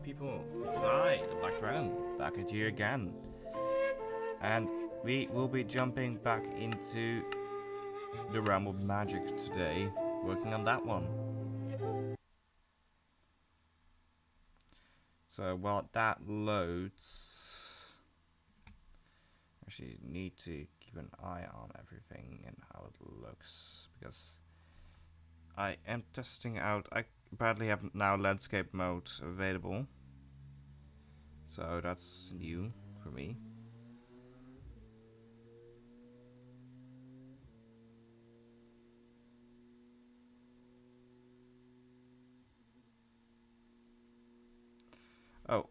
people, it's I, the TheBlackDragon, back at you again. And we will be jumping back into the realm of magic today, working on that one. So while that loads, actually need to keep an eye on everything and how it looks, because I am testing out, I apparently have now landscape mode available, so that's new for me. Oh,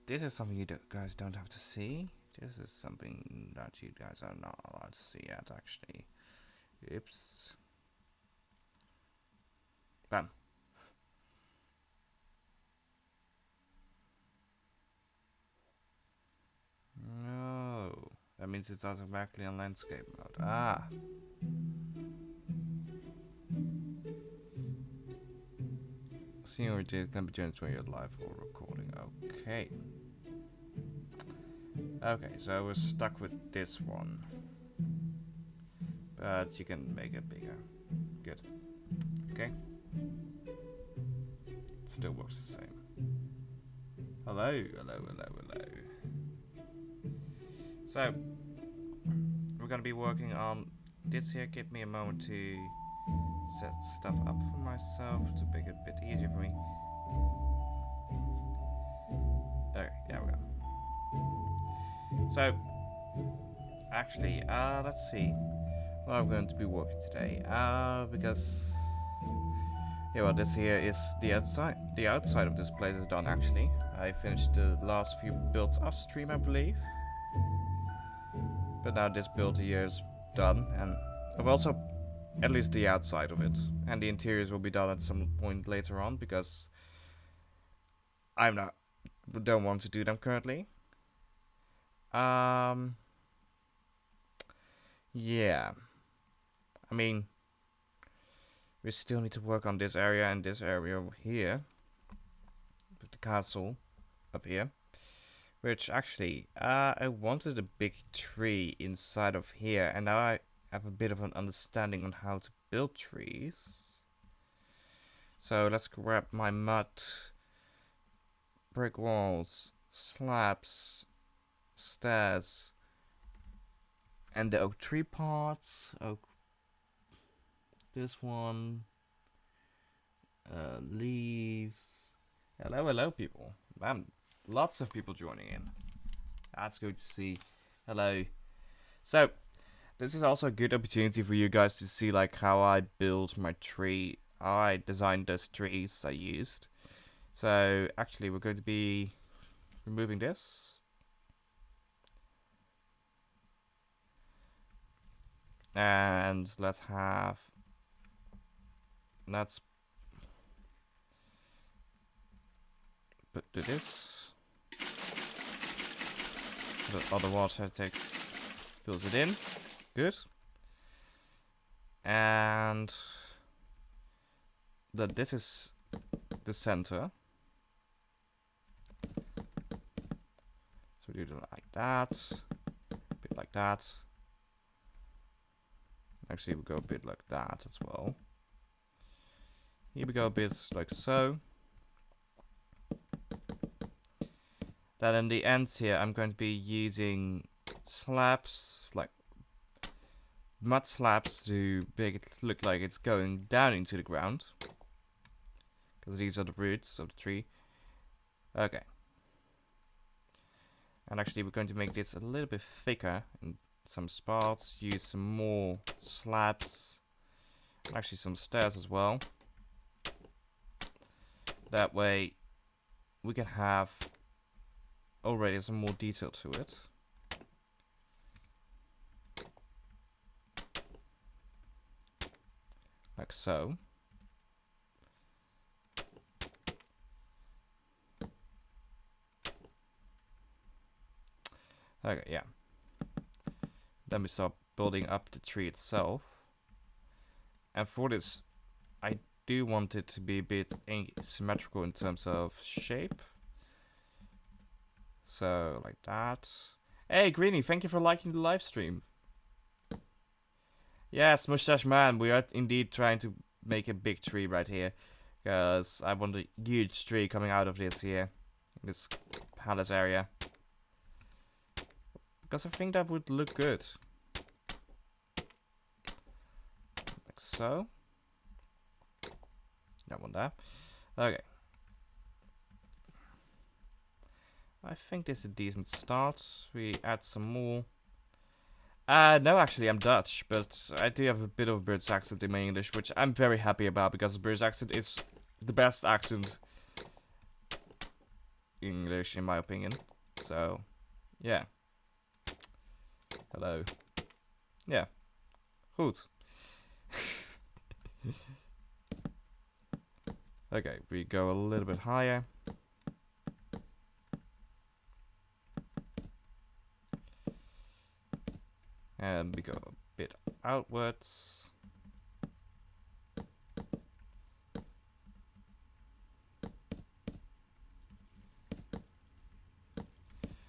this is something you guys don't have to see. This is something that you guys are not allowed to see yet, actually. Oops. Bam. No. That means it's automatically on landscape mode. Ah. Seniority can be changed when you're live or recording. Okay. Okay, so we're stuck with this one. But you can make it bigger. Good. Okay. Still works the same. Hello, hello, hello, hello. So, we're gonna be working on this here. Give me a moment to set stuff up for myself to make it a bit easier for me. Okay, there we go. So, actually, let's see what I'm going to be working today. Because, yeah, well, this here is the outside. The outside of this place is done, actually. I finished the last few builds off stream, I believe. But now this build here is done, and I've also at least the outside of it, and the interiors will be done at some point later on because don't want to do them currently. Yeah, I mean, we still need to work on this area and this area over here with the castle up here. Which actually, I wanted a big tree inside of here, and now I have a bit of an understanding on how to build trees. So let's grab my mud, brick walls, slabs, stairs, and the oak tree parts. Oak, this one, leaves. Hello, hello, people. Man. Lots of people joining in. That's good to see. Hello. So, this is also a good opportunity for you guys to see like how I build my tree. How I designed those trees I used. So, actually, we're going to be removing this. And let's do this. The other water fills it in. Good. And this is the center. So we do it like that. A bit like that. Actually, we go a bit like that as well. Here we go a bit like so. Then in the ends here, I'm going to be using slabs, like mud slabs, to make it look like it's going down into the ground. Because these are the roots of the tree. Okay. And actually we're going to make this a little bit thicker in some spots. Use some more slabs. And actually some stairs as well. That way we can have already some more detail to it. Like so. Okay, yeah. Then we start building up the tree itself. And for this, I do want it to be a bit asymmetrical in terms of shape. So, like that. Hey, Greenie, thank you for liking the live stream. Yes, Mustache Man, we are indeed trying to make a big tree right here. Because I want a huge tree coming out of this here. This palace area. Because I think that would look good. Like so. That one there. Okay. I think this is a decent start. We add some more. No, actually, I'm Dutch, but I do have a bit of a British accent in my English, which I'm very happy about because the British accent is the best accent in English, in my opinion. So, yeah. Hello. Yeah. Goed. Okay, we go a little bit higher. And we go a bit outwards.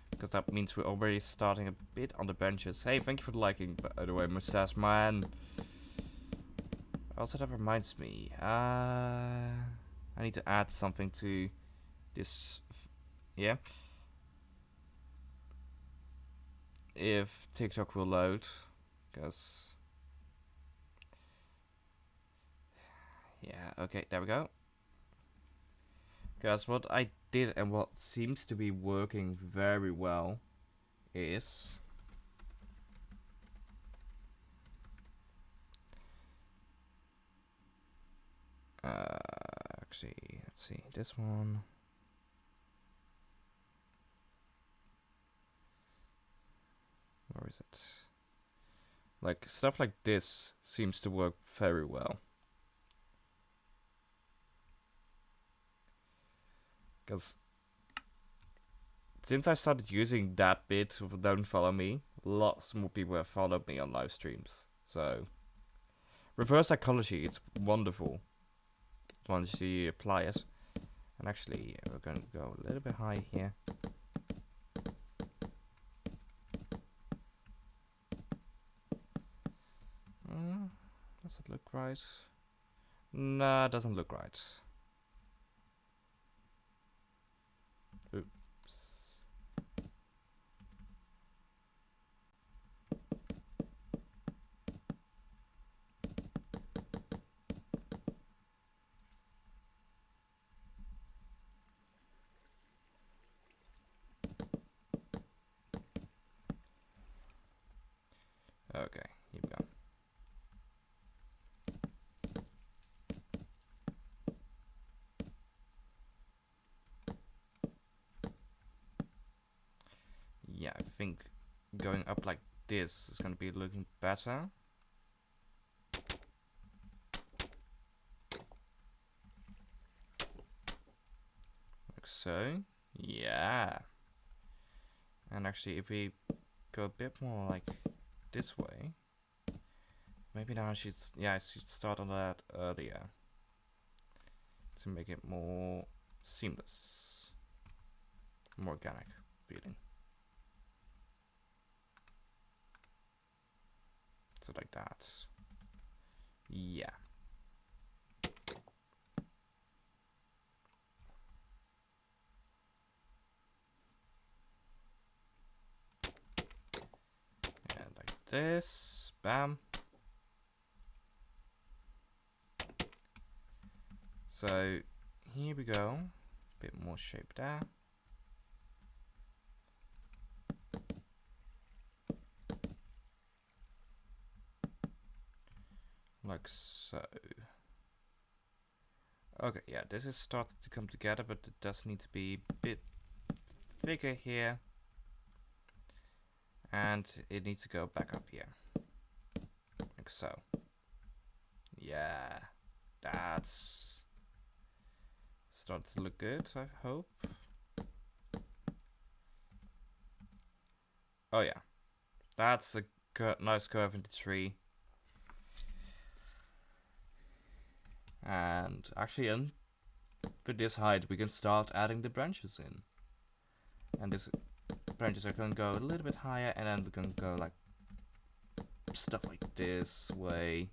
Because that means we're already starting a bit on the benches. Hey, thank you for the liking, by the way, Mustache Man. Also, that reminds me. I need to add something to this. Yeah. If TikTok will load. Because. Yeah, okay, there we go. Because what I did and what seems to be working very well is actually, let's see, this one. Where is it? Like, stuff like this seems to work very well. Because since I started using that bit of Don't Follow Me, lots more people have followed me on live streams. So, reverse psychology, it's wonderful once you apply it. And actually, we're going to go a little bit high here. Does it look right? Nah, it doesn't look right. Oops. Okay, here we go. Yeah, I think going up like this is going to be looking better. Like so. Yeah. And actually, if we go a bit more like this way, maybe now I should, yeah, I should start on that earlier to make it more seamless, more organic feeling. So like that. Yeah. And like this. Bam. So here we go. Bit more shape there. Like so. Okay, yeah, this is starting to come together, but it does need to be a bit bigger here. And it needs to go back up here. Like so. Yeah. That's starting to look good, I hope. Oh yeah. That's a nice curve in the tree. And actually, with this height, we can start adding the branches in. And these branches are going to go a little bit higher, and then we can go like stuff like this way.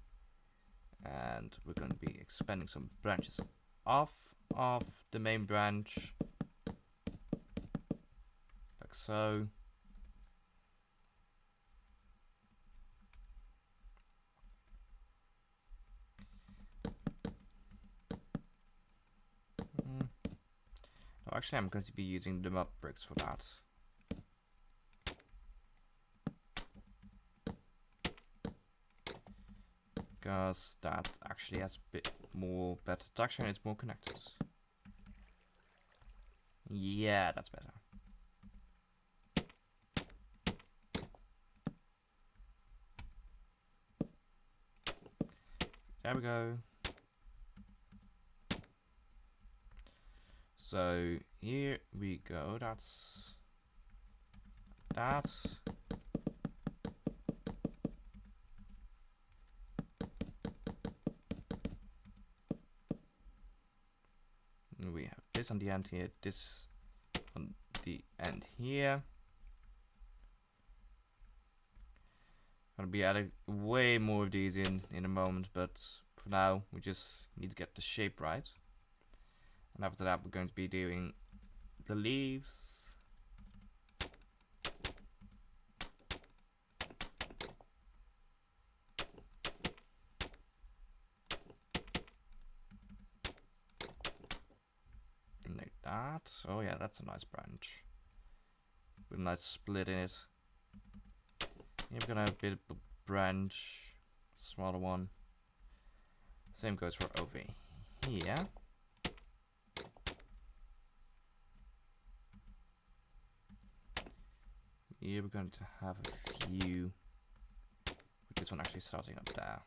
And we're going to be expanding some branches off of the main branch, like so. No, actually, I'm going to be using the mud bricks for that. Because that actually has a bit more better texture and it's more connected. Yeah, that's better. There we go. So here we go. That's that. And we have this on the end here, this on the end here. Gonna be adding way more of these in a moment, but for now we just need to get the shape right. And after that we're going to be doing the leaves. Like that. Oh yeah, that's a nice branch. With a nice split in it. Here we're gonna have a bit of a branch, smaller one. Same goes for over here. Here we're going to have a few, with this one actually starting up there.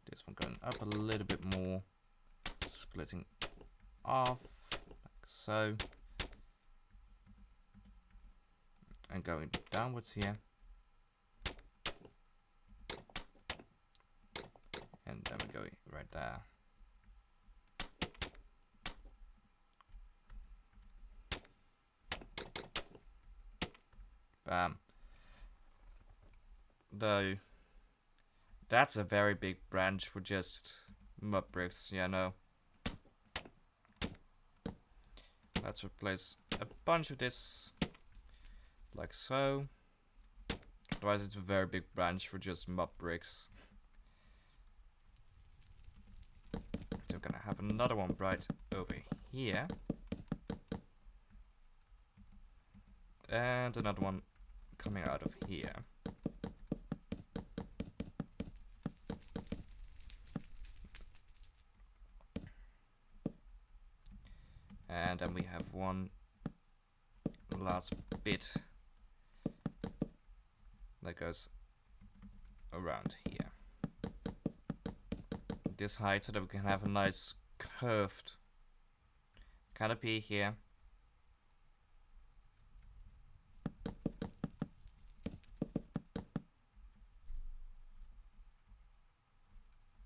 This one going up a little bit more, splitting off, like so. And going downwards here. And then we go right there. Bam. Though, that's a very big branch for just mud bricks, yeah, no. Let's replace a bunch of this, like so. Otherwise it's a very big branch for just mud bricks. So we're gonna have another one right over here. And another one coming out of here. And then we have one last bit that goes around here. This height so that we can have a nice curved canopy here.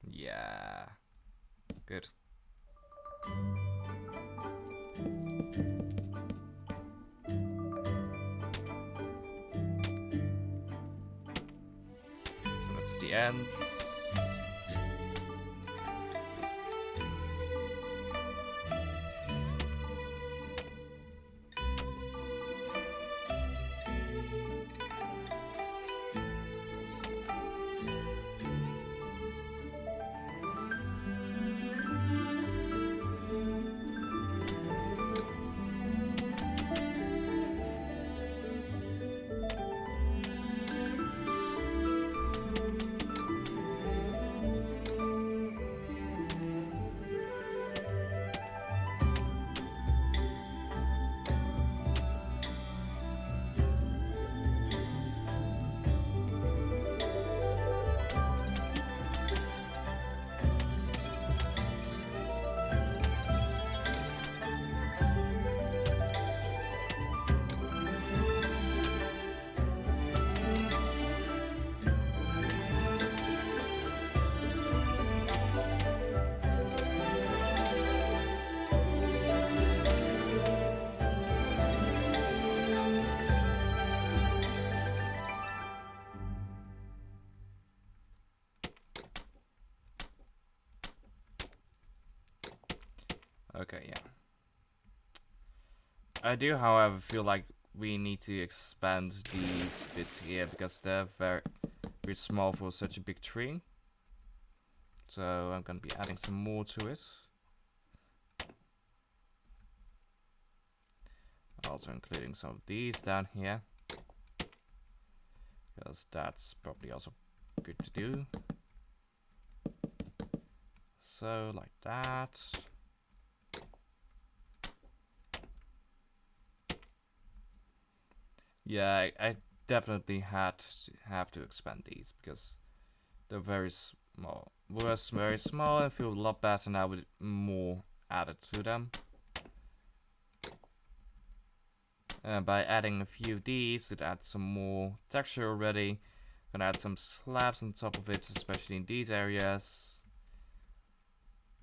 Yeah, good. So that's the ends. Okay, yeah. I do, however, feel like we need to expand these bits here because they're very small for such a big tree. So I'm gonna be adding some more to it. Also including some of these down here, because that's probably also good to do. So like that. Yeah, I definitely have to expand these because they're very small. Was very small and feel a lot better now with more added to them. By adding a few of these, it adds some more texture already. Gonna add some slabs on top of it, especially in these areas.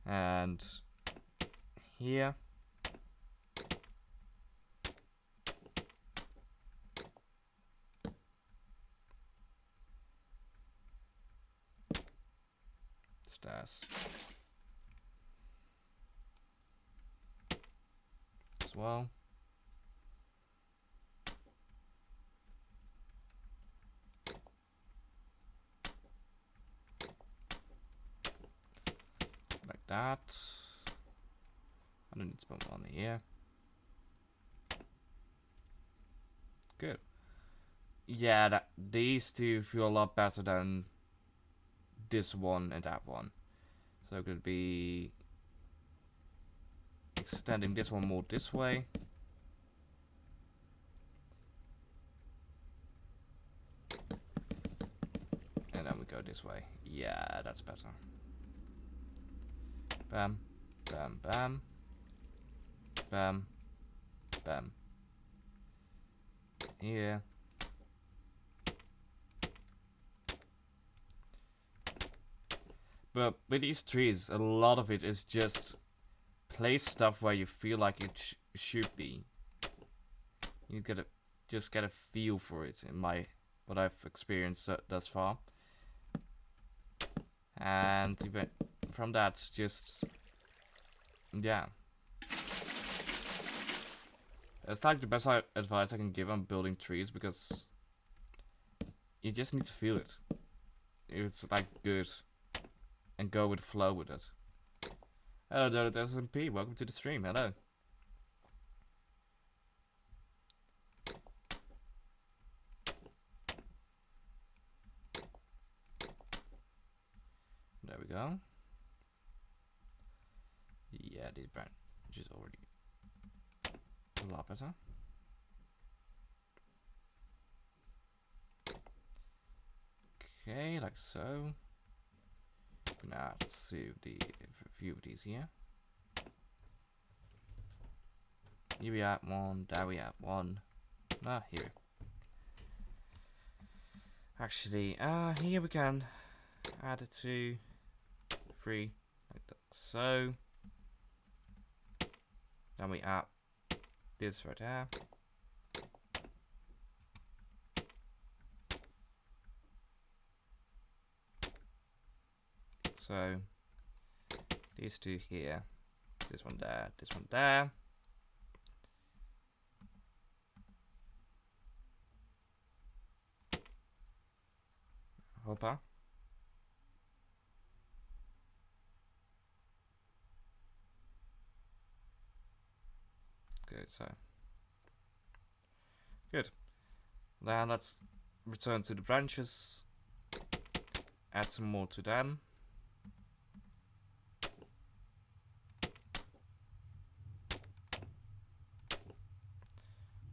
And here. Stairs. As well. Like that. I don't need to put one here. Good. Yeah, these two feel a lot better than this one and that one. So it could be extending this one more this way. And then we go this way. Yeah, that's better. Bam, bam, bam. Bam, bam. Here. But with these trees, a lot of it is just place stuff where you feel like it should be. You gotta just get a feel for it in what I've experienced thus far. And from that, just yeah. It's like the best advice I can give on building trees because you just need to feel it. It's like good. And go with the flow with it. Hello, SMP. Welcome to the stream. Hello. There we go. Yeah, these branches already a lot better. Okay, like so. Now let's see a few of these here. Here we have one, there we have one. Here. Actually, here we can add a 2, 3, like that. So then we add this right there. So these two here, this one there, this one there. Hopper. Okay, so good. Then let's return to the branches. Add some more to them.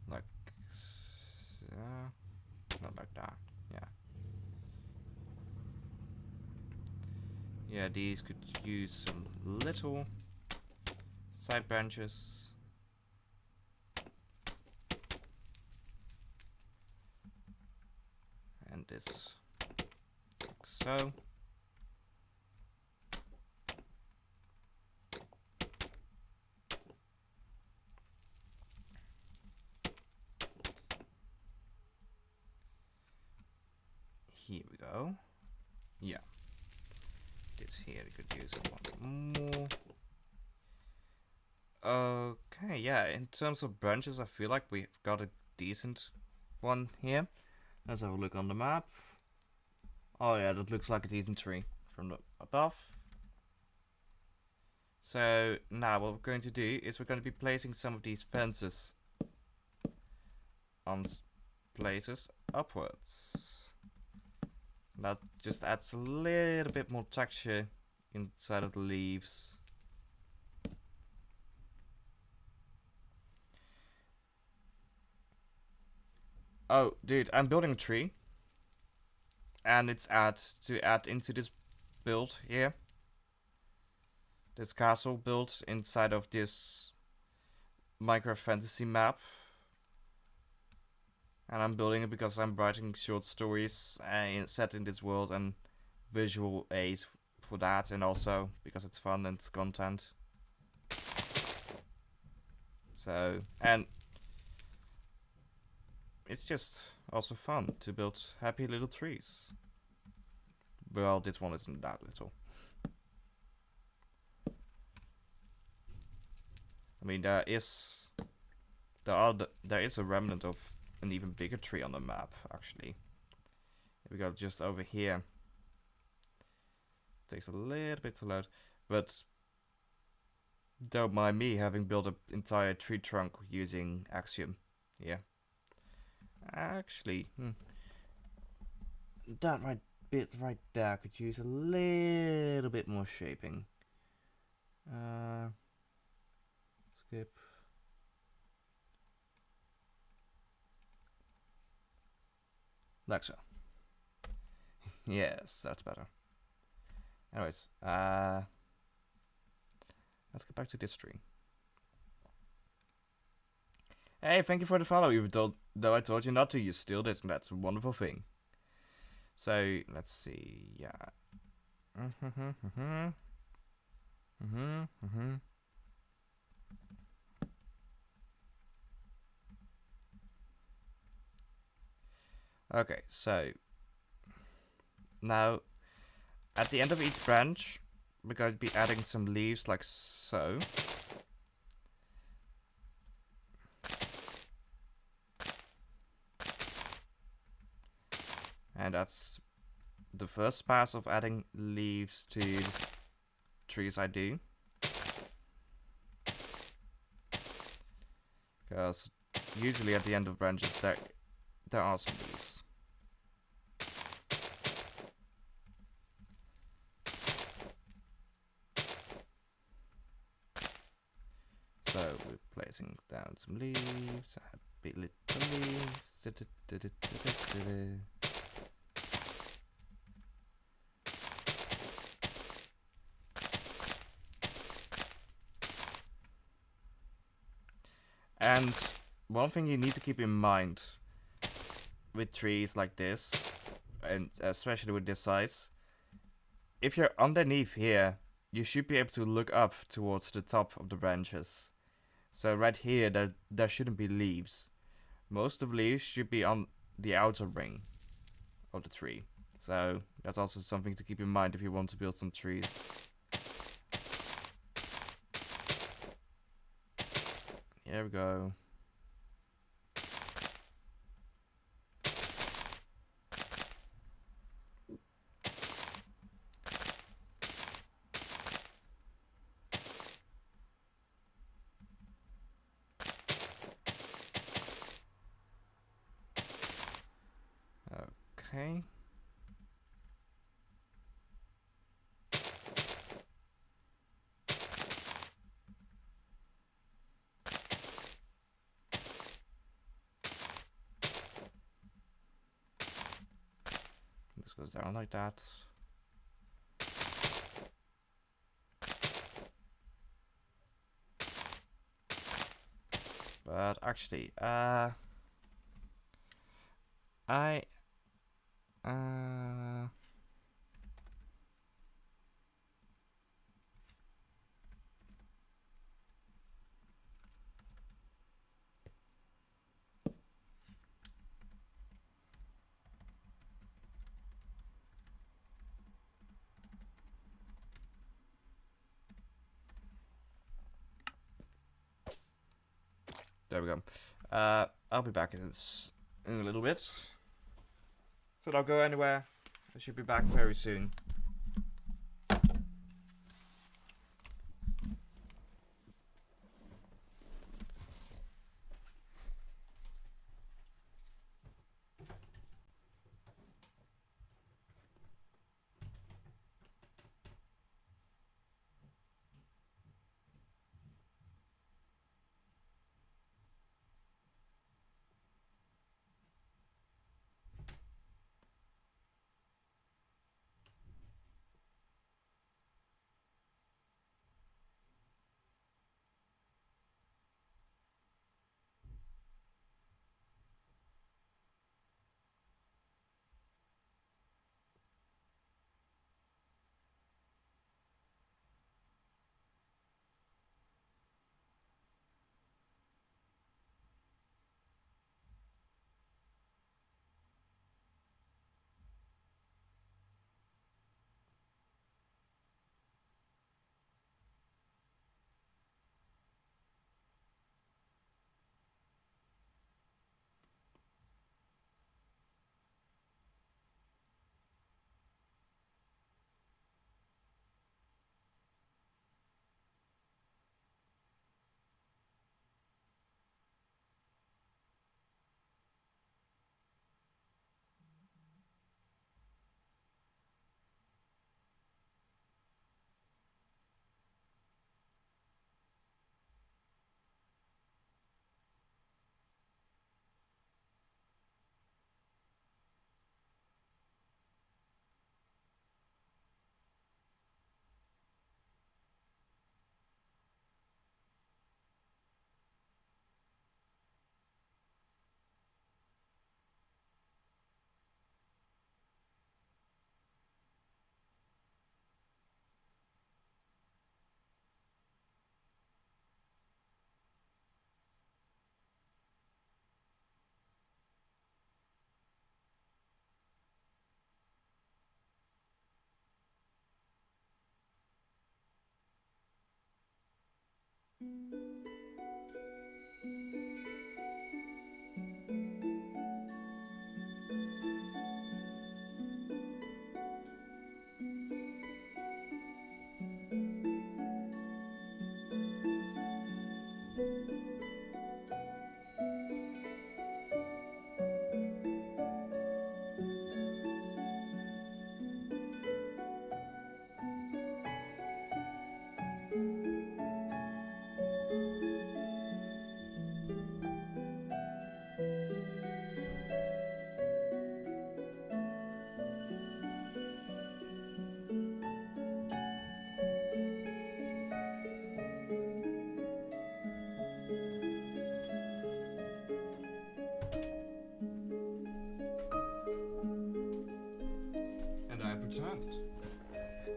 Like, not like that. Yeah. Yeah, these could use some little side branches. And this, like so. Here we go. Yeah. This here we could use one more. Okay, yeah, in terms of branches, I feel like we've got a decent one here. Let's have a look on the map. Oh yeah, that looks like a decent tree from the above. So now what we're going to do is we're going to be placing some of these fences on places upwards. That just adds a little bit more texture inside of the leaves. Oh, dude, I'm building a tree. And it's to add into this build here. This castle built inside of this Minecraft fantasy map. And I'm building it because I'm writing short stories set in this world and visual aids for that, and also because it's fun and it's content. So, and it's just also fun to build happy little trees. Well, this one isn't that little. I mean, there is a remnant of an even bigger tree on the map, actually. We go just over here. Takes a little bit to load, but don't mind me having built an entire tree trunk using Axiom. Yeah. Actually, that bit right there could use a little bit more shaping. Skip. Like so. Yes, that's better. Anyways, let's get back to this tree. Hey, thank you for the follow. Though I told you not to, you still did, and that's a wonderful thing. So let's see. Yeah. Okay, so now at the end of each branch, we're going to be adding some leaves like so. And that's the first pass of adding leaves to trees I do. Because usually at the end of branches there are some leaves. So we're placing down some leaves, happy little leaves. And one thing you need to keep in mind with trees like this, and especially with this size, if you're underneath here, you should be able to look up towards the top of the branches. So right here, there shouldn't be leaves. Most of the leaves should be on the outer ring of the tree. So that's also something to keep in mind if you want to build some trees. Here we go. Okay. This goes down like that. But actually, There we go. I'll be back in a little bit. So don't go anywhere. I should be back very soon.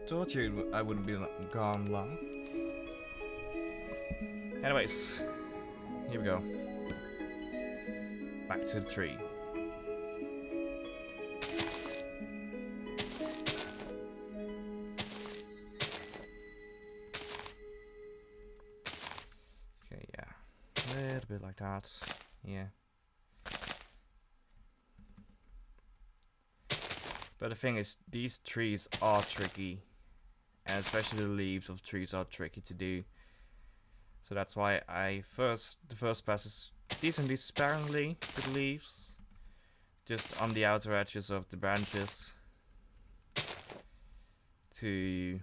Told you I wouldn't be gone long. Anyways, here we go. Back to the tree. Okay, yeah. A little bit like that. Yeah. But the thing is, these trees are tricky. And especially the leaves of trees are tricky to do. So that's why the first pass is decently sparingly with leaves. Just on the outer edges of the branches. To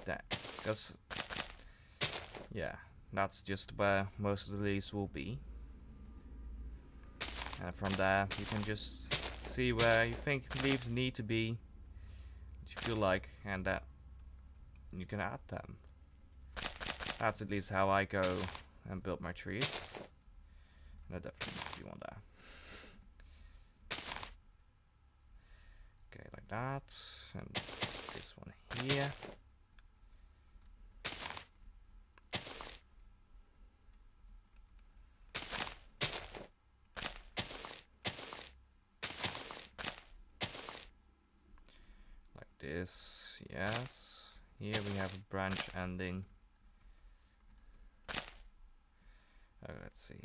that. Because, yeah, that's just where most of the leaves will be. And from there, you can just see where you think leaves need to be. You feel like, and that you can add them. That's at least how I go and build my trees. And I definitely want that. Okay, like that, and this one here. This, yes. Here we have a branch ending. let's see.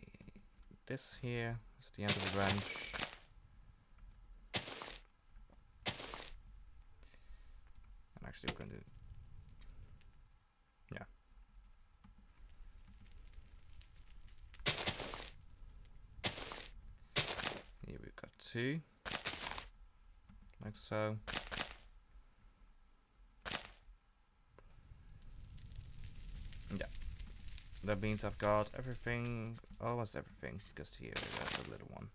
This here is the end of the branch. And actually we're going to... Yeah. Here we've got 2. Like so. Yeah. That means I've got everything, almost everything, just here, there's a little one.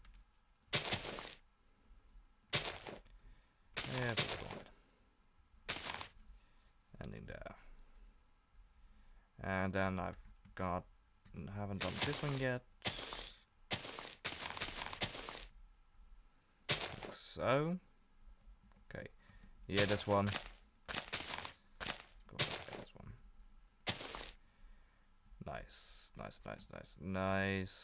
There's a little one. Ending there. And then I've got, haven't done this one yet. Like so. Okay, yeah, this one. Go ahead, this one. Nice, nice, nice, nice, nice.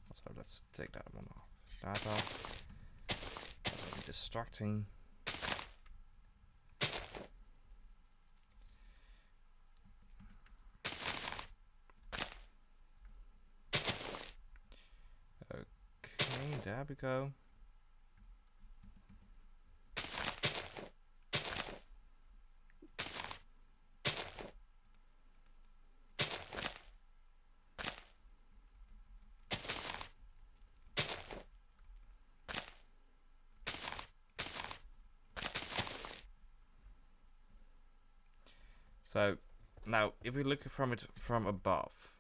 Also, let's take that one off. That off. That's gonna be distracting. Okay, there we go. So now, if we look from it from above,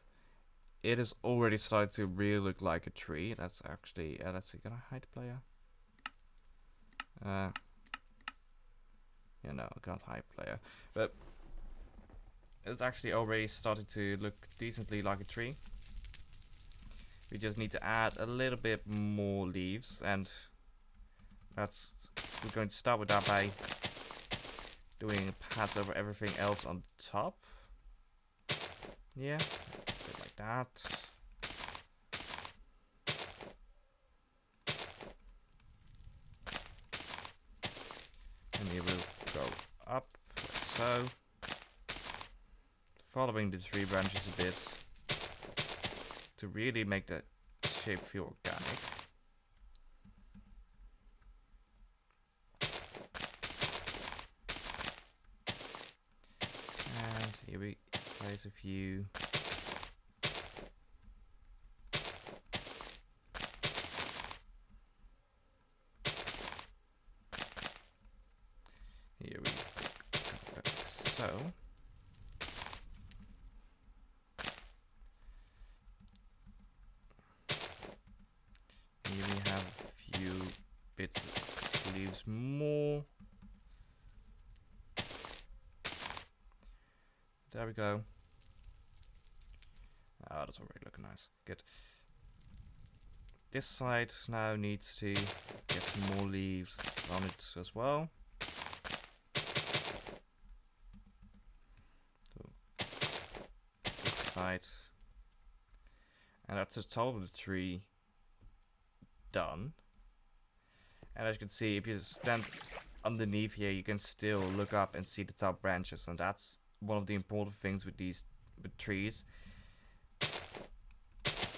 it is already starting to really look like a tree. That's actually, let's see, can I hide player? Yeah, no, I can't hide player. But it's actually already started to look decently like a tree. We just need to add a little bit more leaves, and that's, we're going to start with that by doing a pass over everything else on top. Yeah, a bit like that. And we will go up, like so. Following the tree branches a bit to really make the shape feel organic. And here we place a few. Here we go like so. Here we have a few bits of leaves more. There we go. Oh, that's already looking nice. Good. This side now needs to get some more leaves on it as well. So, this side. And that's the top of the tree done. And as you can see, if you stand underneath here, you can still look up and see the top branches, and that's one of the important things with these trees.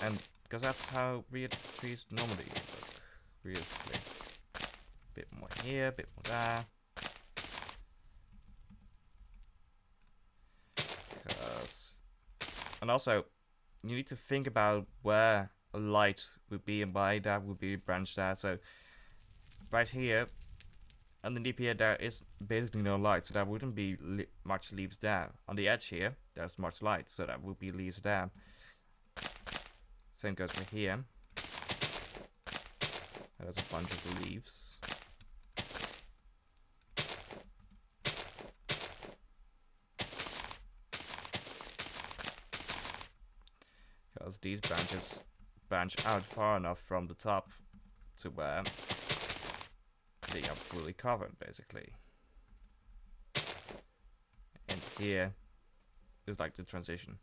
And because that's how weird trees normally look, realistically. Bit more here, bit more there. And also, you need to think about where a light would be, and by that would be a branch there. So right here, underneath here, there is basically no light, so there wouldn't be much leaves there. On the edge here, there's much light, so there would be leaves there. Same goes for here. There's a bunch of leaves. Because these branches branch out far enough from the top to where they are fully covered, basically. And here is like the transition.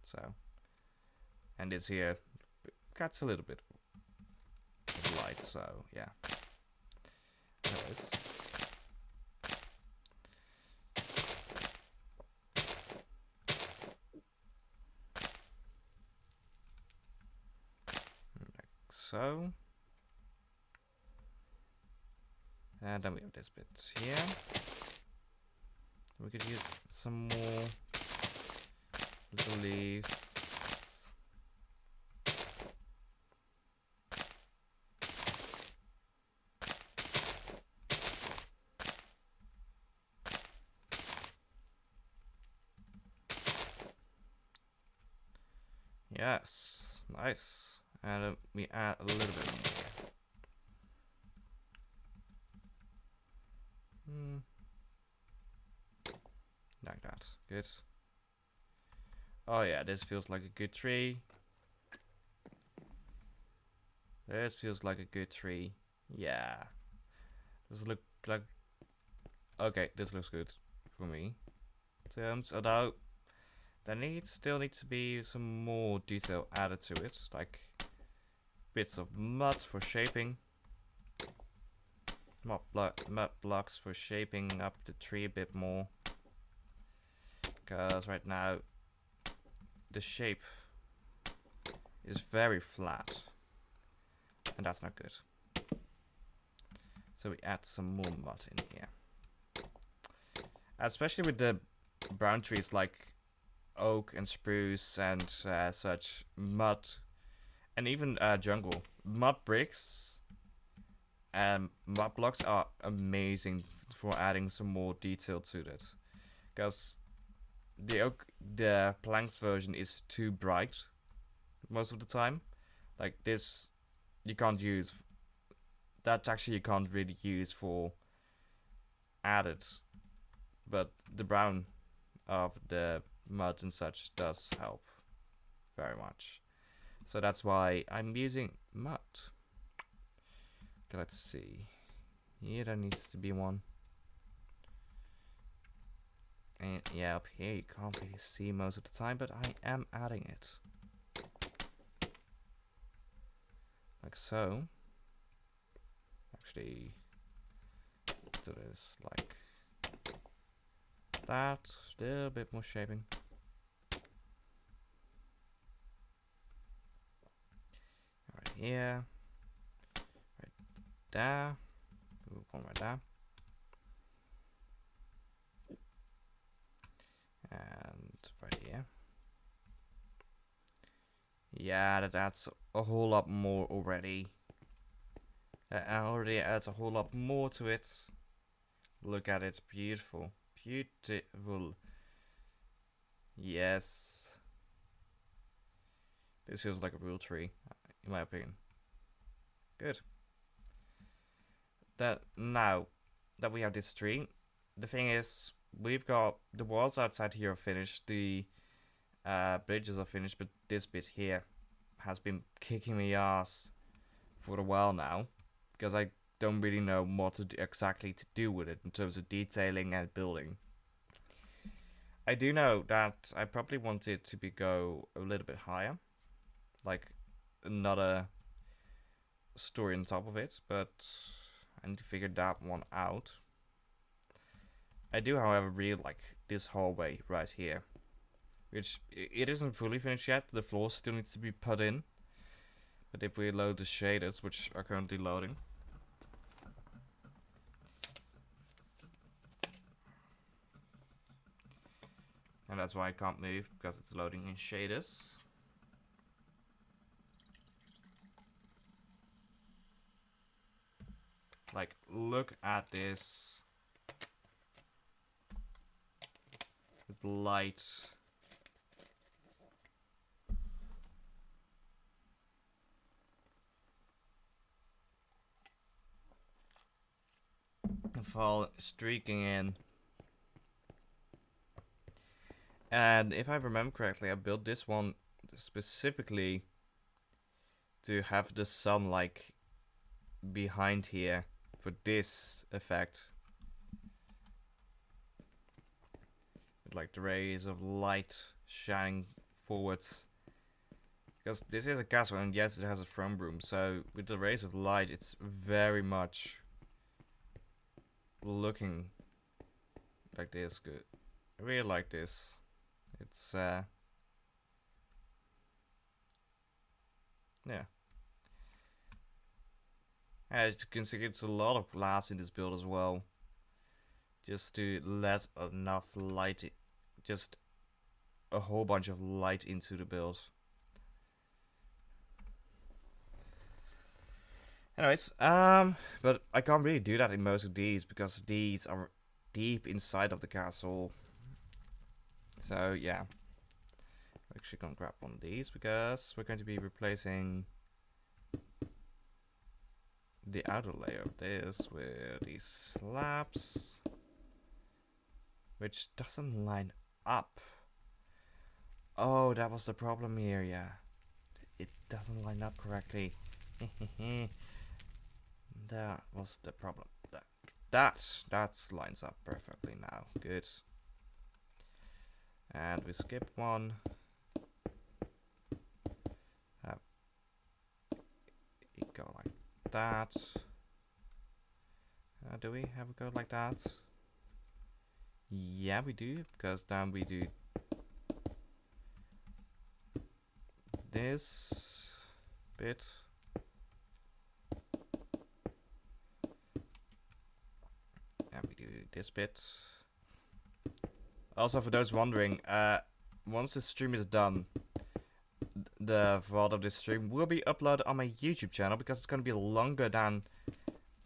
So, and this here gets a little bit of light, so yeah. Anyways. so. And then we have this bit here. We could use some more little leaves. Yes, nice. And we add a little bit more. Like that. Good. Oh yeah, this feels like a good tree. This feels like a good tree. Yeah. This look like... Okay, this looks good for me. Although there still needs to be some more detail added to it, like bits of mud for shaping, mud blocks for shaping up the tree a bit more, because right now the shape is very flat and that's not good. So we add some more mud in here, especially with the brown trees like oak and spruce and such. Mud and even jungle mud bricks and mud blocks are amazing for adding some more detail to it, because the planks version is too bright most of the time. Like this you can't use, that actually you can't really use for added, but the brown of the mud and such does help very much. So that's why I'm using mud. Okay, let's see. Here there needs to be one. And yeah, up here you can't really see most of the time, but I am adding it. Like so. Actually, do this like that. Still a bit more shaping. Right here. Right there. Ooh, one right there. And right here. Yeah, that adds a whole lot more already. That already adds a whole lot more to it. Look at it, beautiful. Beautiful. Yes. This feels like a real tree, in my opinion. Good. Now that we have this tree, the thing is, we've got the walls outside here are finished, the bridges are finished, but this bit here has been kicking me ass for a while now, because I don't really know what to do exactly to do with it in terms of detailing and building. I do know that I probably want it to go a little bit higher, like another story on top of it, but I need to figure that one out. I do, however, really like this hallway right here, which it isn't fully finished yet. The floor still needs to be put in, but if we load the shaders, which are currently loading, and that's why I can't move, because it's loading in shaders. Like, look at this. With light. And fall streaking in. And if I remember correctly, I built this one specifically to have the sun like behind here for this effect. With like the rays of light shining forwards. Because this is a castle, and yes, it has a throne room, so with the rays of light, it's very much looking like this. Good. I really like this. It's yeah. As you can see, it's a lot of glass in this build as well. Just to let enough light, just a whole bunch of light into the build. Anyways, but I can't really do that in most of these because these are deep inside of the castle. So yeah, we're actually gonna grab one of these because we're going to be replacing the outer layer of this with these slabs, which doesn't line up. Oh, that was the problem here, yeah. It doesn't line up correctly. That was the problem. That lines up perfectly now. Good. And we skip one. It go like that. Do we have it go like that? Yeah, we do, because then we do this bit. And we do this bit. Also, for those wondering, once the stream is done, the VOD of this stream will be uploaded on my YouTube channel because it's going to be longer than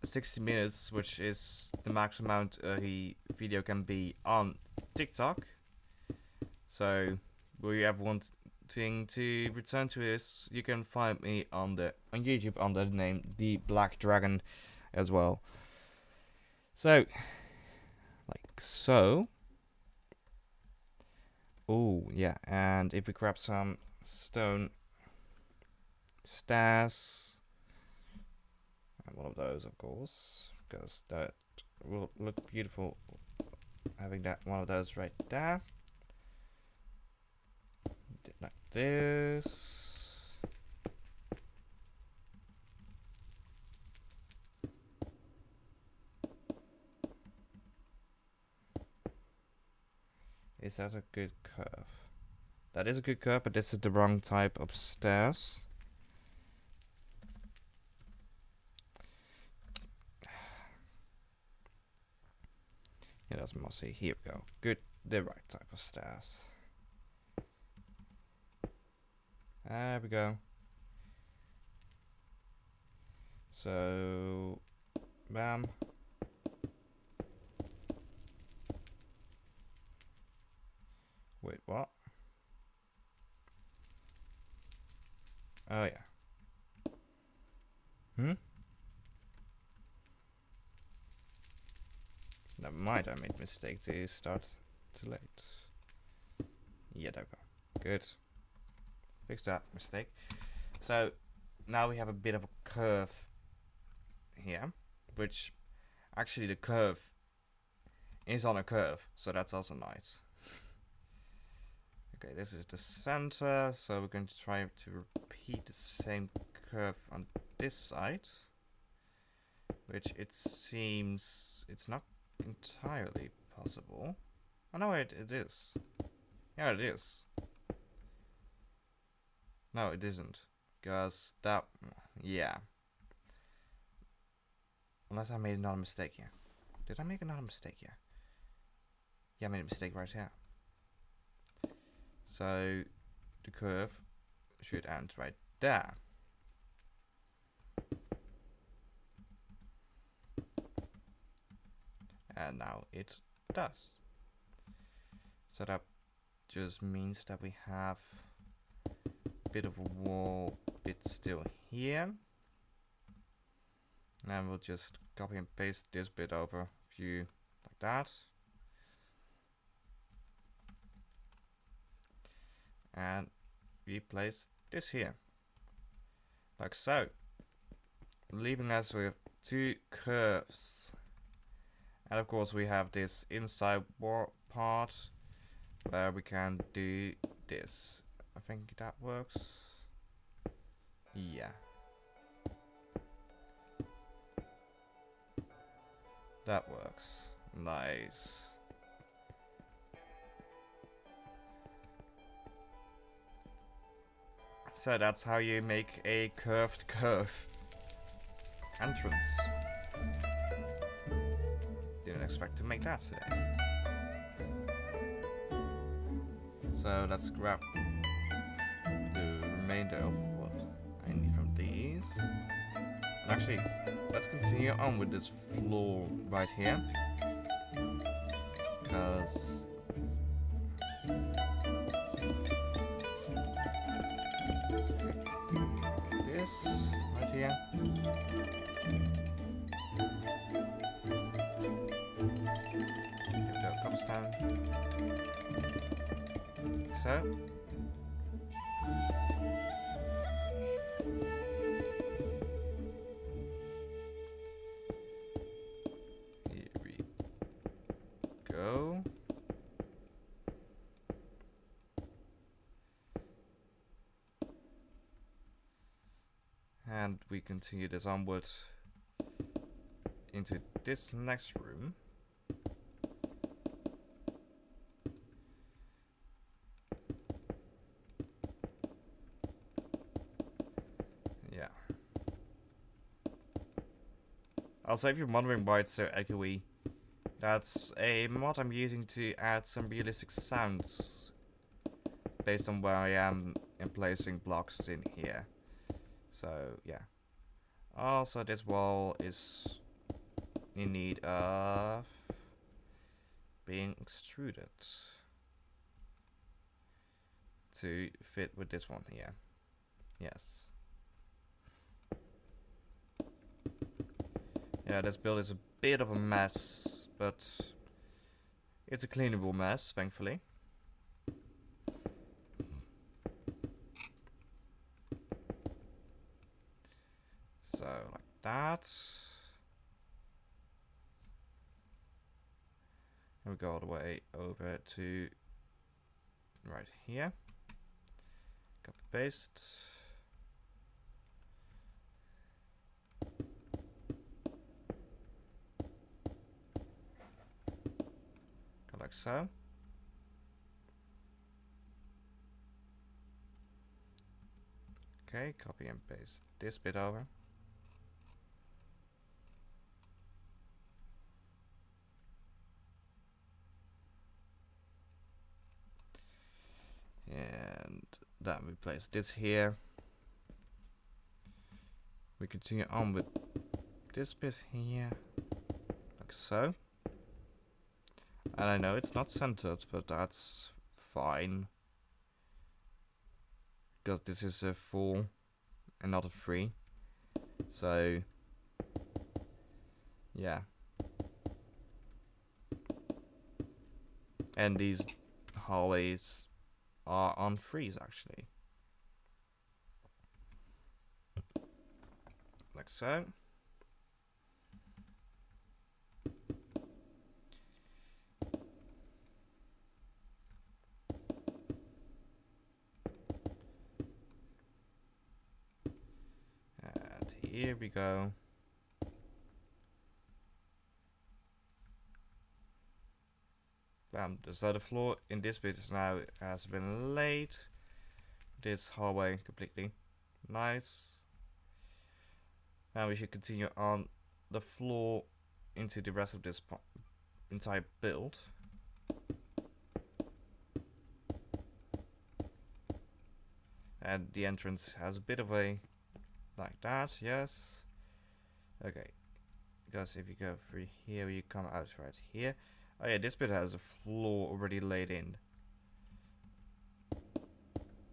60 minutes, which is the max amount a video can be on TikTok. So, will you ever wanting to return to this, you can find me on YouTube under the name TheBlackDragon as well. So, like so. Oh, yeah, and if we grab some stone stairs, and one of those, of course, because that will look beautiful having that one of those right there. Like this. Is that a good curve? That is a good curve, but this is the wrong type of stairs. Yeah, that's mossy. Here we go. Good, the right type of stairs. There we go. So, bam. Wait, what? Oh, yeah. Never mind, I made a mistake to start too late. Yeah, there we go. Good. Fix that mistake. So, now we have a bit of a curve here, which actually the curve is on a curve, so that's also nice. Okay, this is the center, so we're going to try to repeat the same curve on this side, which it seems it's not entirely possible. Oh no, it is. Yeah, it is. No, it isn't, because that, yeah. Unless I made another mistake here. Did I make another mistake here? Yeah, I made a mistake right here. So the curve should end right there. And now it does. So that just means that we have a bit of a wall bit still here. And we'll just copy and paste this bit over a few like that. And we place this here. Like so. Leaving us with two curves. And of course we have this inside part where we can do this. I think that works. Yeah. That works. Nice. So that's how you make a curved curve. entrance. Didn't expect to make that today. So let's grab the remainder of what I need from these. And actually, let's continue on with this floor right here. Because this right here. Here we go, cobblestone. So. Here we go. And we continue this onwards into this next room. Yeah. Also, if you're wondering why it's so echoey, that's a mod I'm using to add some realistic sounds based on where I am in placing blocks in here. So, yeah. Also, this wall is in need of being extruded to fit with this one here. Yes. Yeah, this build is a bit of a mess, but it's a cleanable mess, thankfully. So, like that. And we go all the way over to right here. Copy paste. Go like so. Okay, copy and paste this bit over. And then we place this here. We continue on with this bit here, like so. And I know it's not centered, but that's fine. Because this is a 4 and not a 3. So, yeah. And these hallways are on 3s actually. Like so. And here we go. So the floor in this bit is now has been laid. This hallway completely. Nice. Now we should continue on the floor into the rest of this entire build. And the entrance has a bit of a like that, yes. Okay. Because if you go through here, you come out right here. Oh yeah, this bit has a floor already laid in,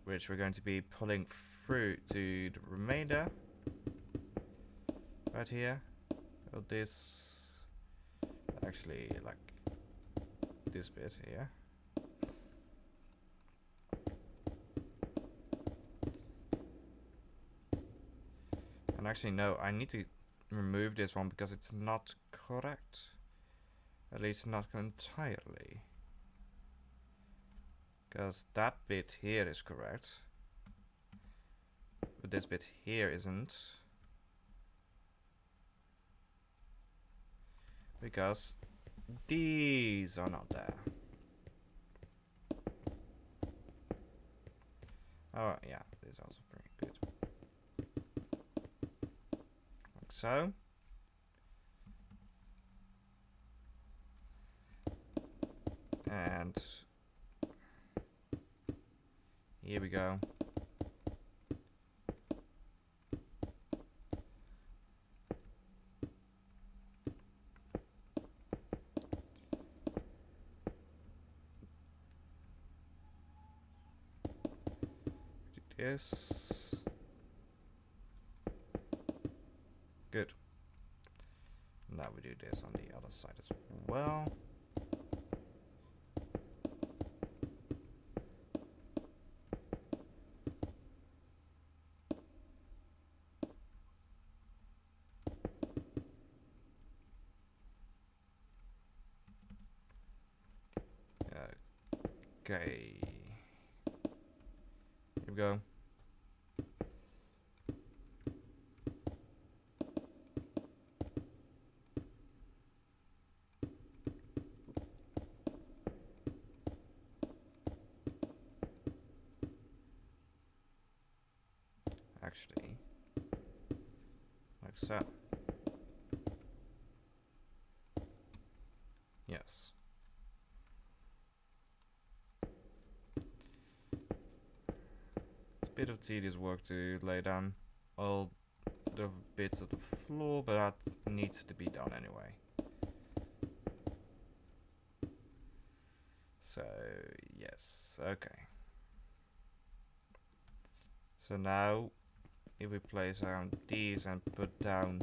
which we're going to be pulling through to the remainder. Right here. Oh, this actually like this bit here. And actually no, I need to remove this one because it's not correct. At least not entirely. Because that bit here is correct. But this bit here isn't. Because these are not there. Oh yeah, this is also pretty good. Like so. And here we go. Do this. Good. Now we do this on the other side as well. Okay. Here we go. Actually, like so. Yes. It's a bit of tedious work to lay down all the bits of the floor, but that needs to be done anyway. So, yes, okay. So now, if we place down these and put down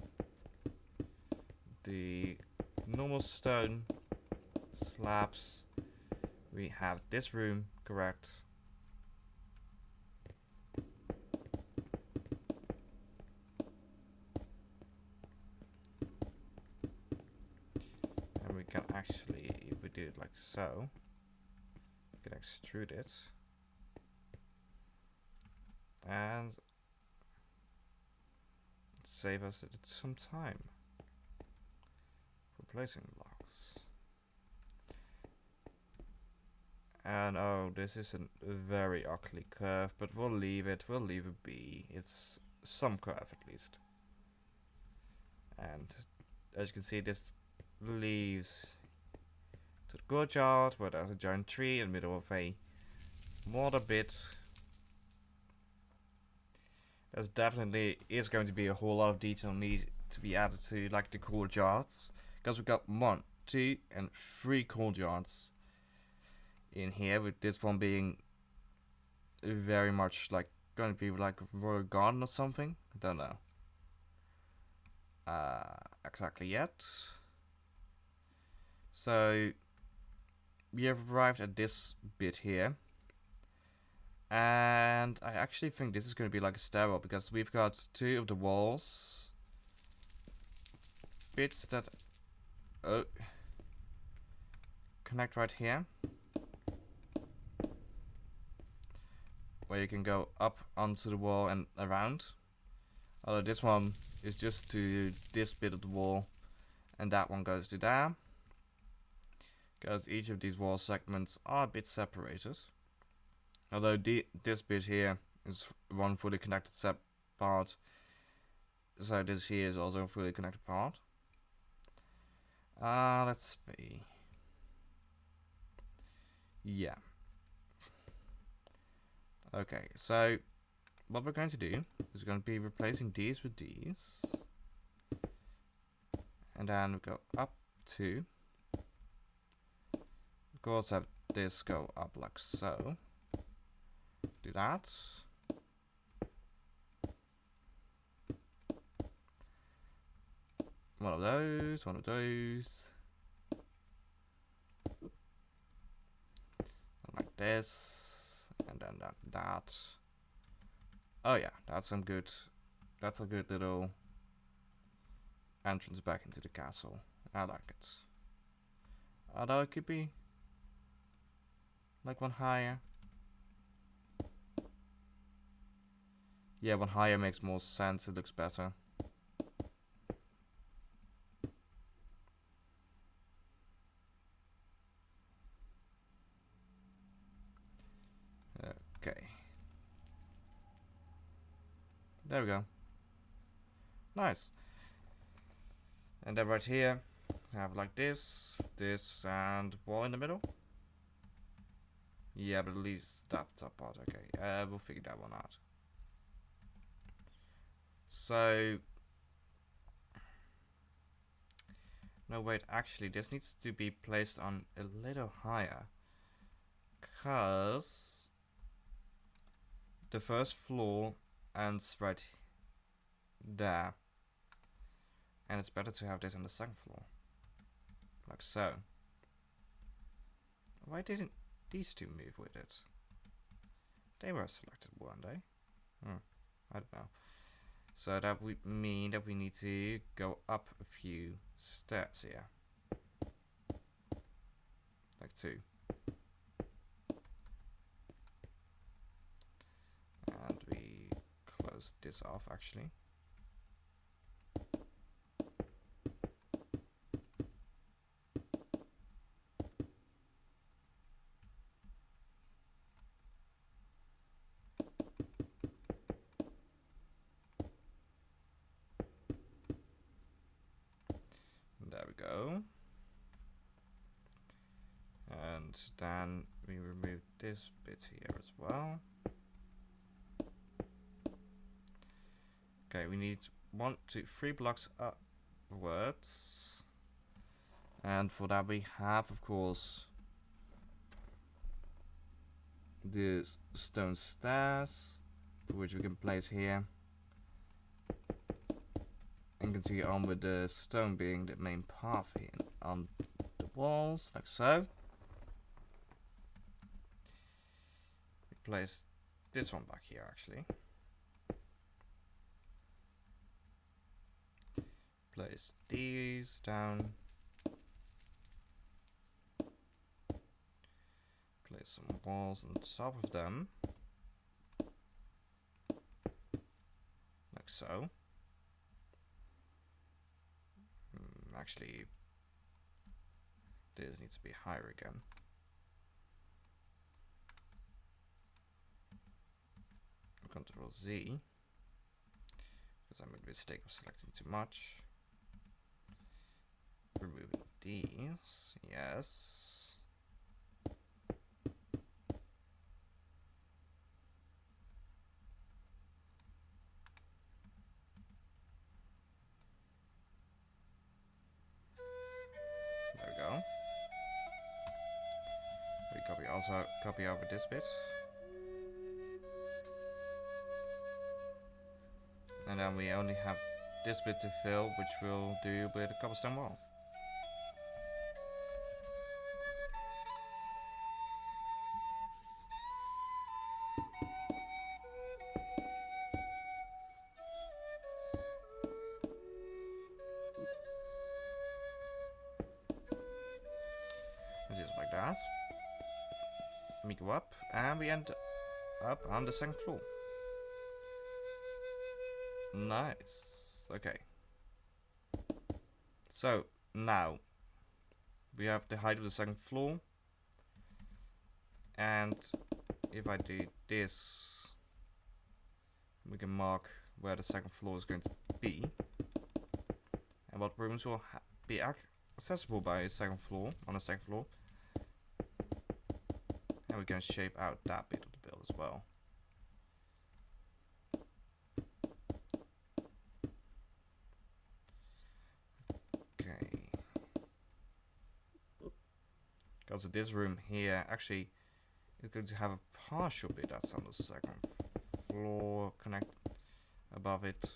the normal stone slabs, we have this room, correct? And we can actually, if we do it like so, we can extrude it. And save us some time for placing blocks. And oh, this is a very ugly curve, but we'll leave it. We'll leave it be. It's some curve at least. And as you can see, this leads to the courtyard where there's a giant tree in the middle of a water bit. There's definitely is going to be a whole lot of detail need to be added to like the courtyards, because we've got 1, 2, and 3 courtyards in here, with this one being very much like going to be like a royal garden or something. I don't know exactly yet. So we have arrived at this bit here. And I actually think this is going to be like a stairwell, because we've got 2 of the walls bits that connect right here, where you can go up onto the wall and around. Although this one is just to this bit of the wall, and that one goes to there, because each of these wall segments are a bit separated. Although this bit here is one fully connected part, so this here is also a fully connected part. Let's see. Yeah. Okay, so what we're going to do is we're going to be replacing these with these. And then we go up 2. Of course, have this go up like so. Do that. One of those, one of those. Like this. And then that. Oh yeah, that's a good little entrance back into the castle. I like it. Although it could be like one higher. Yeah, one higher makes more sense, it looks better. Okay. There we go. Nice. And then right here, have like this, and wall in the middle. Yeah, but at least that top part. Okay, we'll figure that one out. So, no wait, actually this needs to be placed on a little higher, cause the first floor ends right there, and it's better to have this on the second floor, like so. Why didn't these two move with it? They were selected, weren't they? I don't know. So that would mean that we need to go up a few stairs here. Like 2. And we close this off actually. There we go. And then we remove this bit here as well. Okay, we need 1, 2, 3 blocks upwards. And for that we have, of course, the stone stairs, which we can place here. And continue on with the stone being the main path here on the walls, like so. We place this one back here actually. Place these down. Place some walls on top of them. Like so. Actually, this needs to be higher again. Control Z, because I made the mistake of selecting too much. Removing these, yes. There we go. We copy over this bit. And then we only have this bit to fill, which we'll do with a cobblestone wall. Just like that. We go up, and we end up on the second floor. Nice. Okay. So now we have the height of the second floor, and if I do this, we can mark where the second floor is going to be and what rooms will be accessible by a second floor on the second floor, and we can shape out that bit of the build as well. Because this room here actually is going to have a partial bit that's on the second floor, connect above it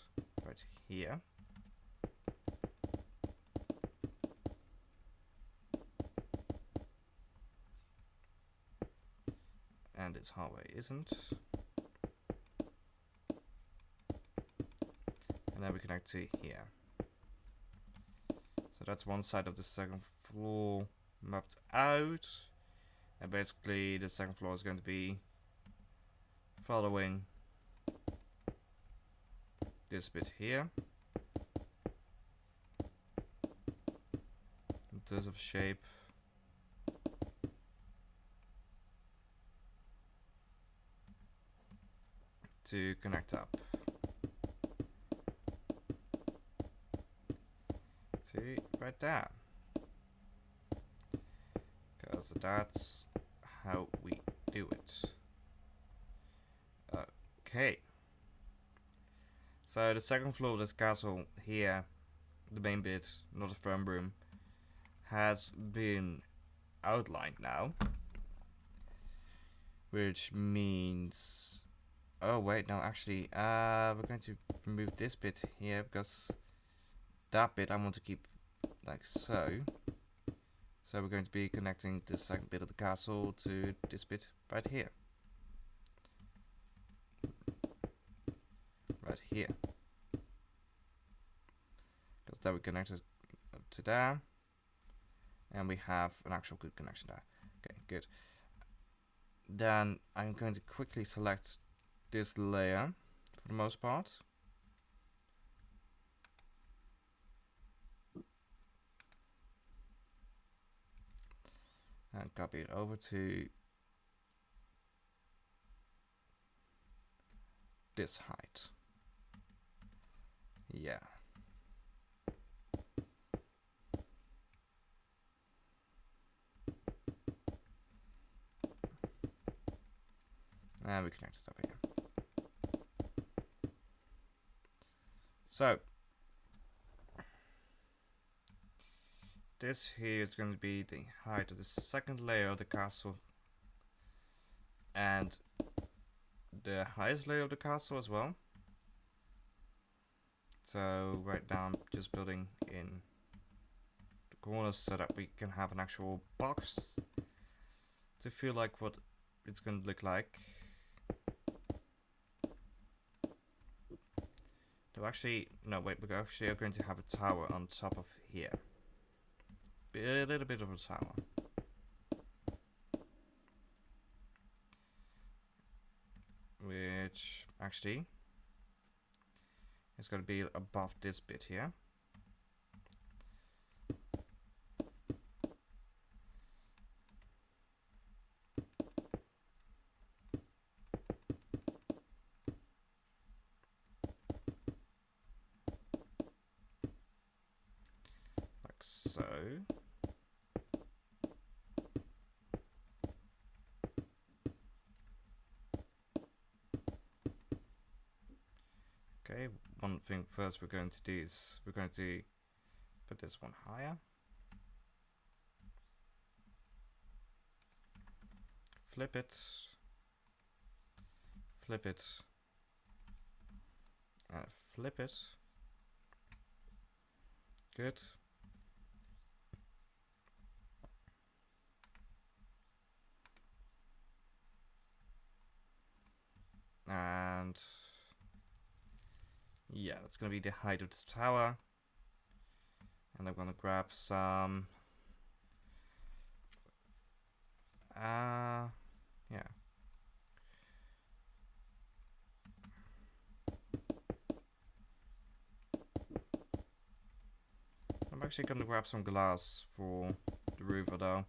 right here. And this hallway isn't. And then we connect to here. So that's one side of the second floor mapped out, and basically the second floor is going to be following this bit here in terms of shape. To connect up to to right there. Because that's how we do it. Okay. So the second floor of this castle here, the main bit, not the throne room, has been outlined now. Which means... Oh wait, no, actually, we're going to remove this bit here because that bit I want to keep like so. So we're going to be connecting the second bit of the castle to this bit right here. Right here. Because then we connect it up to there. And we have an actual good connection there. Okay, good. Then I'm going to quickly select this layer for the most part. And copy it over to this height. Yeah. And we connect it up here. So this here is going to be the height of the second layer of the castle and the highest layer of the castle as well. So right now I'm just building in the corners so that we can have an actual box to feel like what it's going to look like. So actually, no wait, we actually are going to have a tower on top of here. A little bit of a tower. Which actually is going to be above this bit here. Like so. Okay, one thing first we're going to do is we're going to put this one higher. Flip it. Flip it. And flip it. Good. And yeah, that's going to be the height of this tower. And I'm going to grab some yeah. I'm actually going to grab some glass for the roof, although I'm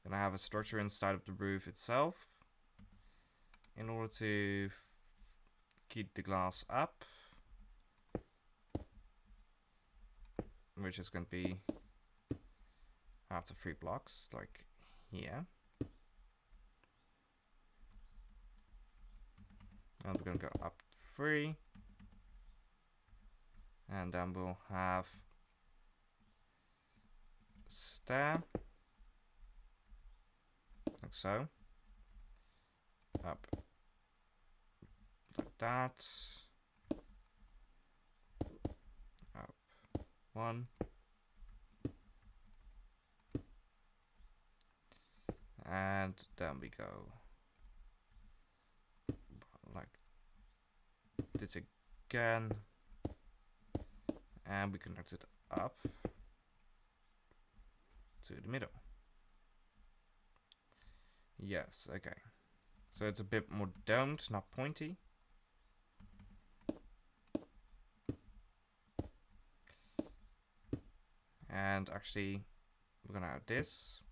going to have a structure inside of the roof itself in order to keep the glass up, which is going to be after 3 blocks, like here. And we're going to go up 3, and then we'll have stair, like so, up like that, up 1, and then we go like this again, and we connect it up to the middle. Yes, okay. So it's a bit more domed, not pointy. And actually, we're gonna have this,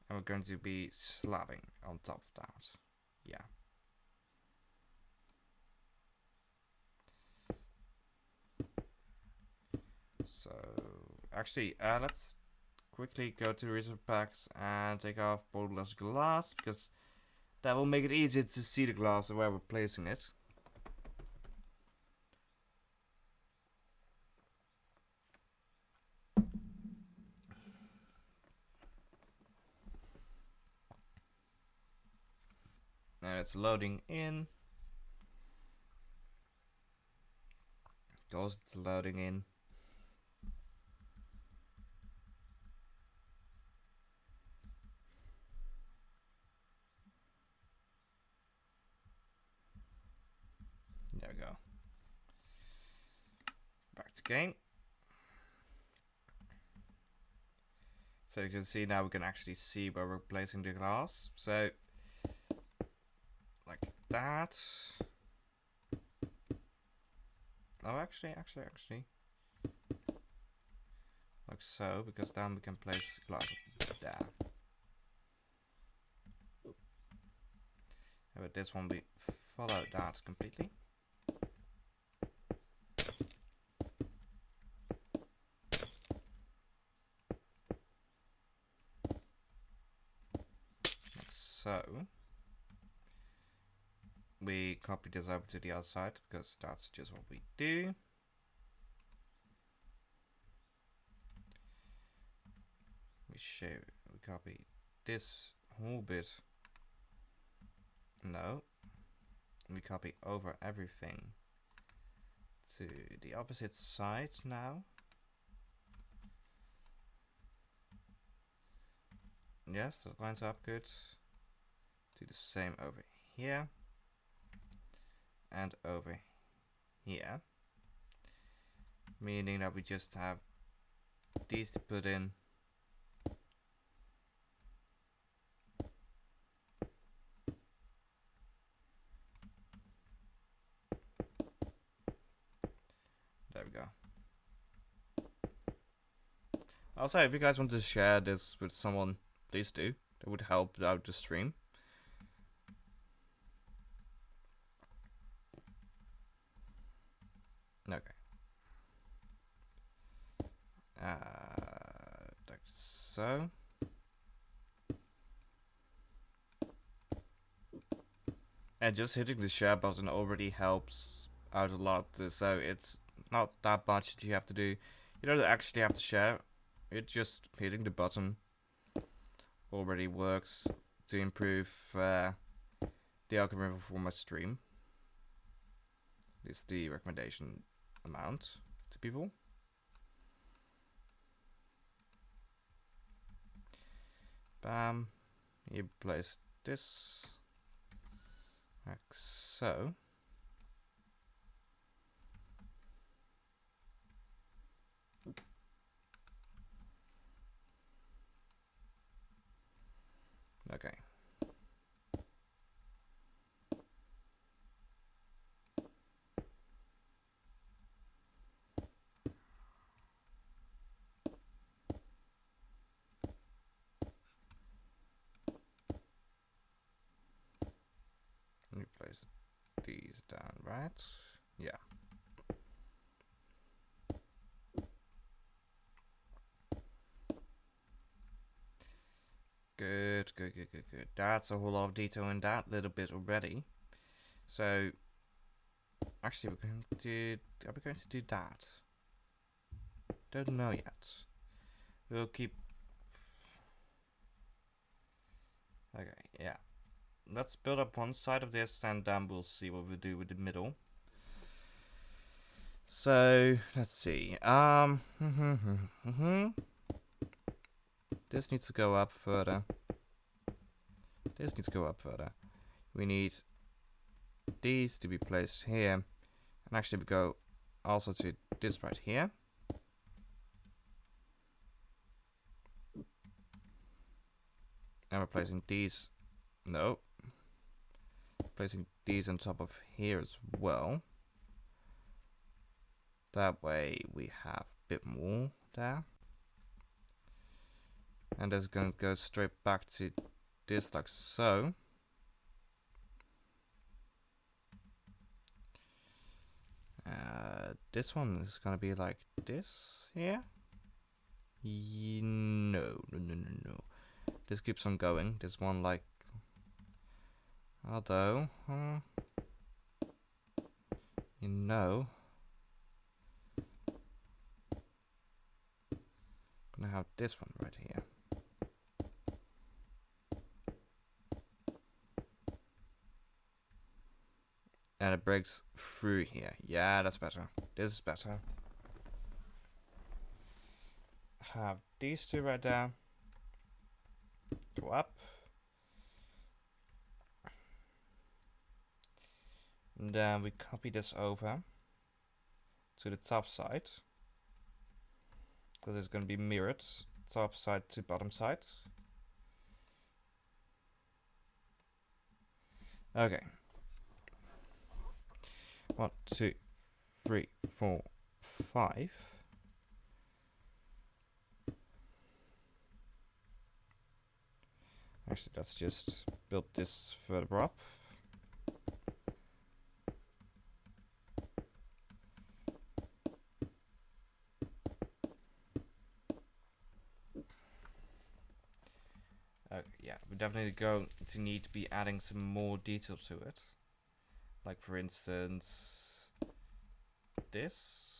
and we're going to be slabbing on top of that. Yeah. So, actually, let's quickly go to the resource packs and take off borderless glass, because that will make it easier to see the glass and where we're placing it. And it's loading in. Goes it's loading in. There we go. Back to game. So you can see now we can actually see where we're placing the glass. So like that. Oh, actually. Like so, because then we can place glass there. But this one we follow that completely. Like so. We copy this over to the other side because that's just what we do. We copy this whole bit. No. We copy over everything to the opposite side now. Yes, that lines up good. Do the same over here. And over here. Meaning that we just have these to put in. There we go. Also, if you guys want to share this with someone, please do. That would help out the stream. Okay. Like so. And just hitting the share button already helps out a lot. So it's not that much that you have to do. You don't actually have to share. It's just hitting the button already works to improve the algorithm for my stream. It's the recommendation amount to people. Bam. You place this like so. Okay. Let me place these down, right? Yeah. Good. That's a whole lot of detail in that little bit already. So, actually, are we going to do that? Don't know yet. We'll keep. Okay, yeah. Let's build up one side of this, and then we'll see what we do with the middle. So let's see. This needs to go up further. This needs to go up further. We need these to be placed here, and actually we go also to this right here. And we're placing these. No. Placing these on top of here as well. That way we have a bit more there. And that's going to go straight back to this like so. This one is going to be like this here. No. This keeps on going. This one, like, although, you know, I'm gonna have this one right here. And it breaks through here. Yeah, that's better. This is better. Have these two right there. Go up. And then we copy this over to the top side. Because it's going to be mirrored. Top side to bottom side. Okay. 1, 2, 3, 4, 5. Actually, let's just build this further up. Okay, yeah, we're definitely going to need to be adding some more detail to it. Like, for instance, this.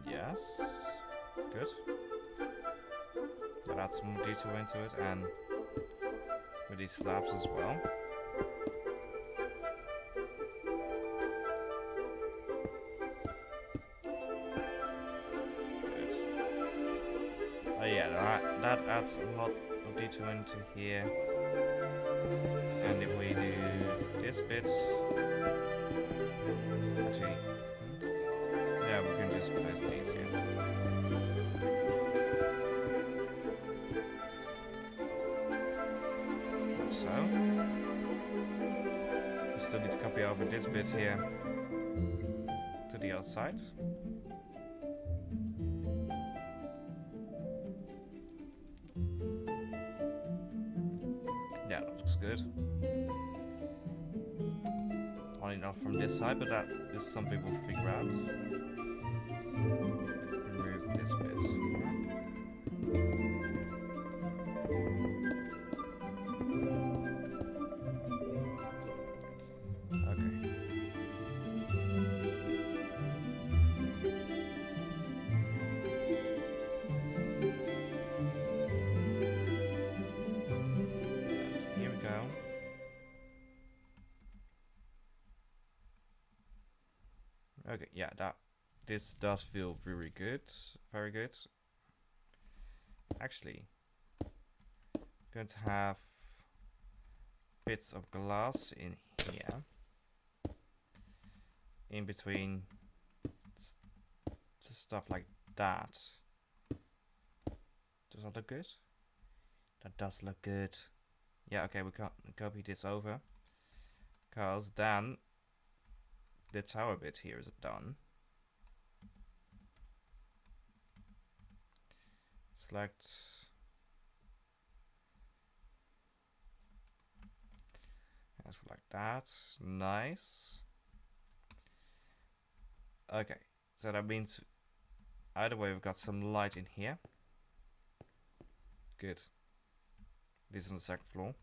Yes, good. That adds some more detail into it, and with these slabs as well. Good. Oh yeah, that adds a lot of detail into here. And if we do this bit, actually, yeah, we can just place these here. Like so. We still need to copy over this bit here to the other side. Yeah, that looks good. Only not from this side, but that is something we'll figure out. Remove this bit. Okay. And here we go. Okay, yeah, this does feel very good. Very good. Actually, I'm going to have bits of glass in here. In between stuff like that. Does that look good? That does look good. Yeah, okay, we can copy this over. Because then the tower bit here is done. Select. Just like that. Nice. Okay, so that means either way we've got some light in here. Good. This is on the second floor.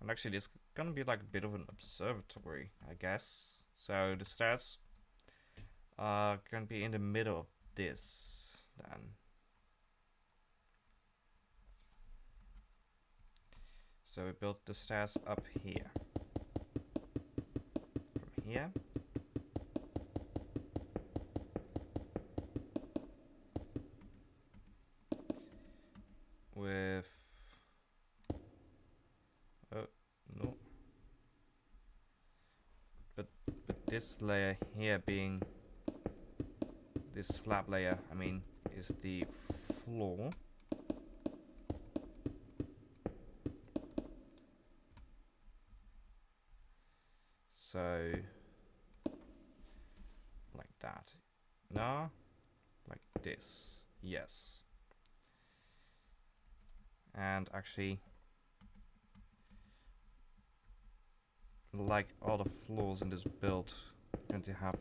And actually this is gonna be like a bit of an observatory, I guess. So the stairs are gonna be in the middle of this then. So we built the stairs up here. From here. With no. But this layer here being this slab layer, I mean, is the floor. So like that. No, like this. Yes. And actually like all the floors in this build, going to have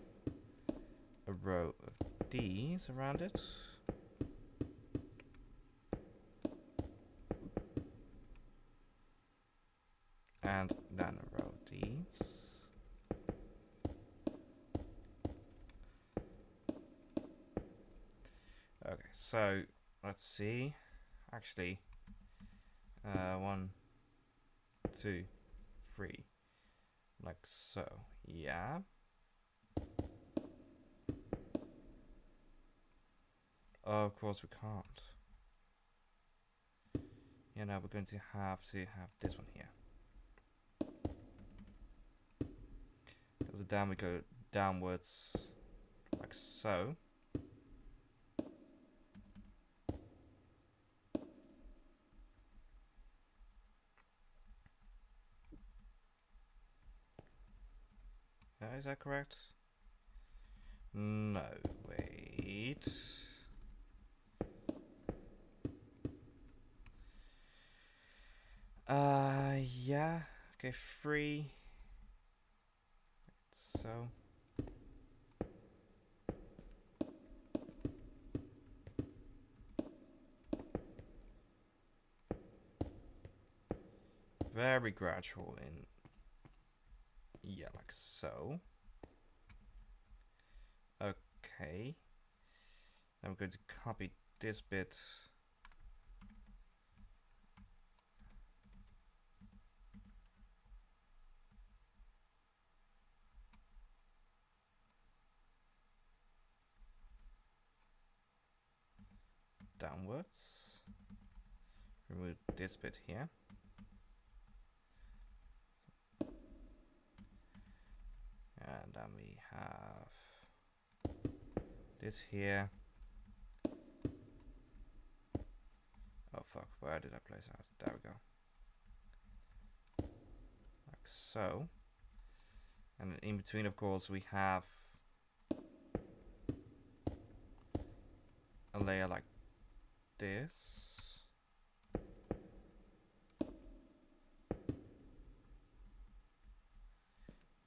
a row of these around it. And then a row of these. Okay, so let's see. Actually, 1, 2, 3, like so. Yeah. Oh, of course we can't. Yeah, now we're going to have this one here. Because then we go downwards, like so. Is that correct? No, wait. Yeah. Okay, 3. So. Very gradual in. Yeah, like so. Okay. I'm going to copy this bit. Downwards. Remove this bit here. And then we have this here. Oh fuck, where did I place that? There we go. Like so. And in between, of course, we have a layer like this.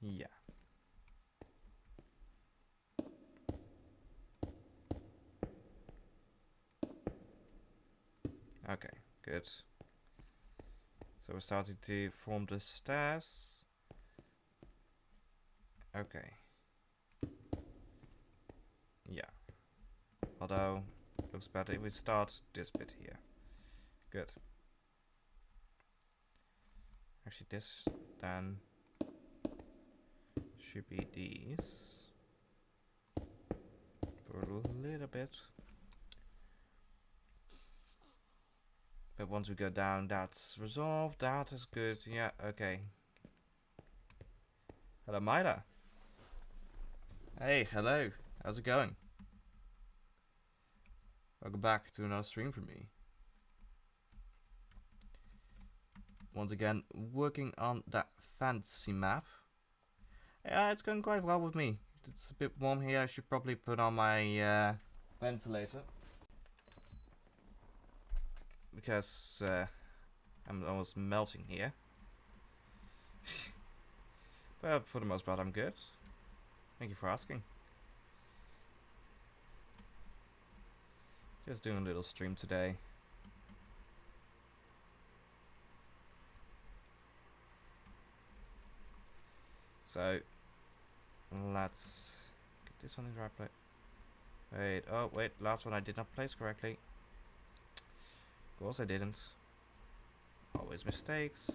Yeah. Okay, good. So we're starting to form the stairs. Okay. Yeah. Although, looks better if we start this bit here. Good. Actually, this then should be these. For a little bit. But once we go down, that's resolved. That is good. Yeah, okay. Hello, Maida. Hey, hello. How's it going? Welcome back to another stream from me. Once again, working on that fantasy map. Yeah, it's going quite well with me. It's a bit warm here. I should probably put on my ventilator. Because I'm almost melting here. But for the most part, I'm good. Thank you for asking. Just doing a little stream today. So, let's get this one in the right place. Wait, oh wait, last one I did not place correctly. Of course I didn't. Always mistakes.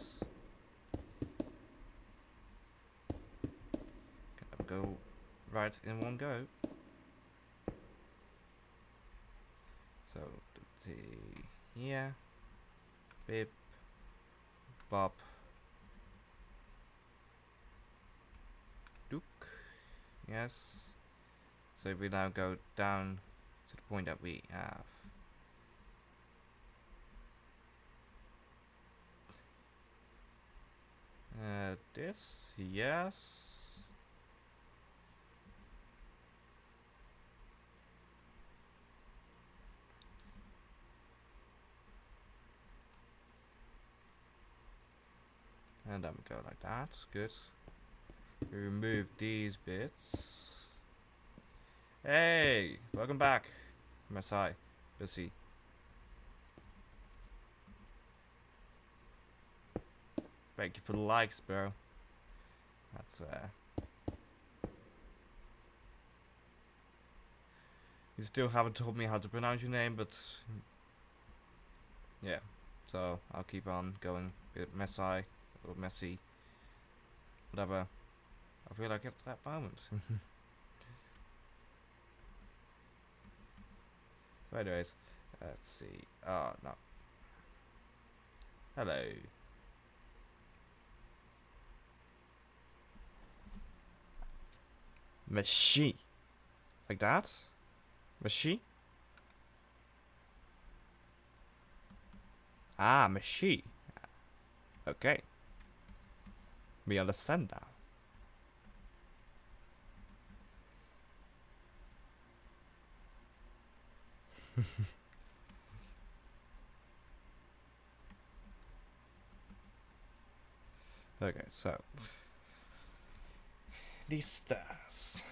Can never go right in one go. So, here. Bip. Bop. Duke. Yes. So if we now go down to the point that we have. This, yes. And then we go like that, good. remove these bits. Hey, welcome back, Masai. Busy. Thank you for the likes, bro. That's You still haven't told me how to pronounce your name, but yeah. So I'll keep on going with Masai or Messi, whatever. I feel like at that moment. So anyways, let's see. Oh no. Hello. Machi. Like that? Machi? Ah, Machi. Okay. We understand now. Okay, so these stairs.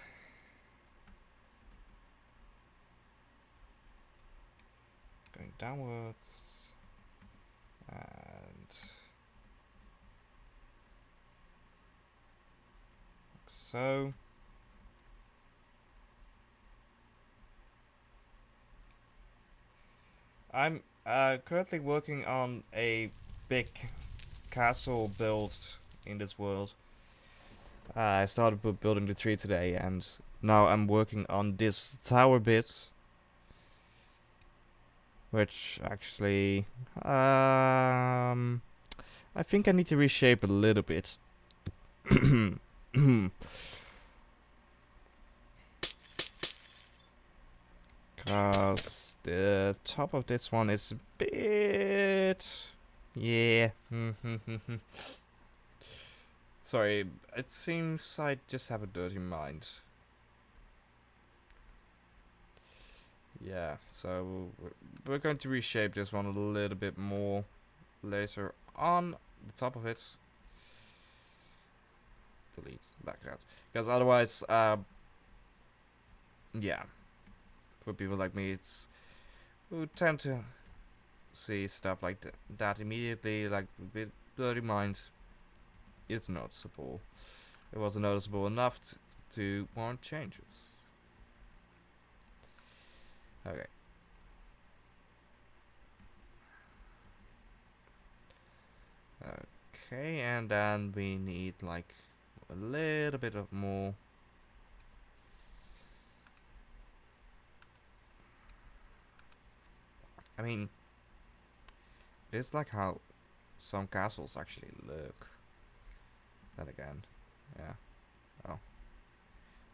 Going downwards. And like so. I'm currently working on a big castle build in this world. I started building the tree today, and now I'm working on this tower bit, which actually, I think I need to reshape a little bit. Cause the top of this one is a bit, yeah. Sorry, it seems I just have a dirty mind. Yeah, so we're going to reshape this one a little bit more later on the top of it. Delete background, because otherwise, yeah, for people like me, it's who tend to see stuff like that immediately, like with dirty minds. It's noticeable. It wasn't noticeable enough to warrant changes. Okay. Okay, and then we need like a little bit of more. I mean, it's like how some castles actually look. Then again, yeah. Oh,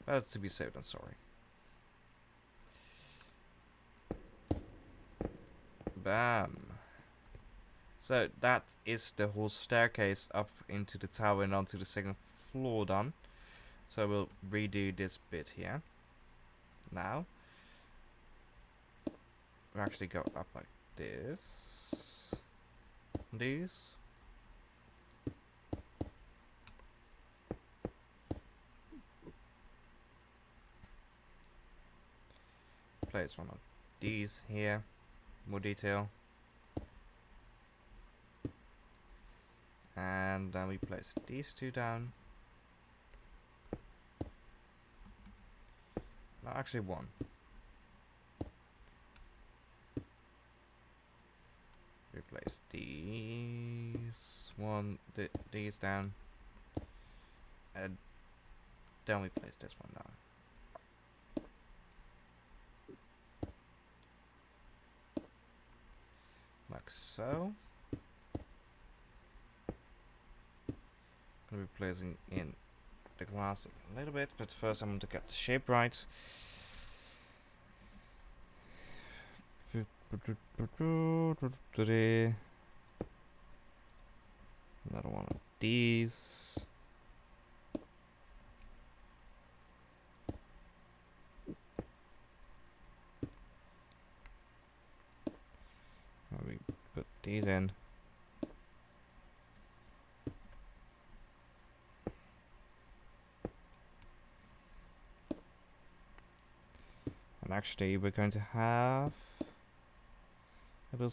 better to be safe than sorry. Bam. So that is the whole staircase up into the tower and onto the second floor done. So we'll redo this bit here. Now, we actually go up like this. These. Place one of these here. More detail. And then we place these two down. No, actually one. Replace these these down. And then we place this one down. Like so. I'll be placing in the glass a little bit, but first I'm going to get the shape right. Another one of these. We put these in. actually we're going to have a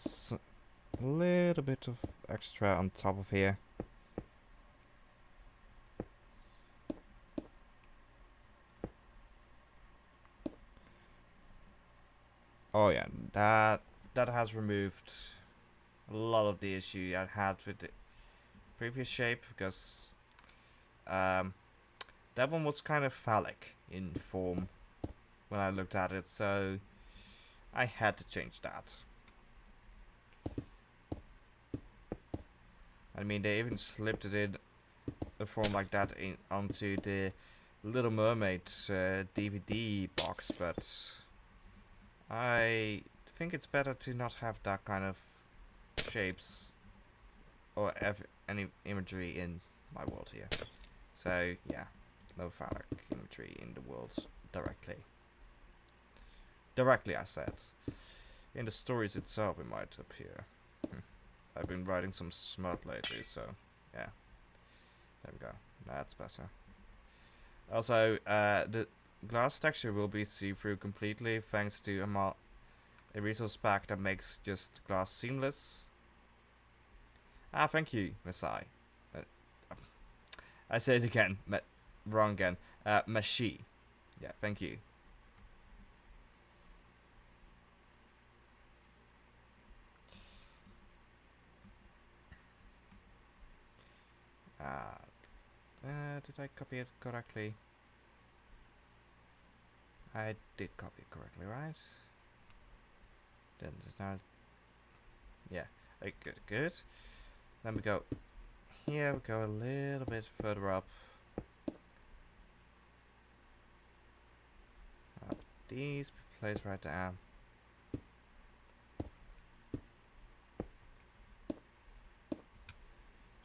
little bit of extra on top of here. Oh yeah, that has removed a lot of the issue I had with the previous shape, because that one was kind of phallic in form when I looked at it, so I had to change that. I mean, they even slipped it in a form like that onto the Little Mermaid DVD box, but I think it's better to not have that kind of shapes or any imagery in my world here. So yeah, no phallic imagery in the world directly. Directly, I said. In the stories itself, it might appear. I've been writing some smut lately, so yeah. There we go. That's better. Also, the glass texture will be see-through completely thanks to a resource pack that makes just glass seamless. Ah, thank you, Masai. I say it again. Wrong again. Mashi. Yeah, thank you. Did I copy it correctly? I did copy it correctly, right? Then now, yeah, good. Then we go here. We go a little bit further up. These placed right there.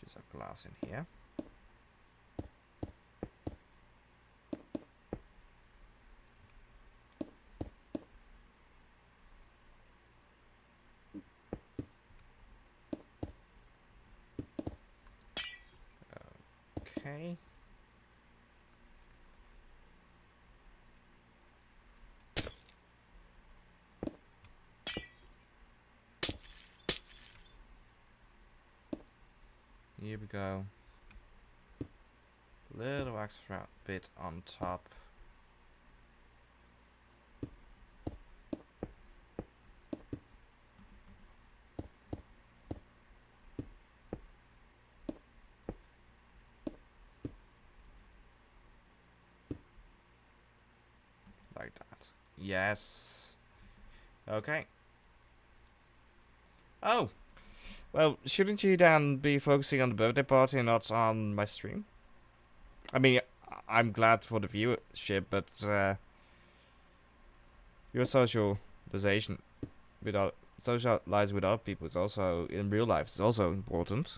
Just a glass in here. Okay. Here we go. Little extra bit on top. Like that. Yes. Okay. Oh! Well, shouldn't you then be focusing on the birthday party and not on my stream? I mean, I'm glad for the viewership, but your socialization socialize with other people is also, in real life, is also important.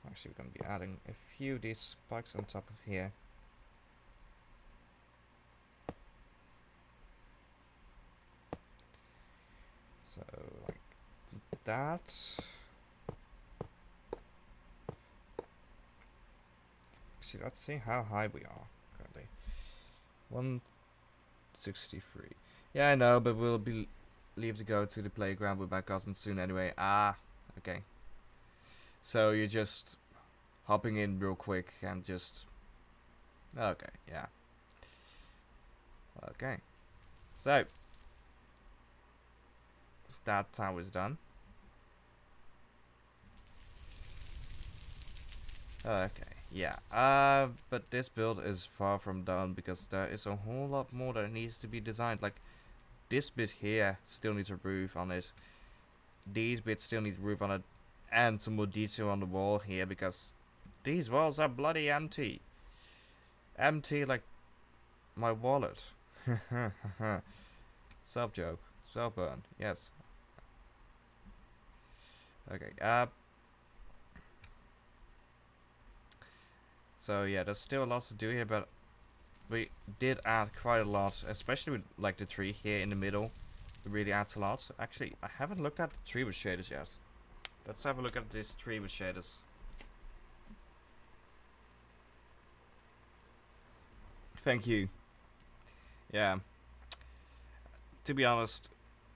Actually, we're going to be adding a few of these spikes on top of here. So, like that. Actually, let's see how high we are currently. 163. Yeah, I know, but we'll leave to go to the playground with my cousin soon anyway. Ah, okay. So you're just hopping in real quick and just... Okay, yeah. Okay. So, that tower is done. Okay, yeah. But this build is far from done because there is a whole lot more that needs to be designed. Like, this bit here still needs a roof on it. These bits still need a roof on it. And some more detail on the wall here because these walls are bloody empty. Empty like my wallet. Self-joke. Self-burn. Yes. Okay, so yeah, there's still a lot to do here, but we did add quite a lot, especially with like the tree here in the middle. It really adds a lot. Actually, I haven't looked at the tree with shaders yet. Let's have a look at this tree with shaders. Thank you. Yeah. To be honest,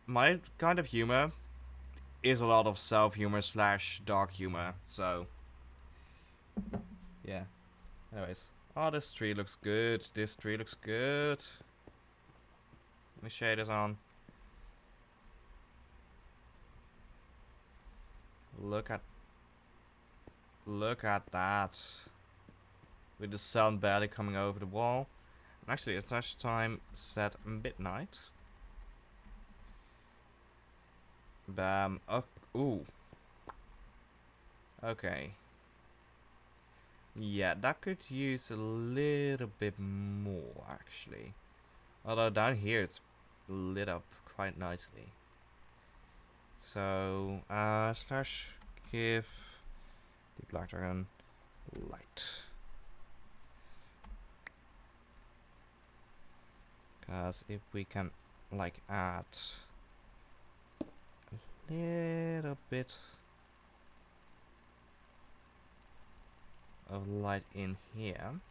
my kind of humor is a lot of self-humor slash dark humor, so yeah. Anyways. Oh, this tree looks good. This tree looks good. Let me shade this on. Look at that. With the sun barely coming over the wall. And actually, it's touch time set midnight. Bam. Oh, ooh. Okay. Yeah, that could use a little bit more, actually. Although down here it's lit up quite nicely. So, slash give TheBlackDragon light. Because if we can, like, add a little bit of light in here.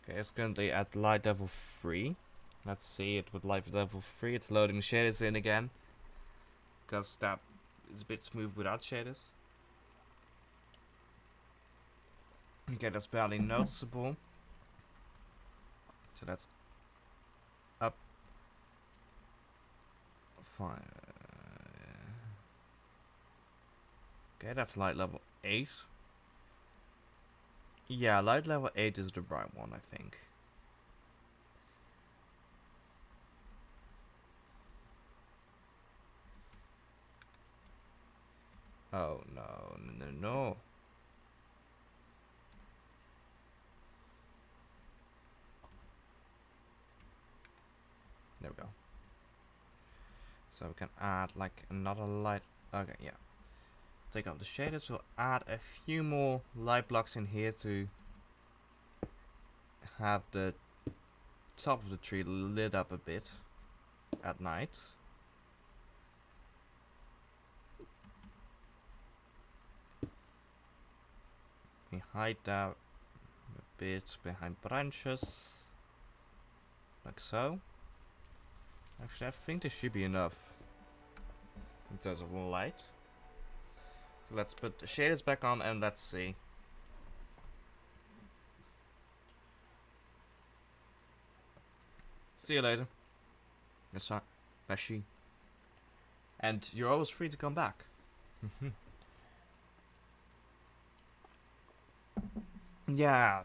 Okay, it's currently at light level 3. Let's see it with light level 3. It's loading shaders in again. Because that is a bit smooth without shaders. Okay, that's barely noticeable. So that's up 5. Okay, that's light level 8. Yeah, light level 8 is the bright one, I think. Oh, no, no, no, no. There we go. So we can add like another light. Okay, yeah. Take out the shaders. We'll add a few more light blocks in here to have the top of the tree lit up a bit at night. We hide that a bit behind branches, like so. Actually, I think this should be enough in terms of light. So let's put the shaders back on and let's see. See you later. That's not Bashi. And you're always free to come back. Yeah.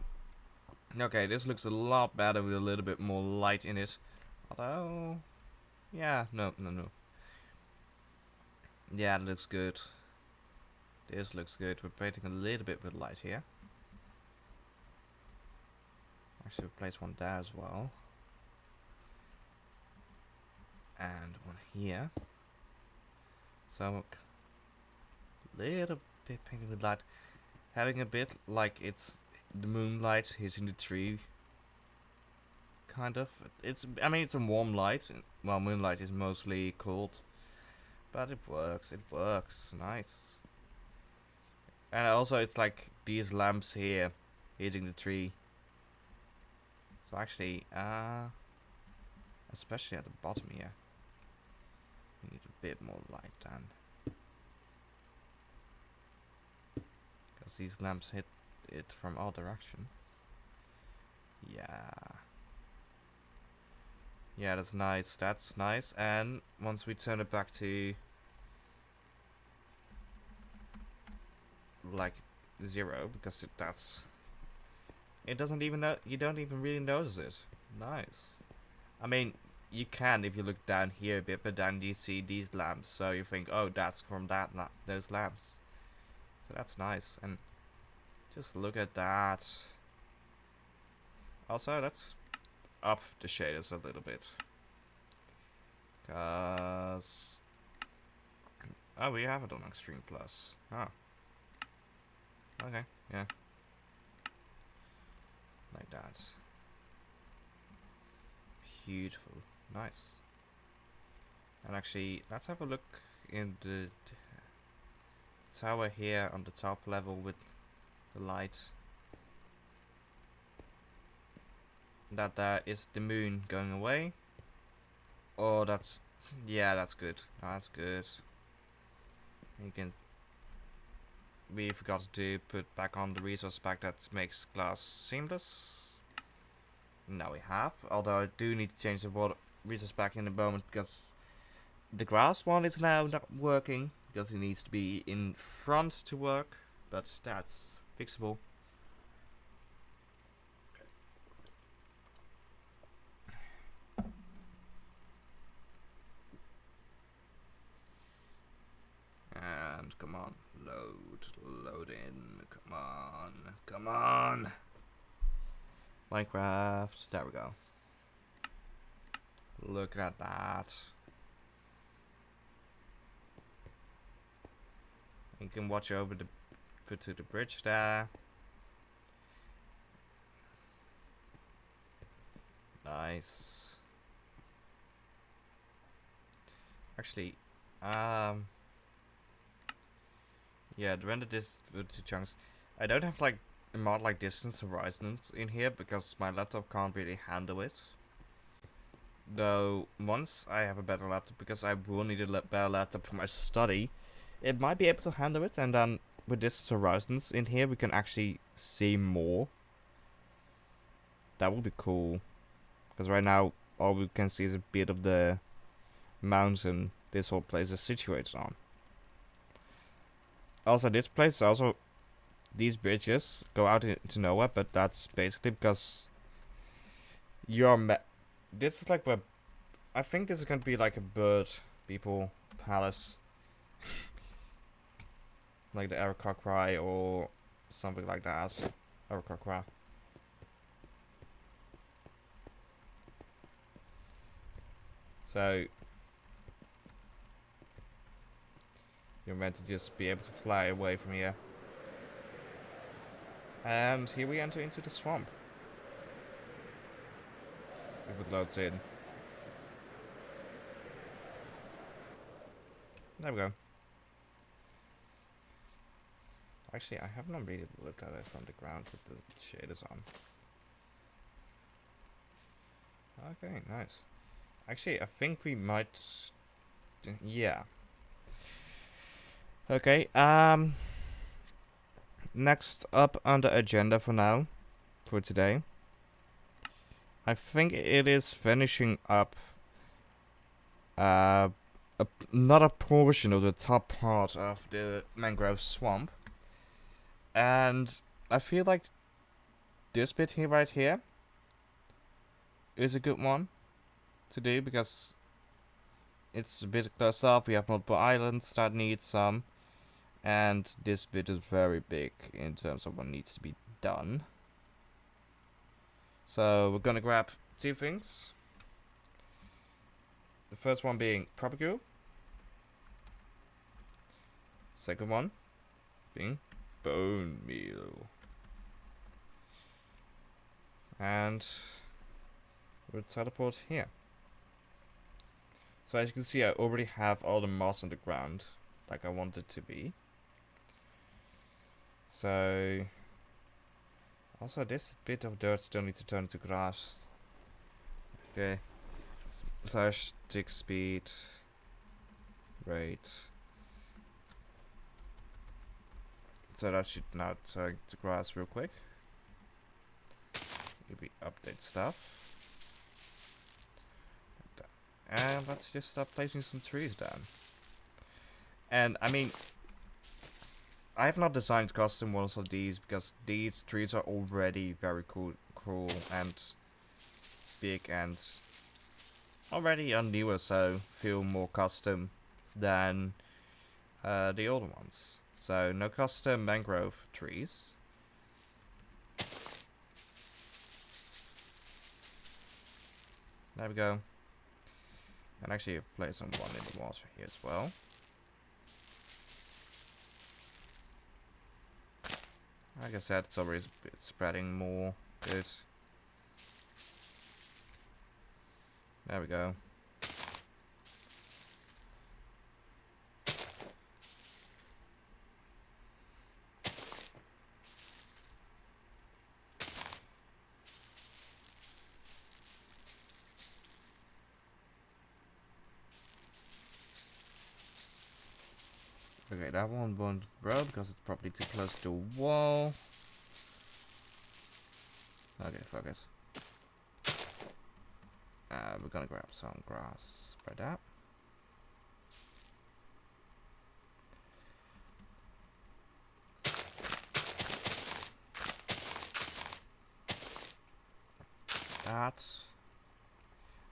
Okay, this looks a lot better with a little bit more light in it. Although, yeah, no. Yeah, it looks good. This looks good. We're painting a little bit with light here. Actually, we'll place one there as well. And one here. So, a little bit painting with light. Having a bit like it's the moonlight hitting the tree. Kind of. I mean, it's a warm light. Well, moonlight is mostly cold. But it works. It works. Nice. And also, it's like these lamps here hitting the tree. So actually, especially at the bottom here, we need a bit more light then. Because these lamps hit it from all directions. Yeah. Yeah, that's nice. That's nice. And once we turn it back to like 0, because it doesn't even know, you don't even really notice it. Nice. I mean, you can if you look down here a bit, but then you see these lamps, so you think, oh, that's from those lamps. So that's nice. And just look at that. Also, let's up the shaders a little bit. Cause we have it on Extreme Plus. Ah. Okay, yeah. Like that. Beautiful. Nice. And actually, let's have a look in the tower here on the top level with the light. that is the moon going away. Oh, that's, yeah, that's good. That's good. You can. We forgot to put back on the resource pack that makes glass seamless. Now we have. Although I do need to change the water resource pack in a moment because the grass one is now not working because it needs to be in front to work. But that's fixable. And come on, load in, come on. Minecraft, there we go. Look at that. You can watch over to the bridge there. Nice. Actually, yeah, render this to chunks. I don't have like a mod like distance horizons in here because my laptop can't really handle it. Though once I have a better laptop, because I will need a better laptop for my study, it might be able to handle it. And then with distance horizons in here, we can actually see more. That would be cool. Because right now, all we can see is a bit of the mountain this whole place is situated on. Also, this place also, these bridges go out into nowhere, but that's basically because you're this is like where, I think this is going to be like a bird people palace. Like the Arakakrai or something like that. Arakakra. So you're meant to just be able to fly away from here. And here we enter into the swamp. If it loads in. There we go. Actually, I have not really looked at it from the ground with the shaders on. Okay, nice. Actually, I think we might... yeah. Okay, next up on the agenda for now, for today, I think it is finishing up another portion of the top part of the mangrove swamp. And I feel like this bit here, right here, is a good one to do because it's a bit close up. We have multiple islands that need some. And this bit is very big in terms of what needs to be done. So we're gonna grab two things. The first one being propagule. Second one being bone meal. And we'll teleport here. So as you can see, I already have all the moss on the ground like I want it to be. So also this bit of dirt still needs to turn to grass. Okay. Slash tick speed. Rate. So that should now turn to grass real quick. If we update stuff. And let's just start placing some trees down. And I mean, I have not designed custom ones of these because these trees are already very cool and big and already on newer, so feel more custom than the older ones. So no custom mangrove trees. There we go. And actually place some one in the water here as well. Like I said, it's always a bit spreading more. Good. There we go. Okay, that one won't grow because it's probably too close to the wall. Okay, focus. We're gonna grab some grass. Spread that.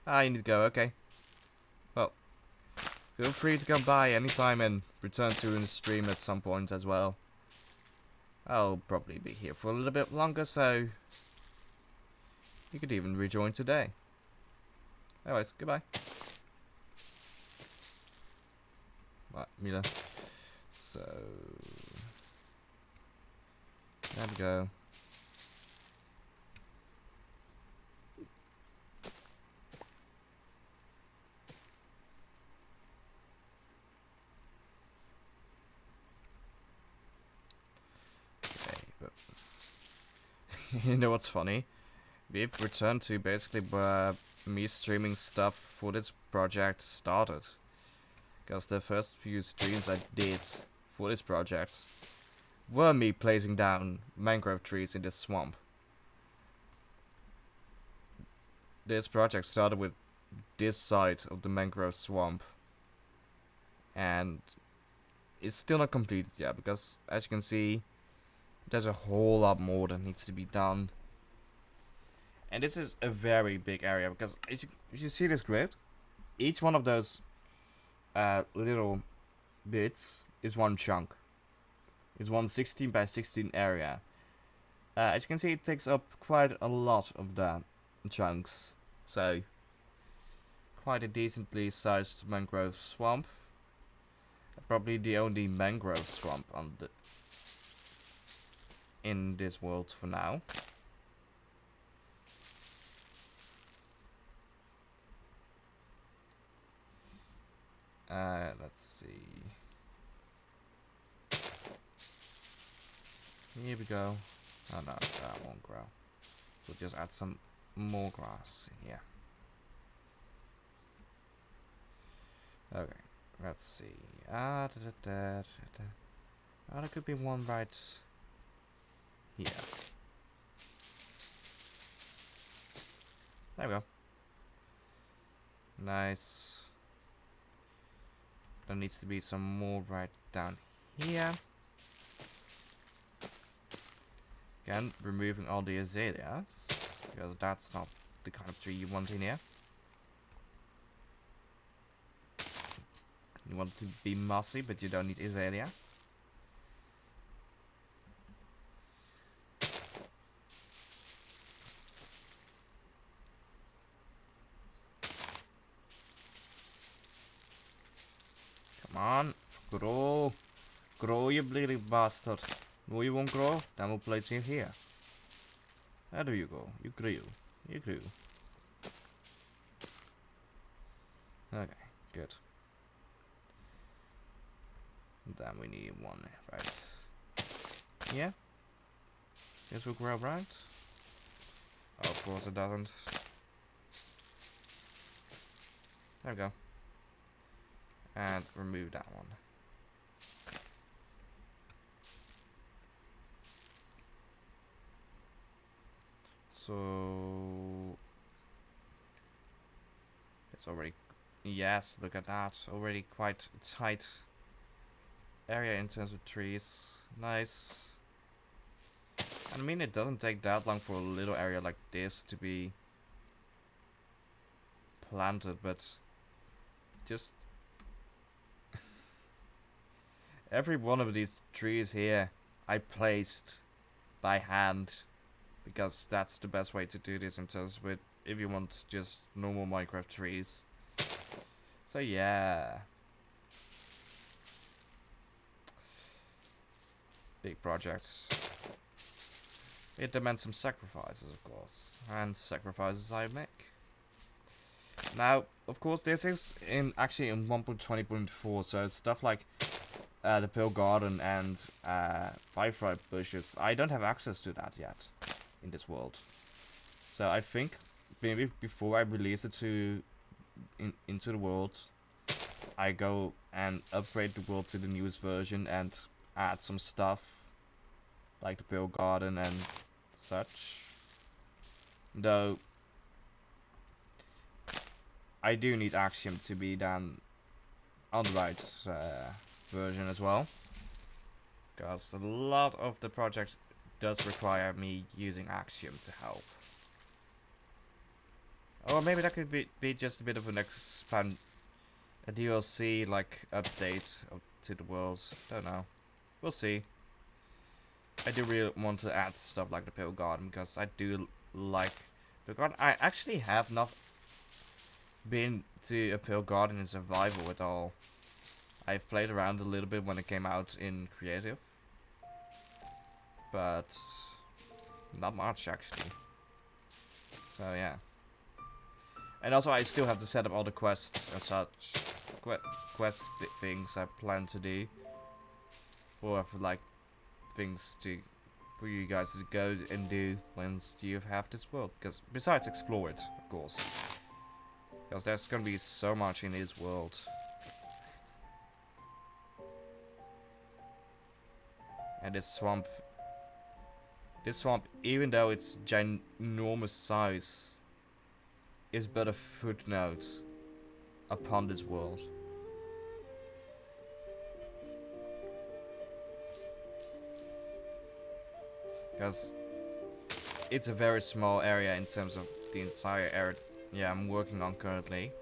You need to go, okay. Well, feel free to come by anytime and return to the stream at some point as well. I'll probably be here for a little bit longer, so you could even rejoin today. Anyways, goodbye. Right, Mila. So, there we go. You know what's funny? We've returned to basically where me streaming stuff for this project started. Because the first few streams I did for this project were me placing down mangrove trees in this swamp. This project started with this side of the mangrove swamp. And it's still not completed yet, because as you can see, there's a whole lot more that needs to be done. And this is a very big area, because if you see this grid, each one of those little bits is one chunk. It's one 16 by 16 area. As you can see, it takes up quite a lot of the chunks. So, quite a decently sized mangrove swamp. Probably the only mangrove swamp on the in this world for now. Let's see. Here we go. Oh no, that won't grow. We'll just add some more grass in here. Okay, let's see. Oh, there could be one right here. There we go. Nice. There needs to be some more right down here. Again, removing all the azaleas, because that's not the kind of tree you want in here. You want it to be mossy, but you don't need azalea. Come on, grow. Grow, you bleeding bastard. No, you won't grow? Then we'll place you here. There you go. You grew. You grew. Okay, good. Then we need one right here. This will grow right. Oh, of course it doesn't. There we go. And remove that one. So it's already, yes, look at that, already quite tight area in terms of trees. Nice. I mean, it doesn't take that long for a little area like this to be planted, but just every one of these trees here I placed by hand, because that's the best way to do this in terms of if you want just normal Minecraft trees. So yeah. Big projects. It demands some sacrifices, of course. And sacrifices I make. Now, of course, this is actually in 1.20.4, so stuff like the Pill Garden and Firefly bushes, I don't have access to that yet in this world. So I think maybe before I release it into the world, I go and upgrade the world to the newest version and add some stuff like the Pill Garden and such. Though I do need Axiom to be done on the right version as well, because a lot of the projects does require me using Axiom to help. Or maybe that could be just a bit of an a DLC like update to the worlds. Don't know. We'll see. I do really want to add stuff like the Pill Garden because I do like the garden. I actually have not been to a Pill Garden in survival at all. I've played around a little bit when it came out in creative, but not much actually. So yeah. And also I still have to set up all the quests and such. Quest things I plan to do. Or like things for you guys to go and do once you have this world. Because besides explore it, of course. Because there's gonna be so much in this world. And this swamp, even though it's ginormous size, is but a footnote upon this world. Because it's a very small area in terms of the entire area. Yeah, I'm working on currently.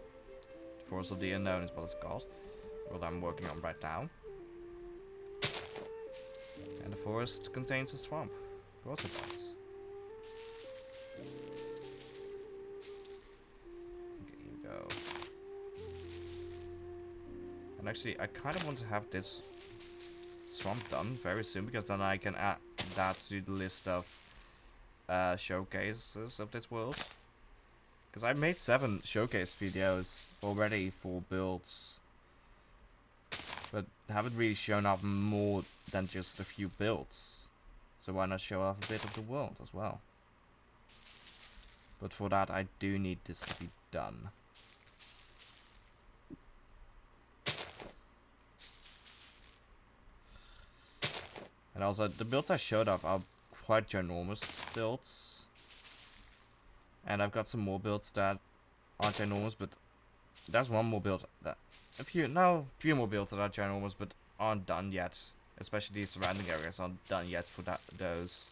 Force of the Unknown is what it's called. What I'm working on right now. And the forest contains a swamp. Of course it does. Okay, here we go. And actually, I kind of want to have this swamp done very soon, because then I can add that to the list of showcases of this world. Because I made 7 showcase videos already for builds, but haven't really shown off more than just a few builds. So why not show off a bit of the world as well? But for that I do need this to be done. And also the builds I showed off are quite ginormous builds. And I've got some more builds that aren't ginormous, but there's one more build that a few more builds that are ginormous but aren't done yet. Especially the surrounding areas aren't done yet for those.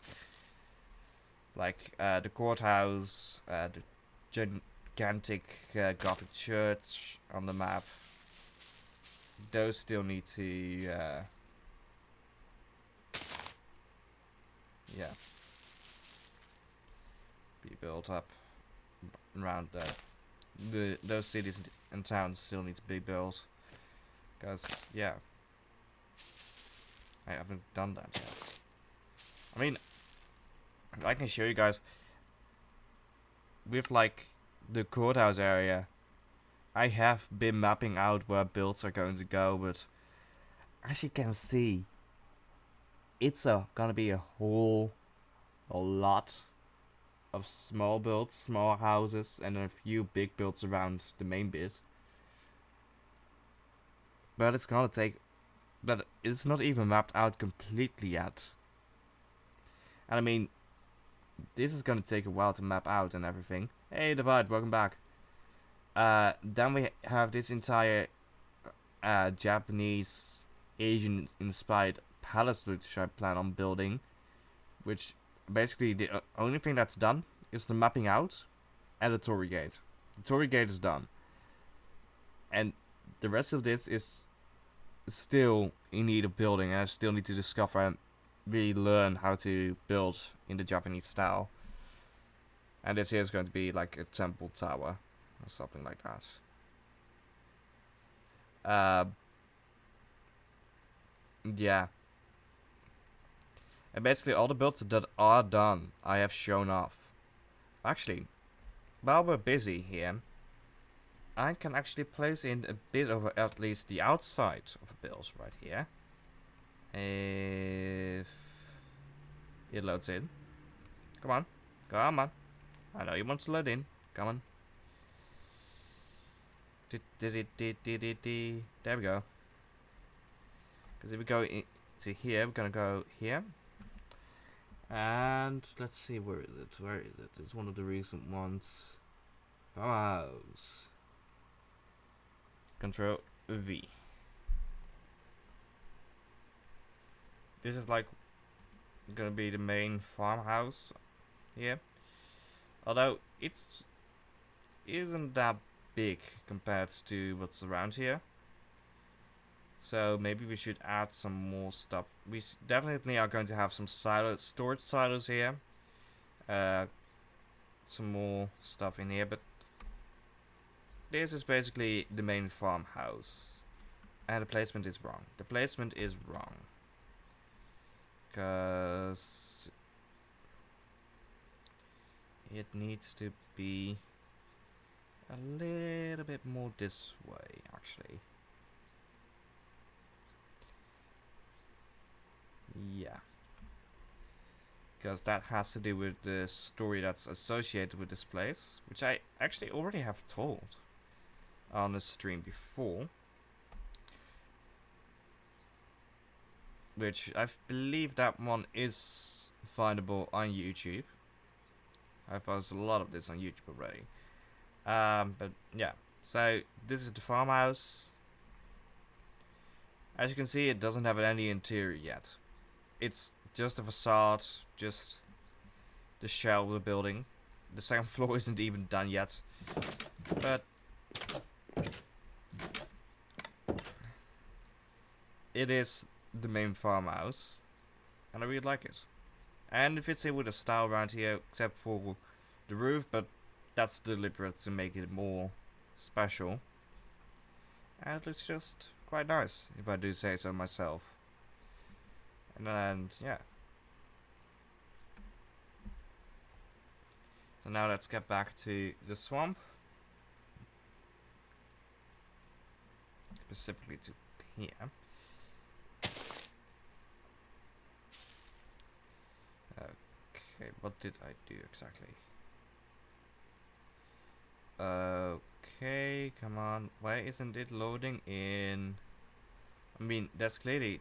Like the courthouse, the gigantic Gothic church on the map. Those still need to yeah, be built up around those cities and towns still need to be built, because yeah, I haven't done that yet. I mean, I can show you guys with like the courthouse area. I have been mapping out where builds are going to go, but as you can see, it's gonna be a lot of small builds, small houses, and a few big builds around the main bit. But it's gonna take, but it's not even mapped out completely yet. And I mean, this is gonna take a while to map out and everything. Hey Divide, welcome back. Then we have this entire Japanese, Asian inspired palace which I plan on building, which basically the only thing that's done is the mapping out and the Torii Gate. The Torii Gate is done, and the rest of this is still in need of building, and I still need to discover and really learn how to build in the Japanese style. And this here is going to be like a temple tower or something like that. Yeah. And basically all the builds that are done, I have shown off. Actually, while we're busy here, I can actually place in a bit of at least the outside of a build right here. If it loads in. Come on. Come on. I know you want to load in. Come on. There we go. Because if we go to here, we're gonna go here. And let's see, where is it? Where is it? It's one of the recent ones. Farmhouse. Control V. This is like gonna be the main farmhouse here. Although it's isn't that big compared to what's around here. So maybe we should add some more stuff. We definitely are going to have some storage silos here. Some more stuff in here, but this is basically the main farmhouse. And the placement is wrong. The placement is wrong. Because it needs to be a little bit more this way, actually. Yeah. Because that has to do with the story that's associated with this place, which I actually already have told on the stream before. Which I believe that one is findable on YouTube. I've posted a lot of this on YouTube already. But yeah, so this is the farmhouse. As you can see, it doesn't have any interior yet. It's just a facade, just the shell of the building. The second floor isn't even done yet. But it is the main farmhouse, and I really like it. And it fits in with the style around here, except for the roof, but that's deliberate to make it more special. And it looks just quite nice, if I do say so myself. And yeah. So now let's get back to the swamp. Specifically to here. Okay, what did I do exactly? Okay, come on. Why isn't it loading in? I mean, there's clearly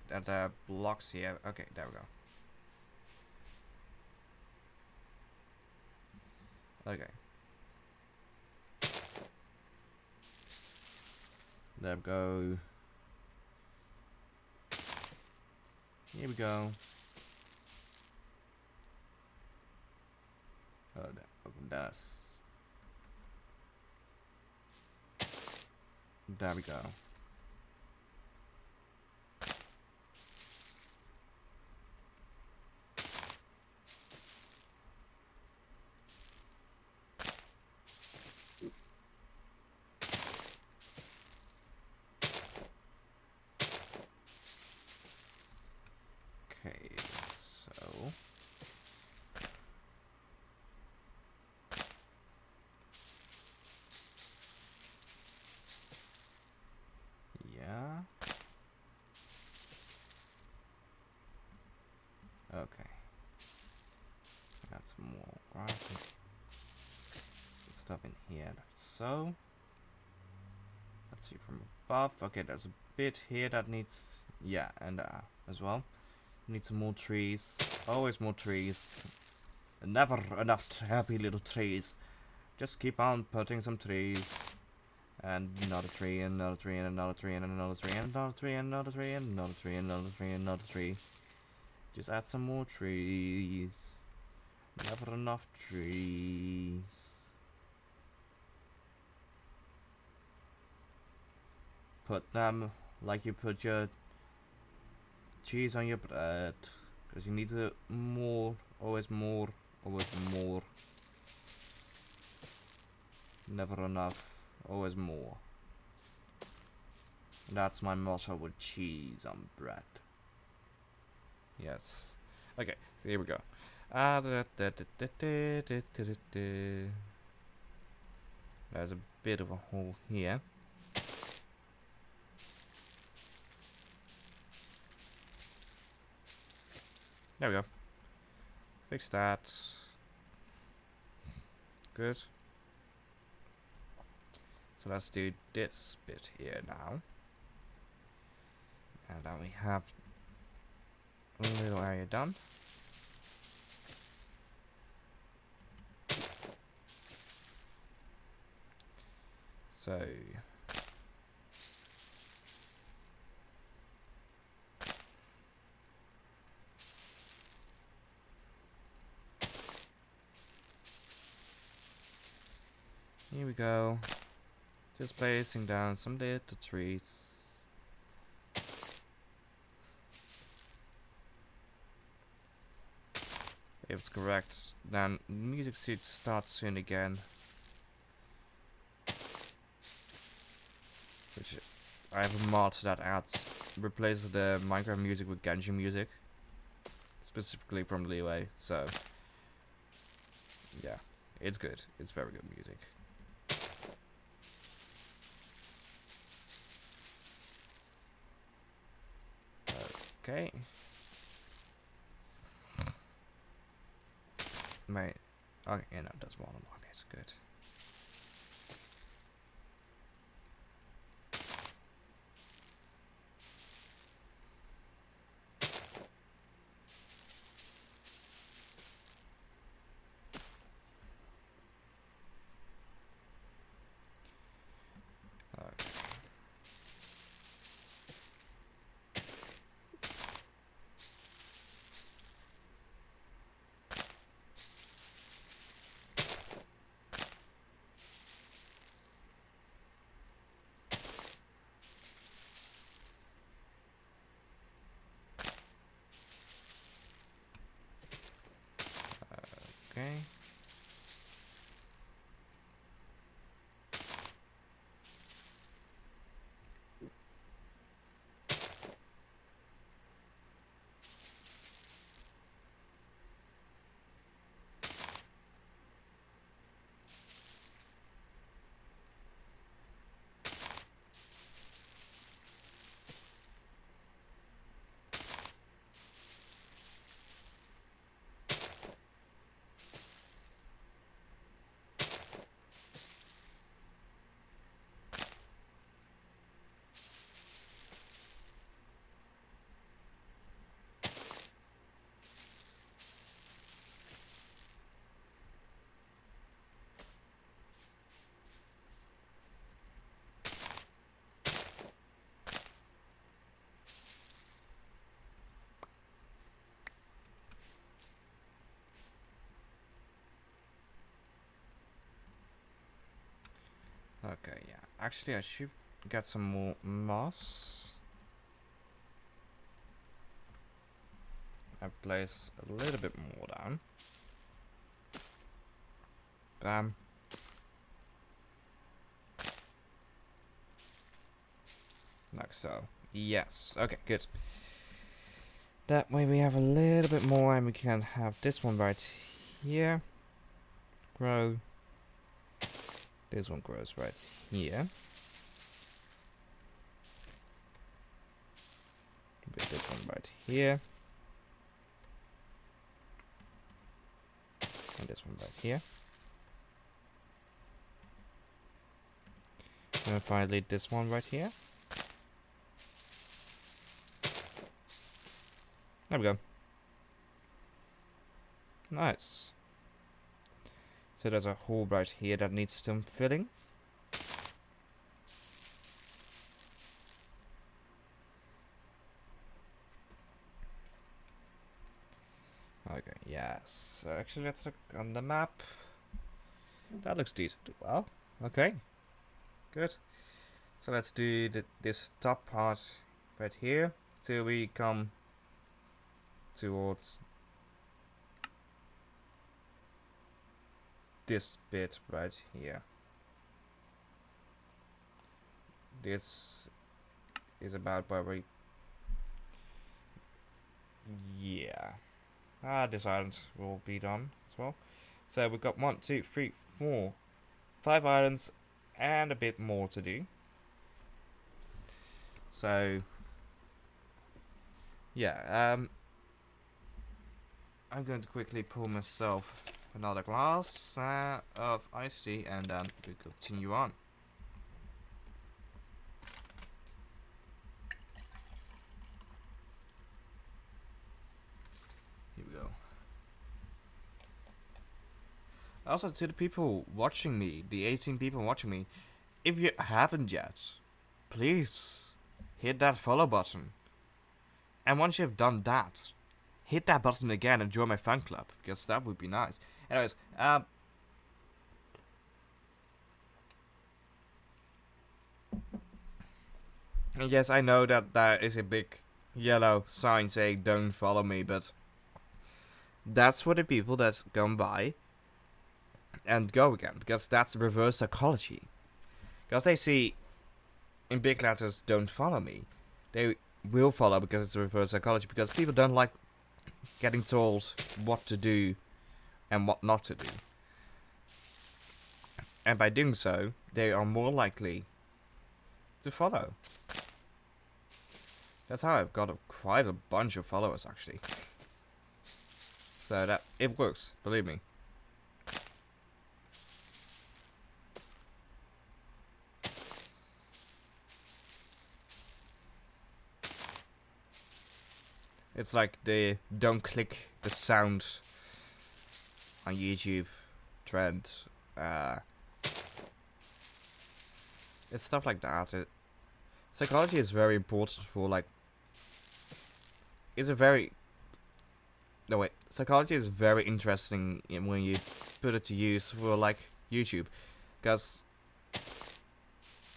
blocks here. Okay, there we go. Okay. There we go. Here we go. Oh, open this. There we go. Okay, so yeah. Okay. That's more graphic stuff in here. So let's see from above. Okay, there's a bit here that needs, yeah, and as well. Need some more trees. Always more trees. Never enough happy little trees. Just keep on putting some trees. And another tree, and another tree, and another tree, and another tree, and another tree, and another tree, and another tree, and another tree, and another tree. Just add some more trees. Never enough trees. Put them like you put your cheese on your bread, because you need to more, always more, always more. Never enough, always more. That's my motto with cheese on bread. Yes. Okay, so here we go. There's a bit of a hole here. There we go. Fix that. Good. So So let's do this bit here now. And then we have a little area done. So here we go. Just placing down some little trees. If it's correct, then music should start soon again. Which I have a mod that replaces the Minecraft music with Genji music. Specifically from Leeway, so yeah, it's good. It's very good music. Okay. Mate. Okay, yeah, no, that's one unlock. It's good. Okay. Okay, yeah. Actually, I should get some more moss. I place a little bit more down. Bam. Like so. Yes. Okay, good. That way we have a little bit more and we can have this one right here. Grow. This one grows right here. With this one right here. And this one right here. And finally this one right here. There we go. Nice. So there's a hole right here that needs some filling. Okay, yes. So actually, let's look on the map. That looks decent. Well, okay. Good. So let's do this top part right here till we come towards this bit right here. This is about where we... Yeah. This island will be done as well. So we've got 1, 2, 3, 4, 5 islands and a bit more to do. So yeah, I'm going to quickly pour myself another glass of iced tea and then we continue on. Also to the people watching me, the 18 people watching me, if you haven't yet, please hit that follow button. And once you've done that, hit that button again and join my fan club, because that would be nice. Anyways, and yes, I know that there is a big yellow sign saying don't follow me, but that's for the people that come by and go again, because that's reverse psychology. Because they see in big letters don't follow me, they will follow because it's reverse psychology, because people don't like getting told what to do and what not to do. And by doing so, they are more likely to follow. That's how I've got quite a bunch of followers, actually. So that it works, believe me. It's like the don't click the sound on YouTube trend. It's stuff like that. Psychology is very important for like. Psychology is very interesting when you put it to use for like YouTube, because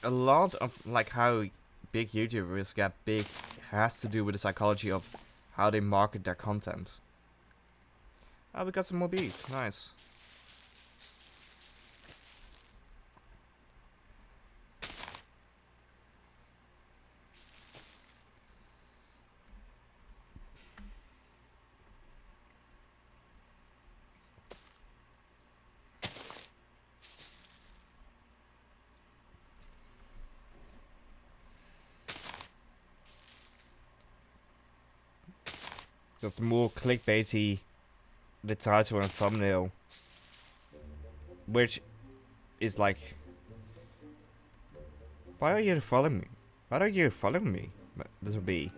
a lot of like how big YouTubers get big has to do with the psychology of how they market their content. Oh, we got some more bees. Nice. That's more clickbaity, the title and thumbnail, which is like, why are you following me? Why are you following me? This will be.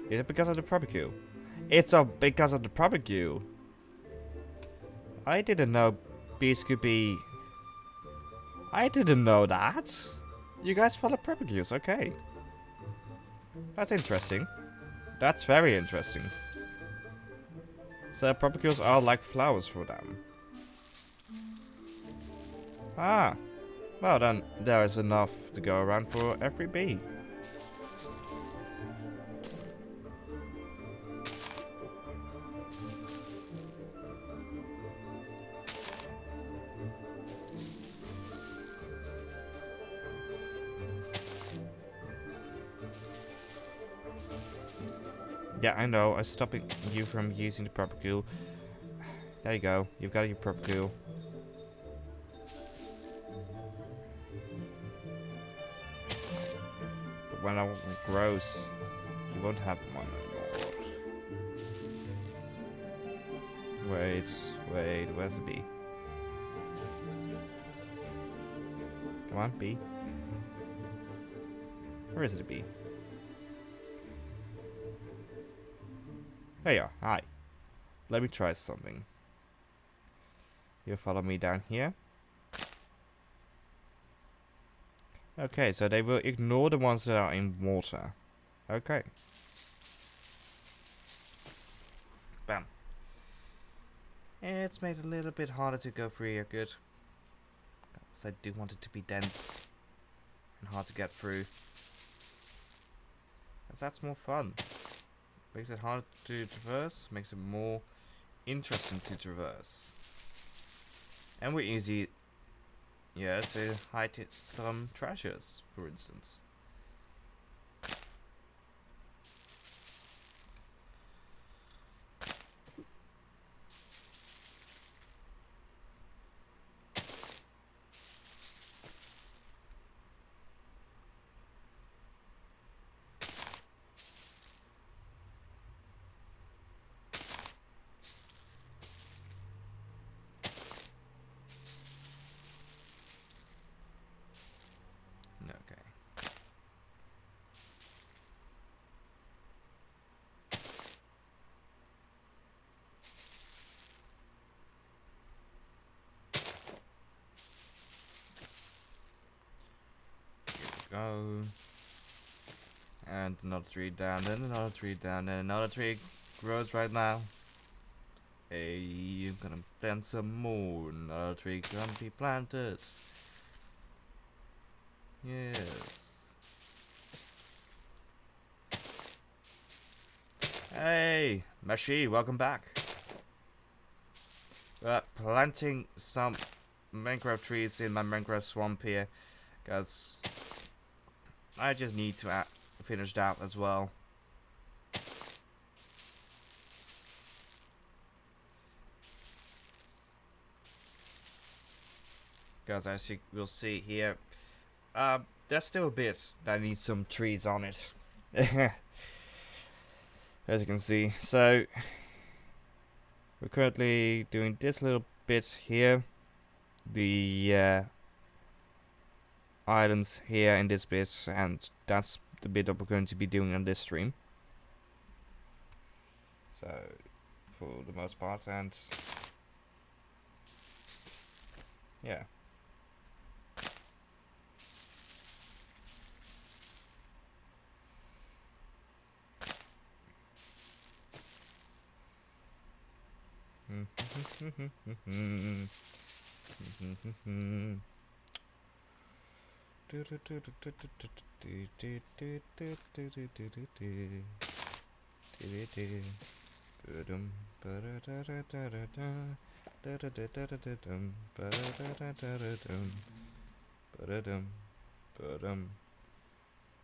Is it because of the barbecue? It's because of the barbecue. I didn't know bees could be. I didn't know that. You guys follow barbecues, okay? That's interesting. That's very interesting. So barbecues are like flowers for them. Ah, well then there is enough to go around for every bee. Yeah, I know. I'm stopping you from using the barbecue. There you go. You've got your barbecue. But when it grows, you won't have one anymore. Wait, where's the bee? Come on, bee. Where is the bee? There you are. Hi. Let me try something. You follow me down here. Okay, so they will ignore the ones that are in water. Okay. Bam. It's made it a little bit harder to go through here. Good. Because I do want it to be dense and hard to get through. Because that's more fun. Makes it harder to traverse, makes it more interesting to traverse. And we're easy, yeah, to hide some treasures, for instance. Okay. down. And another tree down, then another tree down, then another tree grows right now. Hey, I'm gonna plant some more. Another tree gonna be planted. Yes. Hey, Mashi, welcome back. Planting some mangrove trees in my mangrove swamp here, because I just need to finish that as well. Because as you will see here, there's still a bit that needs some trees on it. As you can see. So, we're currently doing this little bit here. The islands here in this bit, and that's the bit that we're going to be doing on this stream. So, for the most part, and yeah.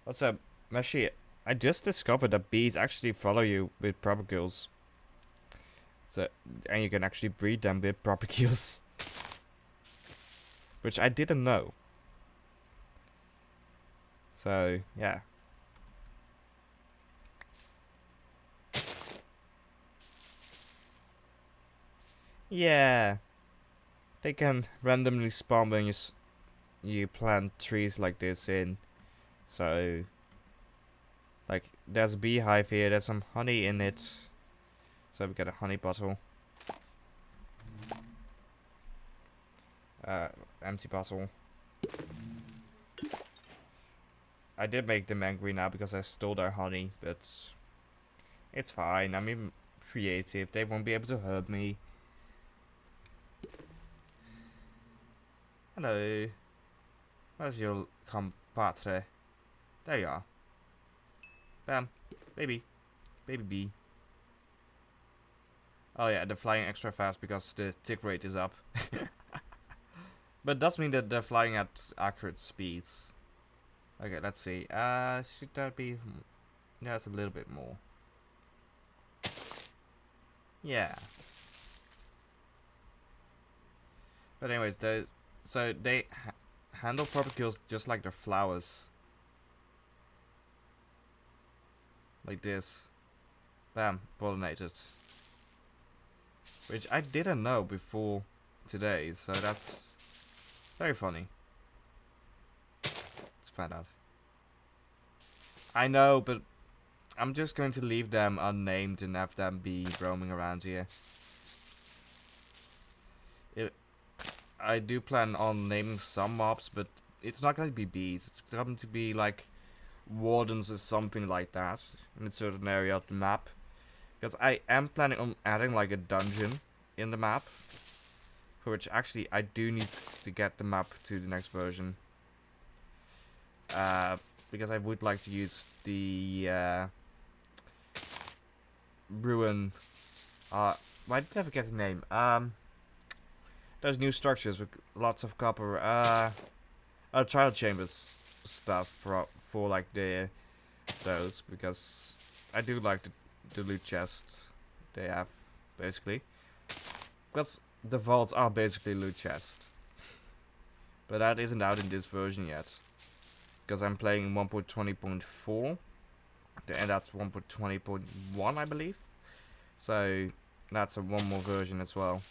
What's up, Mashi? I just discovered that bees actually follow you with propagules. So, and you can actually breed them with propagules. Which I didn't know. So, yeah. Yeah. They can randomly spawn when you plant trees like this in. So, like, there's a beehive here, there's some honey in it. So we got a honey bottle. Empty bottle. I did make them angry now because I stole their honey, but it's fine. I'm even creative. They won't be able to hurt me. Hello. Where's your compatre? There you are. Bam. Baby. Baby bee. Oh yeah, they're flying extra fast because the tick rate is up. But it does mean that they're flying at accurate speeds. Okay, let's see. Should that be... Yeah, it's a little bit more. Yeah. But anyways, so they handle propagules just like their flowers. Like this. Bam, pollinated. Which I didn't know before today, so that's very funny. Let's find out. I know, but I'm just going to leave them unnamed and have them be roaming around here. I do plan on naming some mobs, but it's not going to be bees. It's going to be like wardens or something like that in a certain area of the map. Because I am planning on adding like a dungeon in the map. For which actually I do need to get the map to the next version. Because I would like to use the ruin. Why did I forget the name? Those new structures with lots of copper. Trial chambers stuff for like those, because I do like the loot chest they have, basically. Because the vaults are basically loot chest. But that isn't out in this version yet. Because I'm playing 1.20.4. And that's 1.20.1, I believe. So that's one more version as well.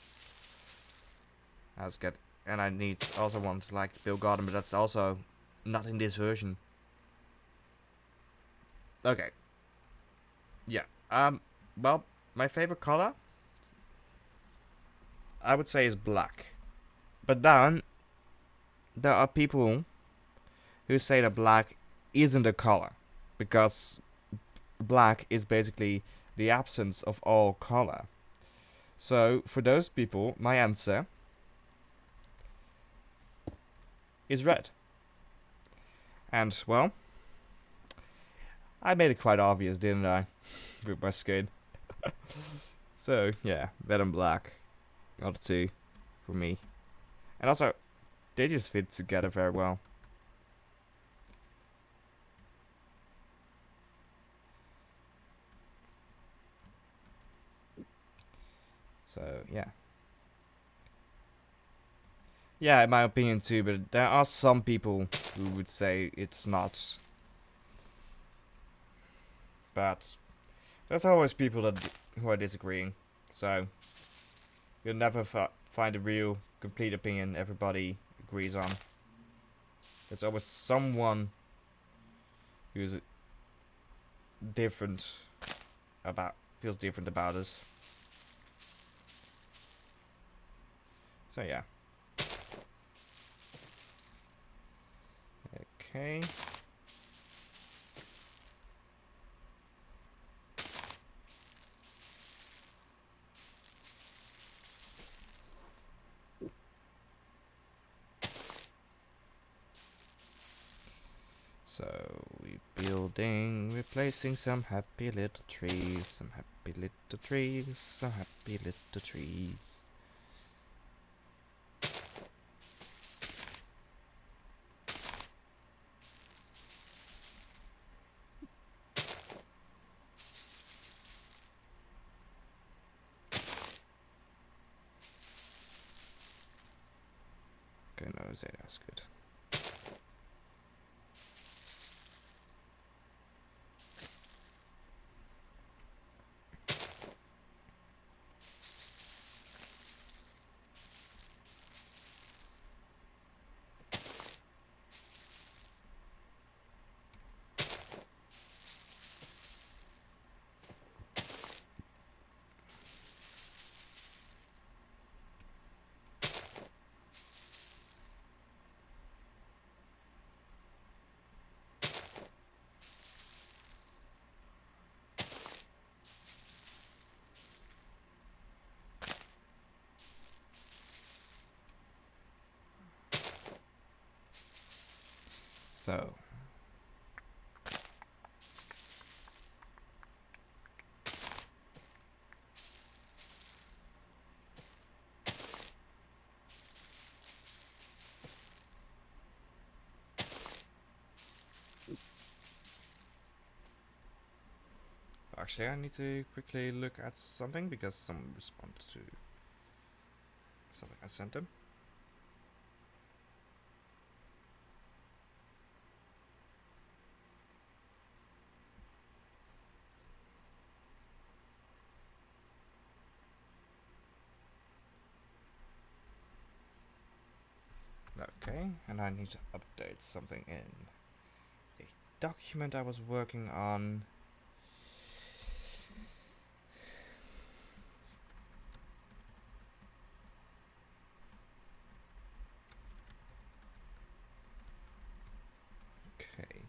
And I need also want to like build garden, but that's also not in this version. Okay. Yeah. Well, my favorite color, I would say, is black. But then there are people who say that black isn't a color, because black is basically the absence of all color. So for those people, my answer is red. And well, I made it quite obvious, didn't I? With my skin. So yeah, red and black are the two for me. And also, they just fit together very well. So yeah. Yeah, in my opinion too, but there are some people who would say it's not. But there's always people who are disagreeing. So you'll never find a real, complete opinion everybody agrees on. There's always someone who's different feels different about us. So yeah. Okay. So we building, replacing some happy little trees, some happy little trees, some happy little trees. Okay, no, that's good. So actually, I need to quickly look at something because someone responded to something I sent them. Okay, and I need to update something in a document I was working on. Okay.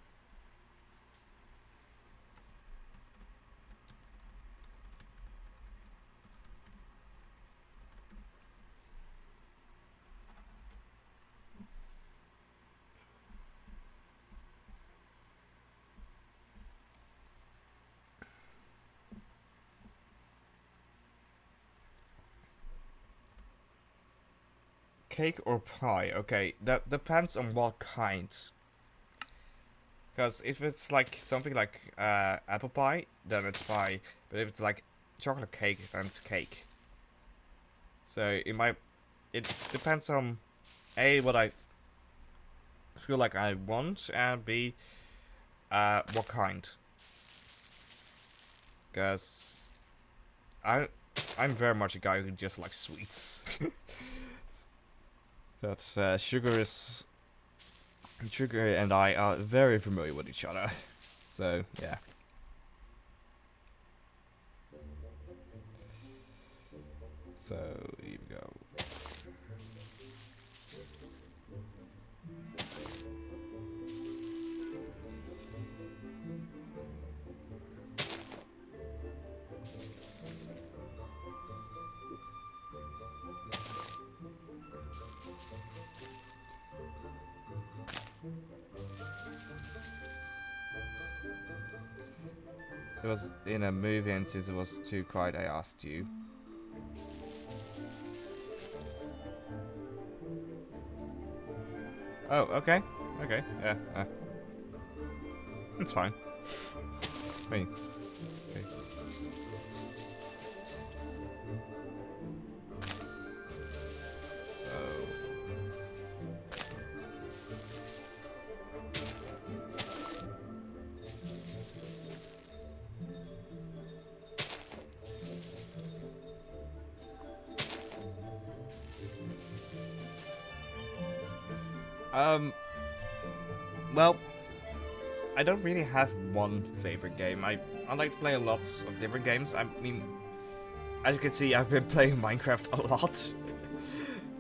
Cake or pie? Okay, that depends on what kind. Because if it's like something like apple pie, then it's pie. But if it's like chocolate cake, then it's cake. So it depends on A, what I feel like I want, and B, what kind. Because I'm very much a guy who just likes sweets. That Sugar and I are very familiar with each other. So, yeah. So, here we go. It was in a movie, and since it was too quiet, I asked you. Oh, okay. Okay, yeah. It's fine. I mean, okay. Well, I don't really have one favorite game. I like to play lots of different games. I mean, as you can see, I've been playing Minecraft a lot.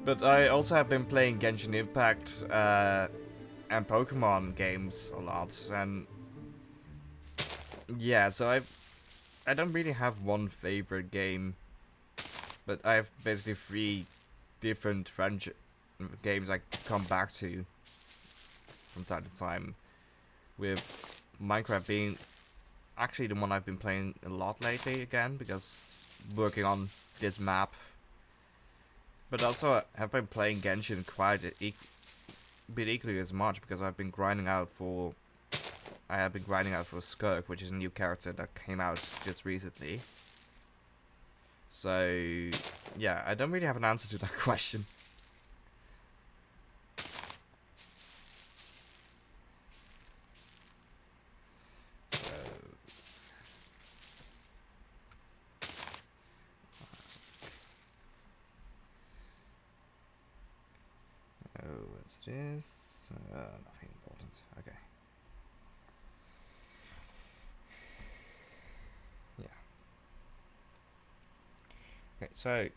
But I also have been playing Genshin Impact and Pokemon games a lot. And yeah, so I don't really have one favorite game. But I have basically 3 different games I come back to from time to time, with Minecraft being actually the one I've been playing a lot lately again, because working on this map. But also have been playing Genshin quite a bit equally as much, because I've been grinding out for Skirk, which is a new character that came out just recently. So yeah, I don't really have an answer to that question. What's this? Nothing important. Okay. Yeah. Okay, so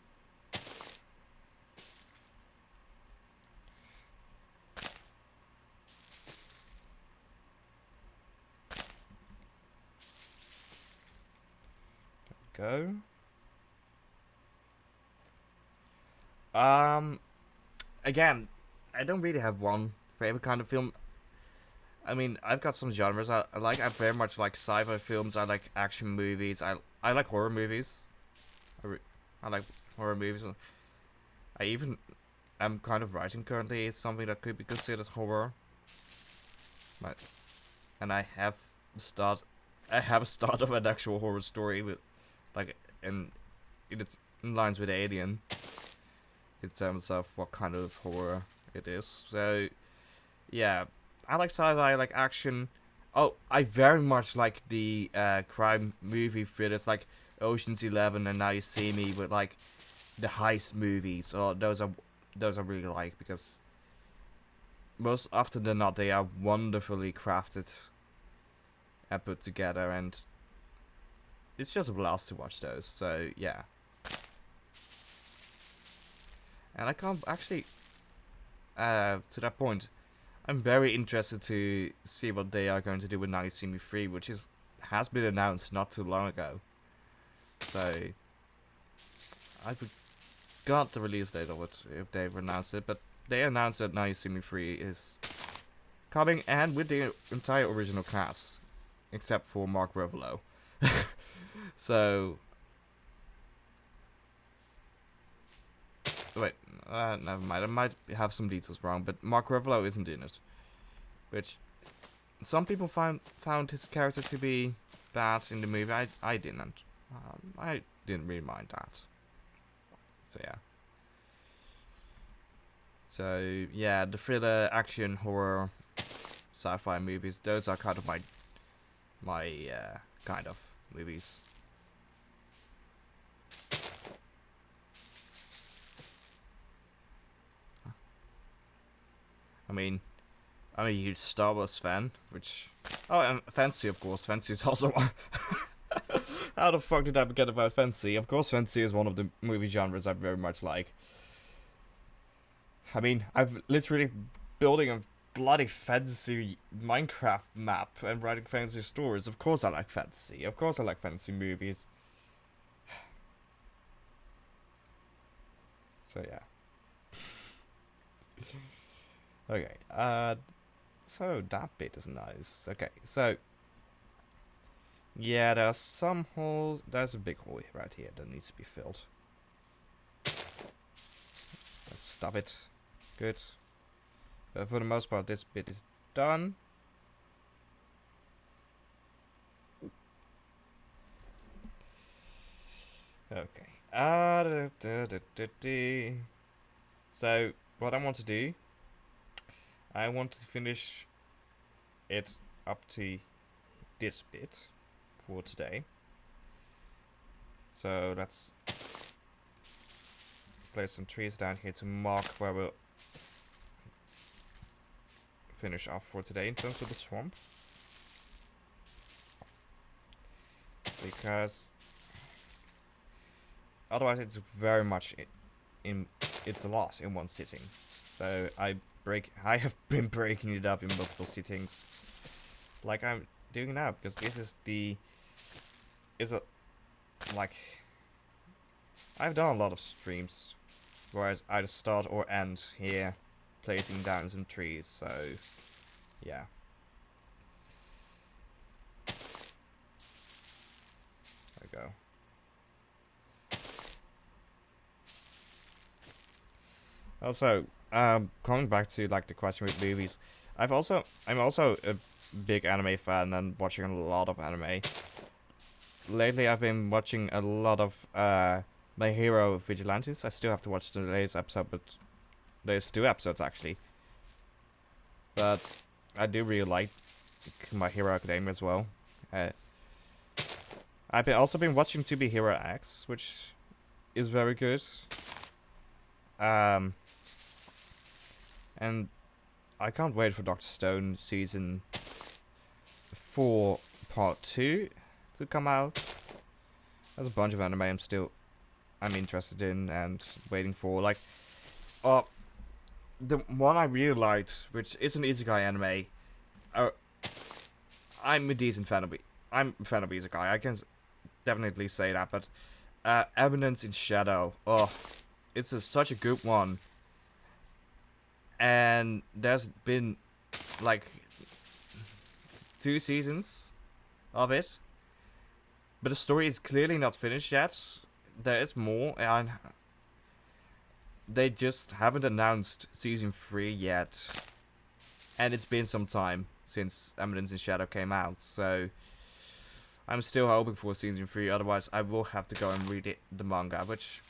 go. Again, I don't really have one favorite kind of film. I mean, I've got some genres I like. I very much like sci-fi films. I like action movies. I like horror movies. I like horror movies. I even am kind of writing currently something that could be considered horror. But and I have a start of an actual horror story with like it's in lines with Alien in terms of what kind of horror it is. So yeah, I like sci-fi, I like action. Oh, I very much like the crime movie thrillers like Ocean's 11 and Now You See Me, with like the heist movies. Or those I really like, because most often than not they are wonderfully crafted and put together, and it's just a blast to watch those. So yeah, and I can't actually to that point, I'm very interested to see what they are going to do with Now You See Me 3, which has been announced not too long ago. So I forgot the release date of it, if they've announced it, but they announced that Now You See Me 3 is coming, and with the entire original cast, except for Mark Ruffalo. So wait, never mind. I might have some details wrong, but Mark Ruffalo isn't in it, which some people found his character to be bad in the movie. I didn't. I didn't really mind that. So yeah. So yeah, the thriller, action, horror, sci-fi movies. Those are kind of my kind of movies. I mean, I'm a huge Star Wars fan, which... Oh, and fantasy, of course. Fantasy is also one. How the fuck did I forget about fantasy? Of course, fantasy is one of the movie genres I very much like. I mean, I'm literally building a bloody fantasy Minecraft map and writing fantasy stories. Of course I like fantasy. Of course I like fantasy movies. So yeah. Okay, so that bit is nice. Okay, so Yeah, there are some holes. There's a big hole right here that needs to be filled. Let's stop it. Good. But for the most part, this bit is done. Okay. So, what I want to do, I want to finish it up to this bit for today. So, let's place some trees down here to mark where we'll finish off for today in terms of the swamp. Because otherwise it's very much it's a lot in one sitting. So I have been breaking it up in multiple sittings, like I'm doing now, because this is like I've done a lot of streams where I either start or end here placing down some trees, so yeah. There we go. Also, coming back to like the question with movies, I'm also a big anime fan and watching a lot of anime. Lately, I've been watching a lot of My Hero Vigilantes. I still have to watch the latest episode, but there's 2 episodes actually. But I do really like My Hero Academia as well. I've also been watching To Be Hero X, which is very good. And I can't wait for Dr. Stone season 4 part 2 to come out. There's a bunch of anime I'm interested in and waiting for. Like, the one I really liked, which is an isekai anime. I'm a decent fan of it. I'm a fan of isekai. I can definitely say that. But Evidence in Shadow. Oh, it's such a good one. And there's been like 2 seasons of it, but the story is clearly not finished yet. There is more, and they just haven't announced season 3 yet. And it's been some time since Evidence in Shadow came out, so I'm still hoping for season 3. Otherwise, I will have to go and read the manga, which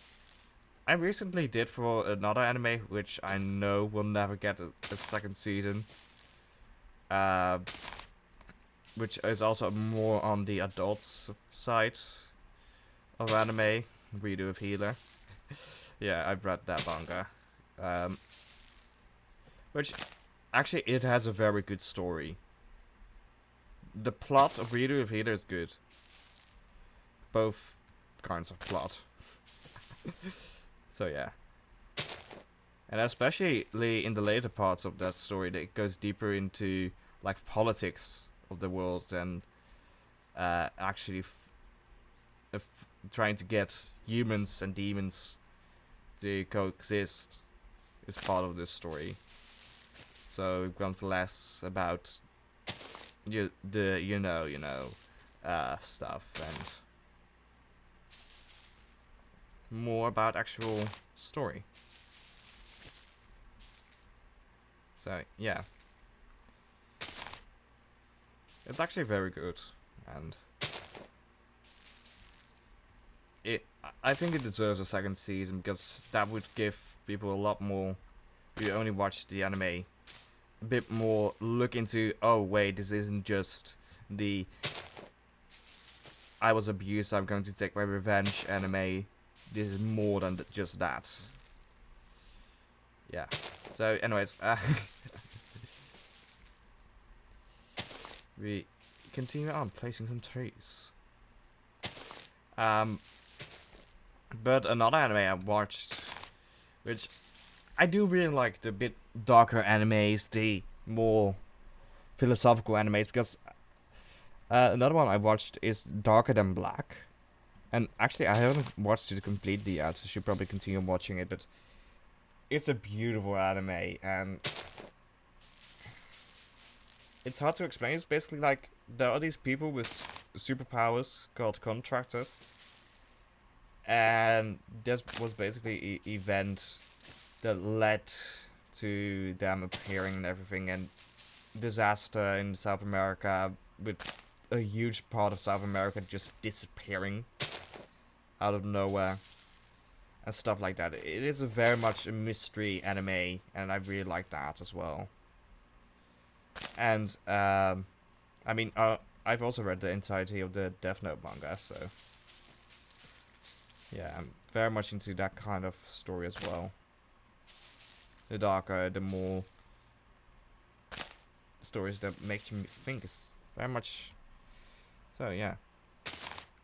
I recently did for another anime, which I know will never get a 2nd season. Which is also more on the adults side of anime. Redo of Healer. Yeah, I've read that manga. Which, actually, it has a very good story. The plot of Redo of Healer is good. Both kinds of plot. So yeah, and especially in the later parts of that story, that it goes deeper into like politics of the world and actually trying to get humans and demons to coexist is part of this story. So it becomes less about stuff and more about actual story. So yeah, it's actually very good, and I think it deserves a 2nd season, because that would give people a lot more who only watch the anime a bit more look into, oh wait, this isn't just the I was abused, I'm going to take my revenge anime. This is more than just that. Yeah. So, anyways, we continue on placing some trees. But another anime I watched, which I do really like, the bit darker animes, the more philosophical animes, because another one I watched is Darker Than Black. And actually, I haven't watched it completely yet, so I should probably continue watching it, but it's a beautiful anime, and it's hard to explain. It's basically like, there are these people with superpowers called contractors, and this was basically an event that led to them appearing and everything, and disaster in South America, with a huge part of South America just disappearing out of nowhere and stuff like that. It is very much a mystery anime, and I really like that as well. And I mean, I've also read the entirety of the Death Note manga, so yeah, I'm very much into that kind of story as well. The darker, the more stories that make you think is very much. So yeah.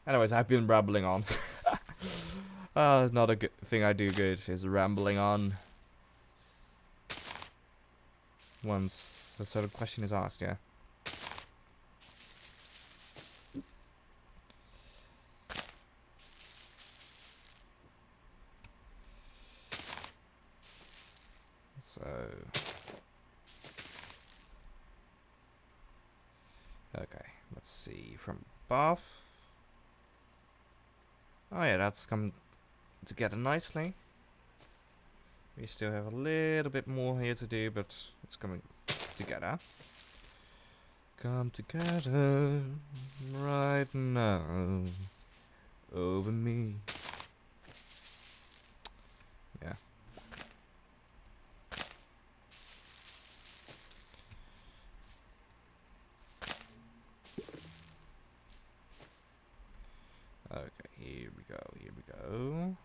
Anyways, I've been rambling on. Not a good thing I do good is rambling on. Once the sort of question is asked, yeah. So. Okay, let's see. From above. Oh yeah, that's come together nicely. We still have a little bit more here to do, but it's coming together. Come together right now over me. Yeah. Okay, here we go, here we go.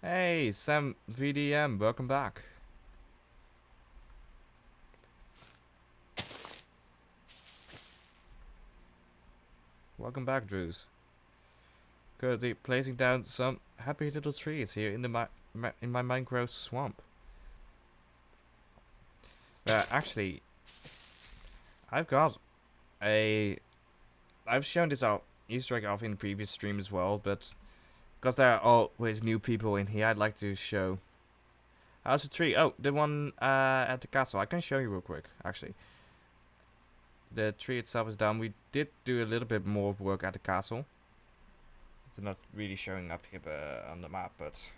Hey, Sam VDM, welcome back. Welcome back, Drews. Currently placing down some happy little trees here in the in my mangrove swamp. Actually, I've shown this out Easter egg off in the previous stream as well, but because there are always new people in here, I'd like to show. How's the tree? Oh, the one at the castle. I can show you real quick, actually. The tree itself is down. We did do a little bit more work at the castle. It's not really showing up here on the map, but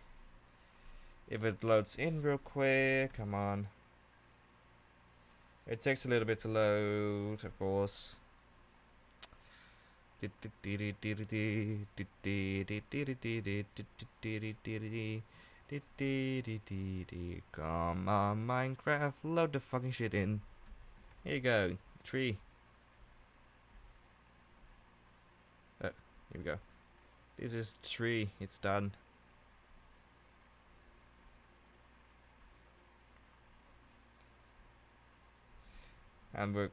if it loads in real quick, come on. It takes a little bit to load, of course. Come on, Minecraft, load the fucking shit in. Here you go, tree. Oh, here we go. This is the tree, it's done. And we're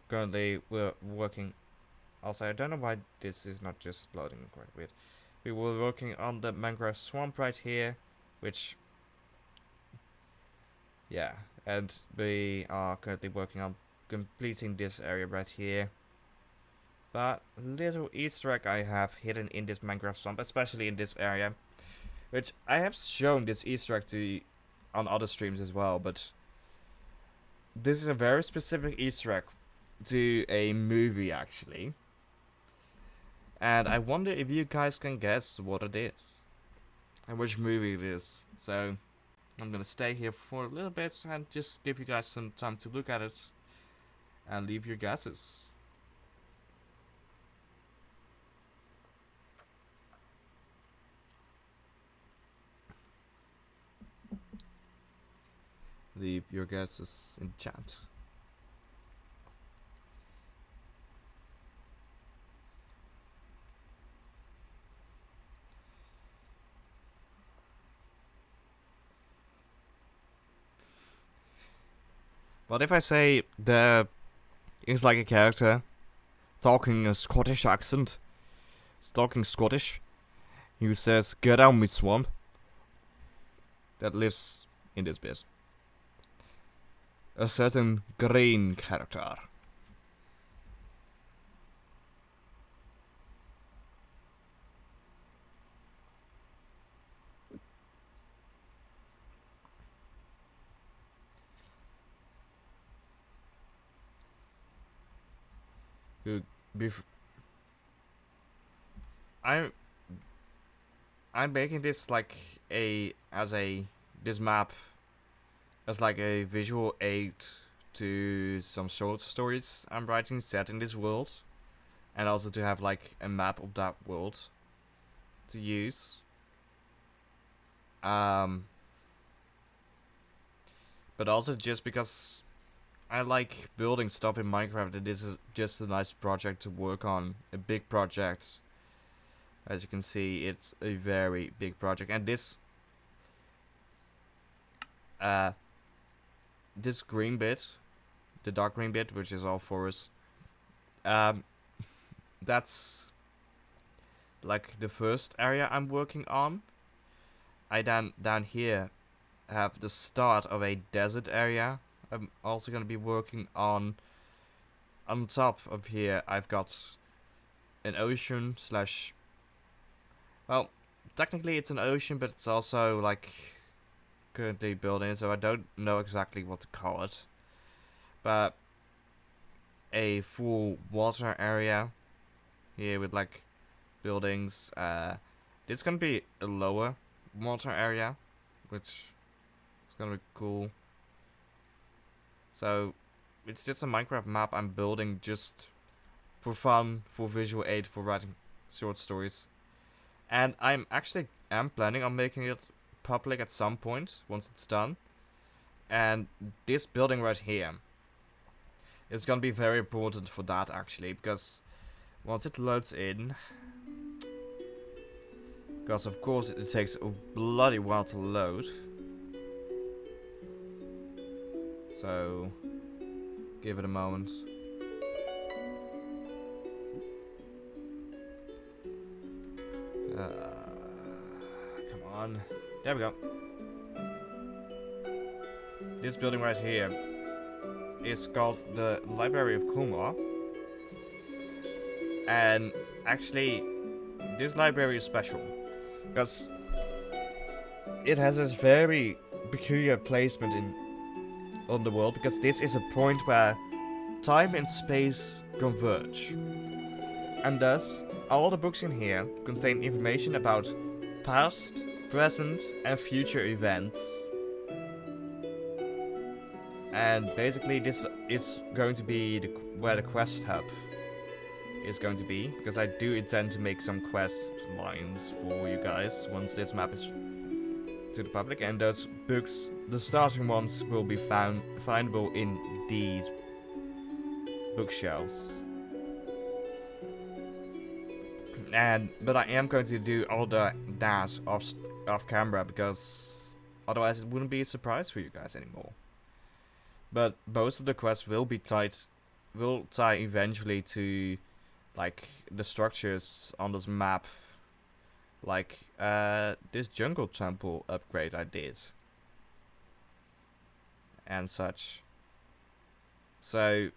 working. Also, I don't know why this is not just loading quite a bit. We were working on the mangrove swamp right here, which, yeah, and we are currently working on completing this area right here. But a little Easter egg I have hidden in this mangrove swamp, especially in this area, which I have shown this Easter egg to on other streams as well, but this is a very specific Easter egg to a movie, actually. And I wonder if you guys can guess what it is. And which movie it is. So, I'm gonna stay here for a little bit and just give you guys some time to look at it. And leave your guesses. Leave your guesses in chat. What if I say there is like a character talking a Scottish accent? He's talking Scottish. He says, "Get out me swamp." That lives in this bit. A certain green character. who I'm making this like this map as like a visual aid to some short stories I'm writing set in this world, and also to have like a map of that world to use. But also just because I like building stuff in Minecraft, and this is just a nice project to work on, a big project. As you can see, it's a very big project, and this green bit, the dark green bit, which is all forest, that's like the first area I'm working on. I then down here have the start of a desert area I'm also gonna be working on. On top of here, I've got an ocean slash. Well, technically it's an ocean, but it's also like currently building, so I don't know exactly what to call it. But a full water area here with like buildings. This is gonna be a lower water area, which is gonna be cool. So it's just a Minecraft map I'm building just for fun, for visual aid, for writing short stories. And I'm planning on making it public at some point once it's done. And this building right here is gonna be very important for that actually, because once it loads in, because of course it takes a bloody while to load. So give it a moment. Come on. There we go. This building right here is called the Library of Kumar. And actually, this library is special because it has this very peculiar placement on the world, because this is a point where time and space converge. And thus, all the books in here contain information about past, present, and future events. And basically, this is going to be where the quest hub is going to be, because I do intend to make some quest lines for you guys once this map is to the public, and those books, the starting ones, will be findable in these bookshelves. But I am going to do all that off camera, because otherwise it wouldn't be a surprise for you guys anymore. But most of the quests will tie eventually to like the structures on this map, like this jungle temple upgrade I did and such. So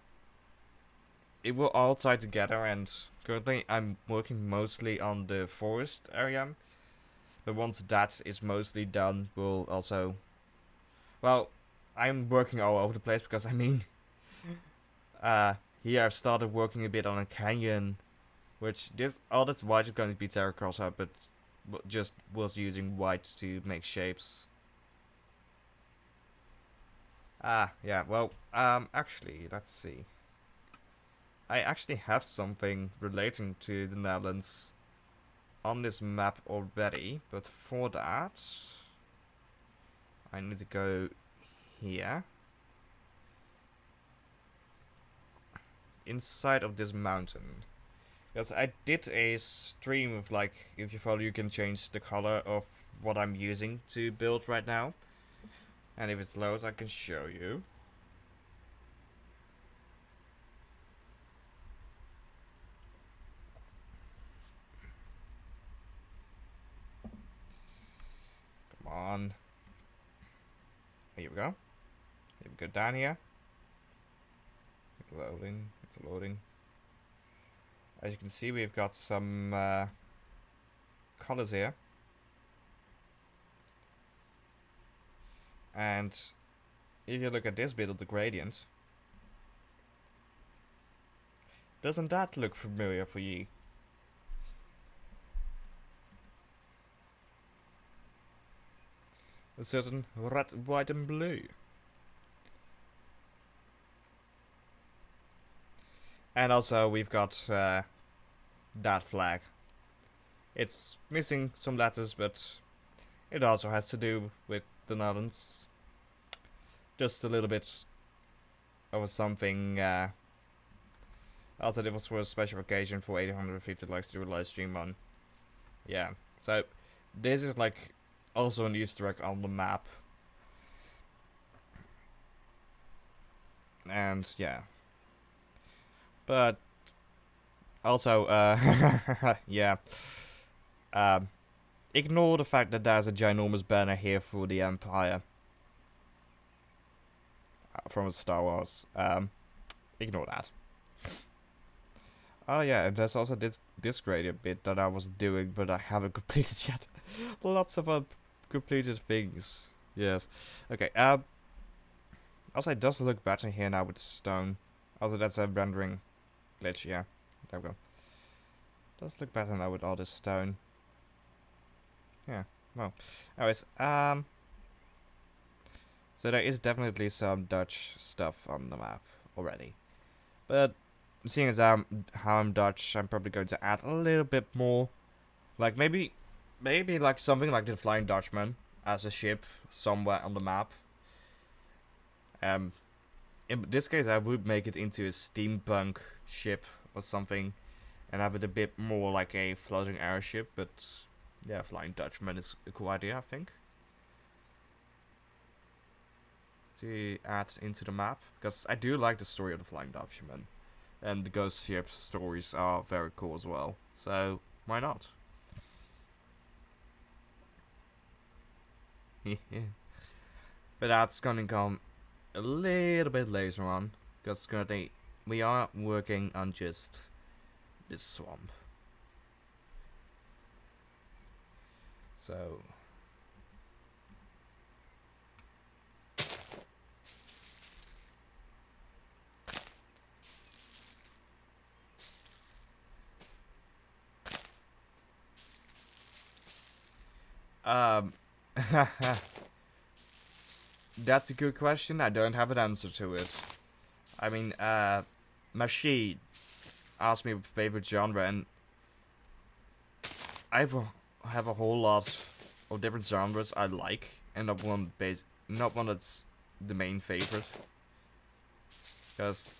it will all tie together, and currently I'm working mostly on the forest area, but once that is mostly done, we'll also, well, I'm working all over the place, because I mean here I've started working a bit on a canyon, which all that's white is going to be terracotta, but just was using white to make shapes. Yeah, well, actually, let's see. I actually have something relating to the Netherlands on this map already, but for that, I need to go here. Inside of this mountain. Because I did a stream of, like, if you follow, you can change the color of what I'm using to build right now. And if it's loads, I can show you. Come on. Here we go. Here we go down here. It's loading. It's loading. As you can see, we've got some colors here. And if you look at this bit of the gradient, Doesn't that look familiar for you? A certain red, white and blue. And also we've got that flag. It's missing some letters, but it also has to do with the Netherlands. Just a little bit of something. I thought it was for a special occasion for 850 likes to do a live stream on. Yeah, so this is like also an Easter egg on the map. And yeah. But also, yeah. Ignore the fact that there's a ginormous banner here for the Empire. From Star Wars. Ignore that. Oh yeah, and there's also this great bit that I was doing, but I haven't completed yet. Lots of completed things. Yes. Okay, also it does look better here now with stone. Also that's a rendering glitch, yeah. There we go. Does look better now with all this stone. Yeah, well. Anyways, so there is definitely some Dutch stuff on the map already. But seeing as how I'm Dutch, I'm probably going to add a little bit more. Like maybe like something like the Flying Dutchman as a ship somewhere on the map. In this case, I would make it into a steampunk ship or something, and have it a bit more like a floating airship. But yeah, Flying Dutchman is a cool idea, I think, to add into the map, because I do like the story of the Flying Dutchman, and the ghost ship stories are very cool as well. So why not? But that's gonna come a little bit later on, because currently we are working on just this swamp. So that's a good question. I don't have an answer to it. I mean, Mashi asked me favorite genre, and I have a whole lot of different genres I like, and not one that's the main favorite. Because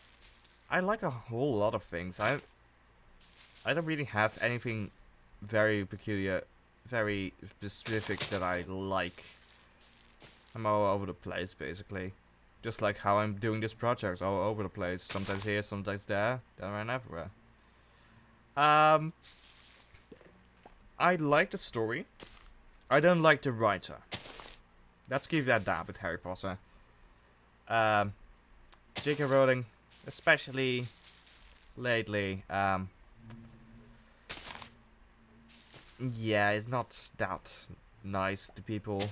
I like a whole lot of things. I don't really have anything very peculiar, very specific that I like. I'm all over the place, basically. Just like how I'm doing this project, all over the place. Sometimes here, sometimes there, then and everywhere. I like the story. I don't like the writer. Let's give that dab with Harry Potter. J.K. Rowling, especially lately, yeah, it's not that nice to people.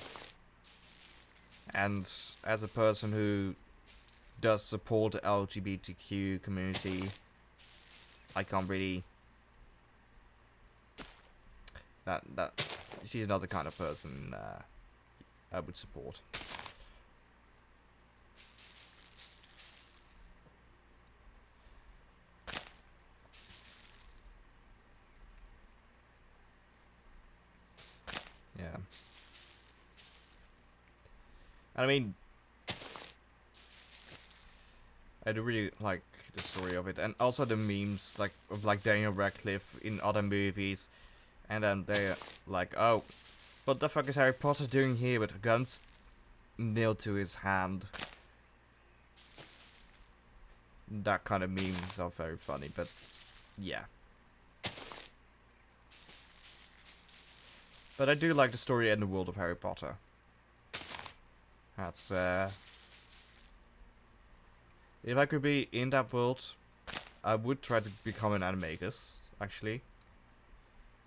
And as a person who does support the LGBTQ community, I can't really... That she's not the kind of person I would support. Yeah. I mean, I do really like the story of it, and also the memes like of like Daniel Radcliffe in other movies, and then they're like, "Oh, what the fuck is Harry Potter doing here with guns nailed to his hand?" That kind of memes are very funny, but yeah. But I do like the story and the world of Harry Potter. That's if I could be in that world, I would try to become an animagus, actually.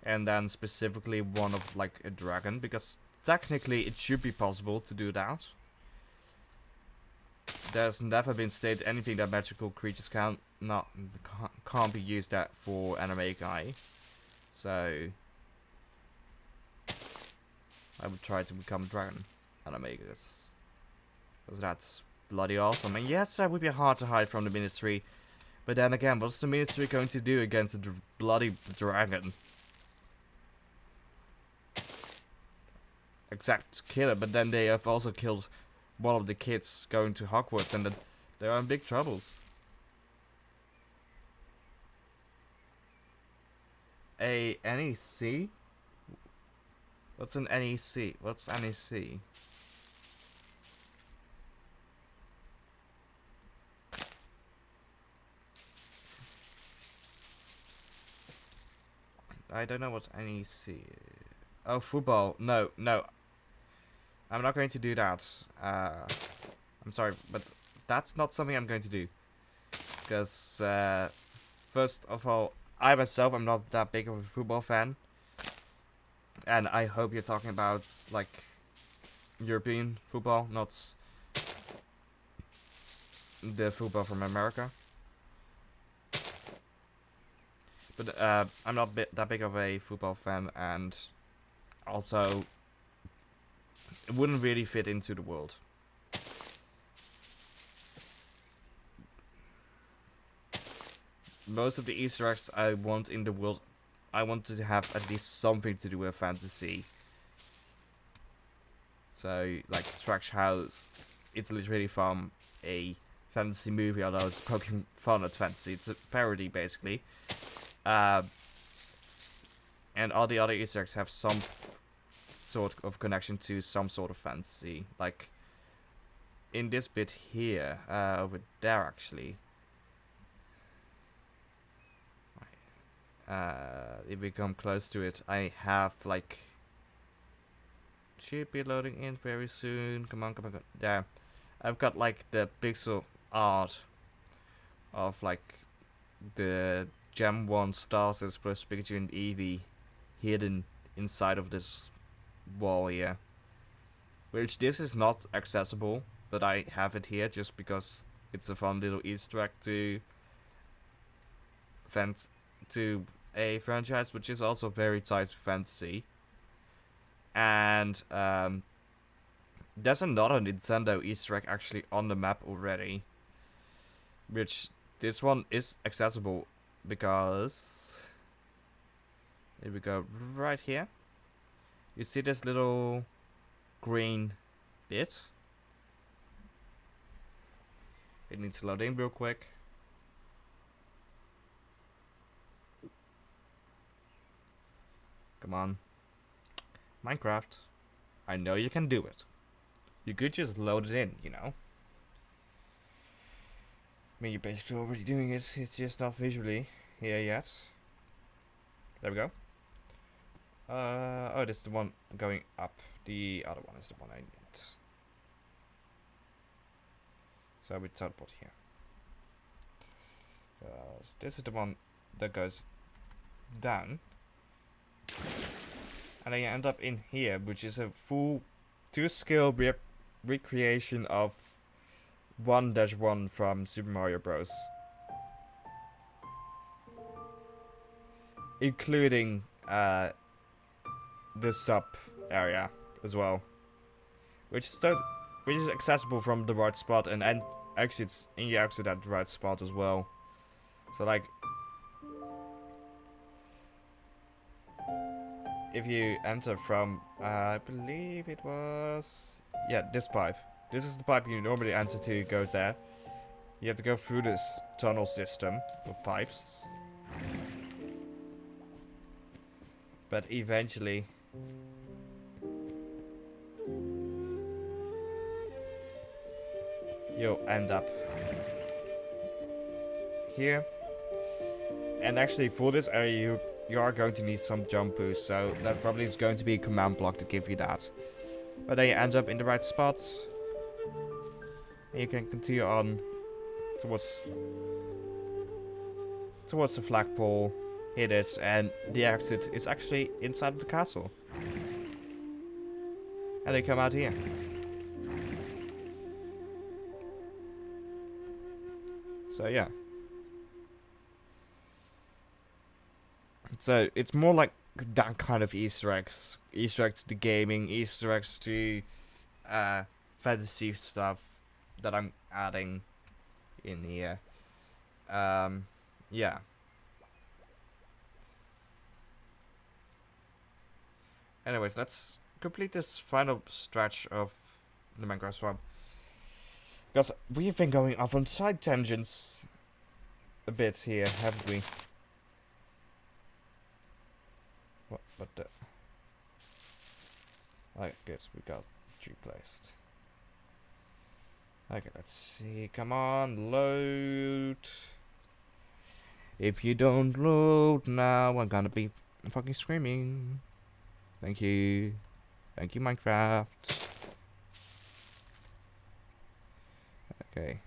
And then specifically one of like a dragon, because technically it should be possible to do that. There's never been stated anything that magical creatures can't can't be used that for anime guy. So I would try to become dragon animagus. Because that's bloody awesome. And yes, that would be hard to hide from the ministry. But then again, what's the ministry going to do against a bloody dragon? Except kill it, but then they have also killed one of the kids going to Hogwarts, and they're in big troubles. A NEC? What's an NEC? What's NEC? I don't know what NEC is. Oh, football. No, no. I'm not going to do that. I'm sorry, but that's not something I'm going to do. Because, first of all, I myself am not that big of a football fan. And I hope you're talking about, like, European football, not the football from America. But I'm not that big of a football fan, and also it wouldn't really fit into the world. Most of the Easter eggs I want in the world, I want to have at least something to do with fantasy. So, like Stretch House, it's literally from a fantasy movie, although it's poking fun at fantasy. It's a parody, basically. And all the other Easter eggs have some sort of connection to some sort of fantasy. Like, in this bit here, over there actually. If we come close to it, I have like... Should be loading in very soon. Come on, come on, come on. There. I've got like the pixel art of like the Gem 1 stars as plus Pikachu and Eevee hidden inside of this wall here. Which this is not accessible, but I have it here just because it's a fun little Easter egg to a franchise which is also very tied to fantasy. And there's another Nintendo Easter egg actually on the map already, which this one is accessible because here we go, right here. You see this little green bit? It needs to load in real quick. Come on. Minecraft. I know you can do it. You could just load it in, you know. I mean, you're basically already doing it. It's just not visually here yet. There we go. Oh, this is the one going up. The other one is the one I need. So we teleport here. This is the one that goes down. And then you end up in here, which is a full 2-scale recreation of 1-1 from Super Mario Bros. Including the sub area as well, which is accessible from the right spot and exits, and you exit at the right spot as well. So like, if you enter from, I believe it was, yeah, this pipe. This is the pipe you normally enter to go there. You have to go through this tunnel system of pipes. But eventually, you'll end up here. And actually, for this area, you are going to need some jump boost, so that probably is going to be a command block to give you that. But then you end up in the right spots, and you can continue on towards the flagpole, hit it, and the exit is actually inside of the castle. And they come out here. So yeah. So it's more like that kind of Easter eggs. Easter eggs to gaming, Easter eggs to fantasy stuff that I'm adding in here. Yeah. Anyways, let's complete this final stretch of the Minecraft swamp. Because we've been going off on side tangents a bit here, haven't we? What the... I guess we got tree placed. Okay, let's see. Come on, load. If you don't load now, I'm gonna be fucking screaming. Thank you. Thank you, Minecraft. Okay.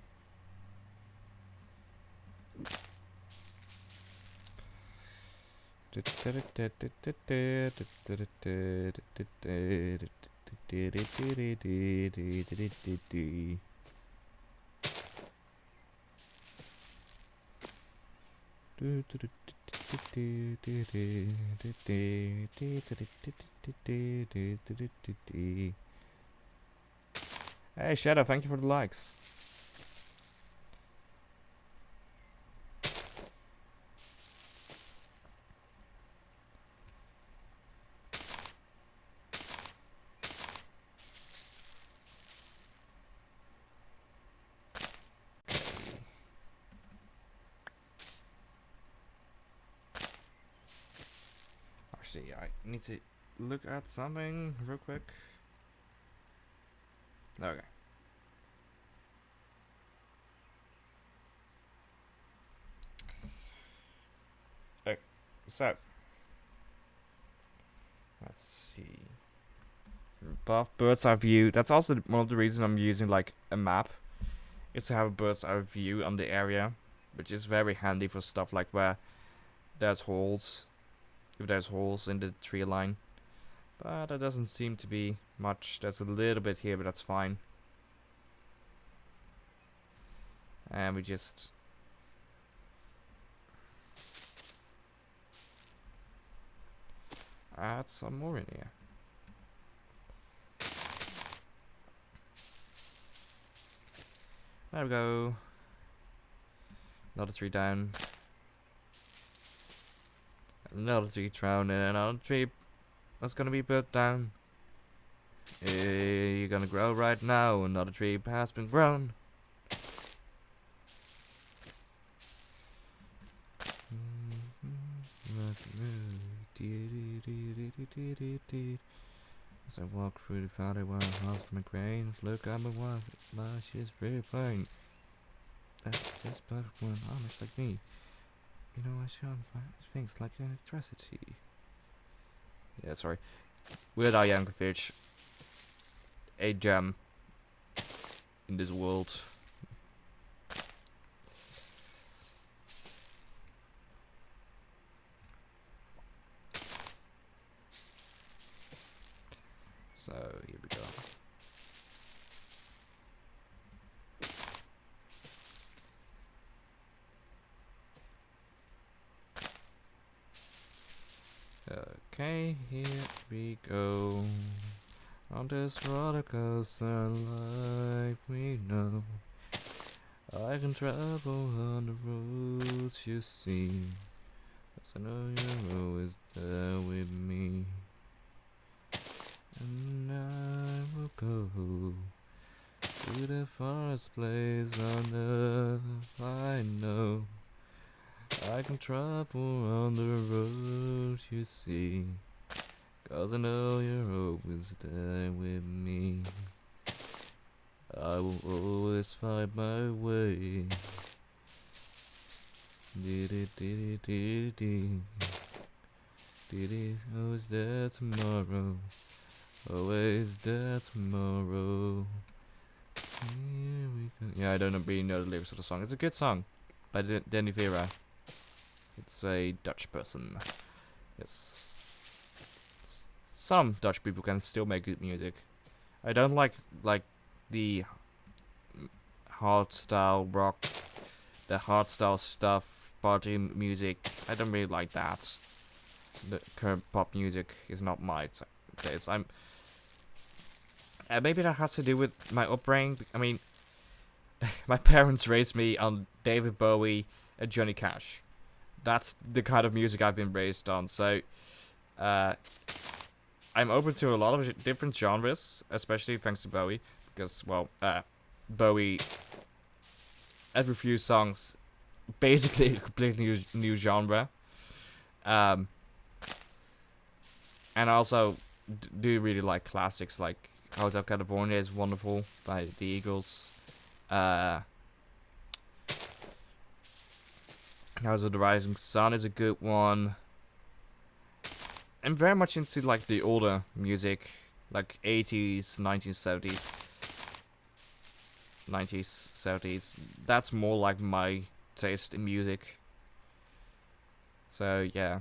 Hey Shadow, thank you for the likes. Actually, I need to look at something real quick. Okay. Okay, so let's see. Above bird's eye view. That's also one of the reasons I'm using like a map. Is to have a bird's eye view on the area, which is very handy for stuff like where there's holes. If there's holes in the tree line. But that doesn't seem to be much. There's a little bit here, but that's fine. And we just... add some more in here. There we go. Another tree down. Another tree down, and another tree that's gonna be put down. You're gonna grow right now. Another tree has been grown. As I walk through the valley while I house my grain, look at my wife, she's very fine. That's just perfect one, honest like me. You know, I shine things like electricity. Yeah, sorry. Weird Al Yankovic. A gem in this world. So, here we go. Okay, here we go. On this roller coaster life we know. I can travel on the roads you see. 'Cause I know you're always there with me. And I will go to the farthest place on earth I know. I can travel on the road you see. 'Cause I know you're always there with me. I will always find my way. Always there tomorrow. Always there tomorrow. Here we go. Yeah, I don't really know the lyrics of the song. It's a good song by Danny Vera. It's a Dutch person. Yes. Some Dutch people can still make good music. I don't like the hard style rock, the hard style stuff, party music. I don't really like that. the current pop music is not my taste. Maybe that has to do with my upbringing. I mean, my parents raised me on David Bowie and Johnny Cash. That's the kind of music I've been raised on. So, I'm open to a lot of different genres, especially thanks to Bowie, because, well, Bowie, every few songs, basically a completely new genre. And I also do really like classics, like Hotel California is wonderful by the Eagles. House of the Rising Sun is a good one. I'm very much into like the older music, like 80s, 1970s, 90s, 70s. That's more like my taste in music. So yeah,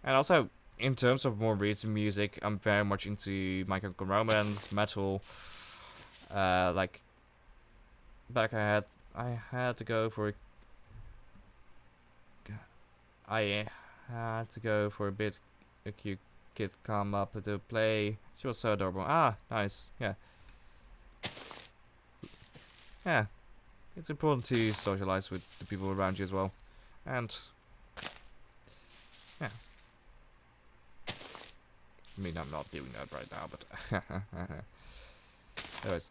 and also in terms of more recent music, I'm very much into My Chemical Romance, metal. Like back I had to go for a bit. A cute kid come up to play. She was so adorable. Ah, nice. Yeah. Yeah. It's important to socialize with the people around you as well. And yeah. I mean, I'm not doing that right now, but anyways,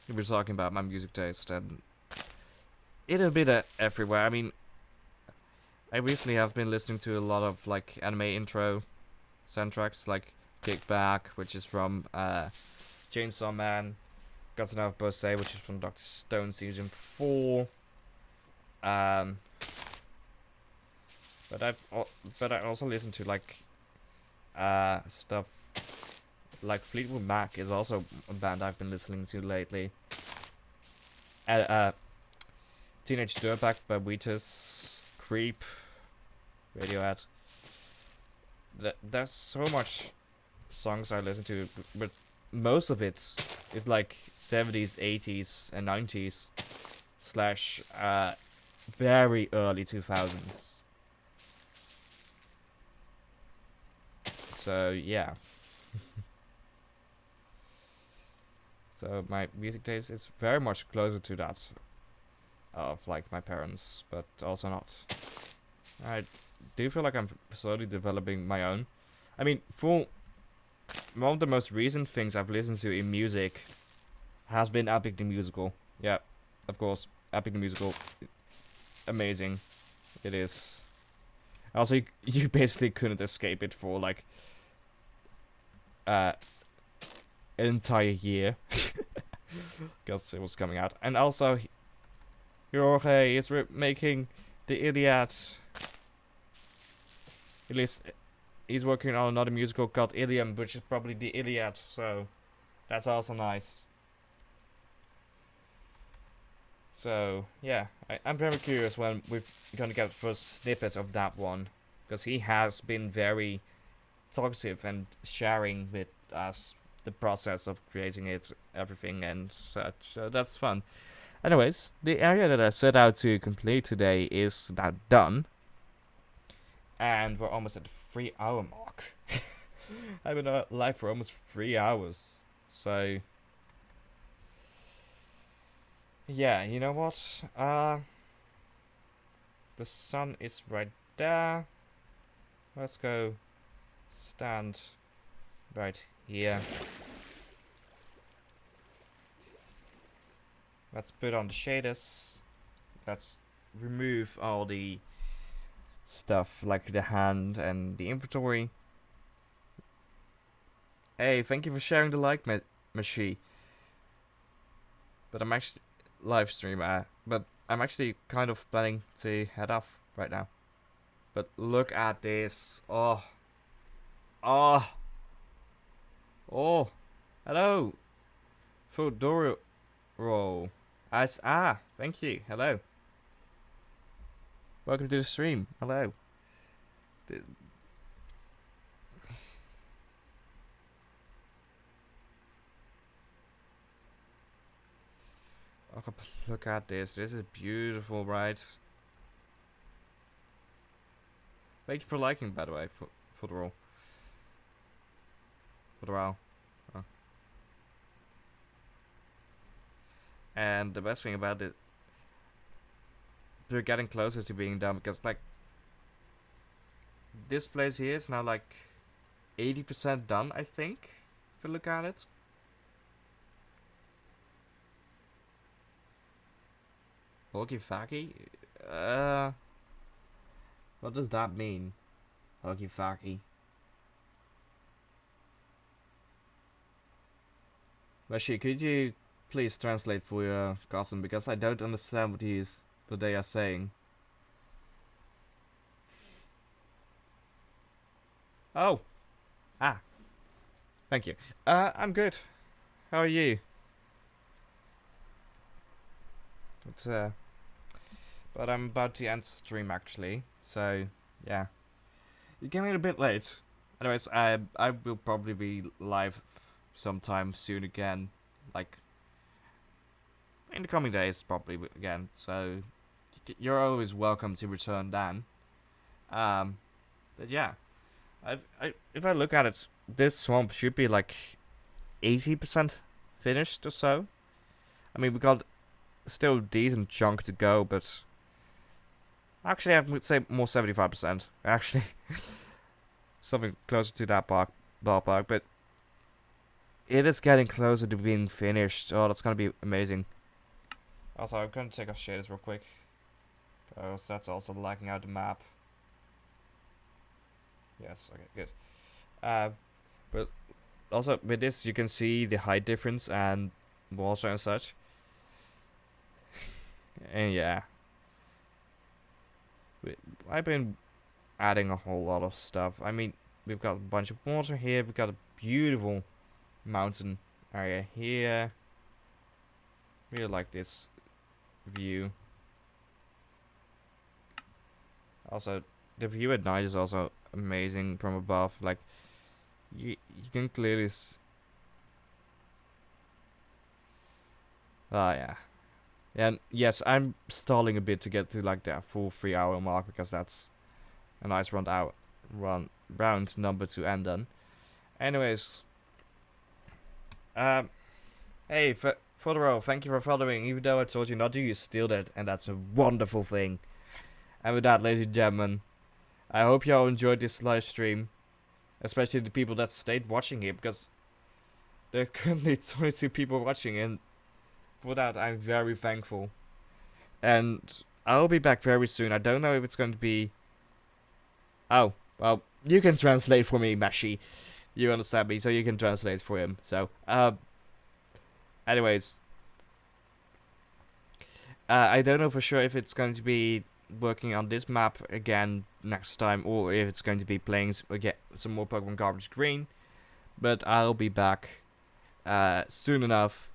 we were talking about my music taste, and it'll be there everywhere. I mean, I recently have been listening to a lot of like anime intro soundtracks, like Kickback, which is from Chainsaw Man, Got to Know Bose, which is from Dr. Stone season 4. But I also listen to like stuff like Fleetwood Mac is also a band I've been listening to lately. Teenage Dirtbag by Wheatus, Creep, Radiohead. There's so much songs I listen to, but most of it is like 70s, 80s, and 90s slash very early 2000s. So yeah. So my music taste is very much closer to that of like my parents, but also not. I do feel like I'm slowly developing my own. I mean, for one of the most recent things I've listened to in music has been Epic the Musical. Yeah, of course, Epic the Musical, amazing. It is. Also, you basically couldn't escape it for like an entire year because it was coming out, and also Jorge is making the Iliad. At least he's working on another musical called Ilium, which is probably the Iliad, so that's also nice. So yeah, I'm very curious when we're gonna get the first snippet of that one, because he has been very talkative and sharing with us the process of creating it, everything and such. So that's fun. Anyways, the area that I set out to complete today is now done. And we're almost at the 3-hour mark. I've been live for almost 3 hours. So yeah, you know what? The sun is right there. Let's go stand right here. Let's put on the shaders. Let's remove all the stuff like the hand and the inventory. Hey, thank you for sharing the like, Machi. But I'm actually live stream, but I'm actually kind of planning to head off right now. But look at this. Oh. Hello. Fodoro. Thank you. Hello. Welcome to the stream. Hello. Oh, look at this. This is beautiful, right? Thank you for liking, by the way, for the roll. For the roll. Oh. And the best thing about it, we're getting closer to being done because, like, this place here is now like 80% done, I think, if you look at it. Hokey Faki? What does that mean? Hokey Faki. Rashi, could you please translate for your cousin, because I don't understand what they are saying. Oh. Ah. Thank you. I'm good. How are you? But I'm about to end stream actually, so yeah. You came in a bit late. Anyways, I will probably be live sometime soon again, like in the coming days probably again. So you're always welcome to return then. But yeah, if I look at it, this swamp should be like 80% finished or so. I mean, we got still a decent chunk to go, but actually I would say more 75%. Actually, something closer to that ballpark, but it is getting closer to being finished. Oh, that's gonna be amazing. Also, I'm gonna take off shaders real quick, because that's also lacking out the map. Yes, okay, good. But also with this, you can see the height difference and water and such. And yeah, I've been adding a whole lot of stuff. I mean, we've got a bunch of water here. We've got a beautiful mountain area here. Really like this view. Also, the view at night is also amazing from above. Like, you can clearly yeah. And yes, I'm stalling a bit to get to like that full 3-hour mark, because that's a nice round number to end on. Anyways, hey, Fodoro, thank you for following. Even though I told you not to, you still did, and that's a wonderful thing. And with that, ladies and gentlemen, I hope you all enjoyed this live stream, especially the people that stayed watching here, because there are currently 22 people watching, and for that I'm very thankful. And I'll be back very soon. I don't know if it's going to be... Oh, well, you can translate for me, Mashi. You understand me, so you can translate for him. So, anyways, I don't know for sure if it's going to be working on this map again next time, or if it's going to be playing again some more Pokemon Garbage Green. But I'll be back soon enough,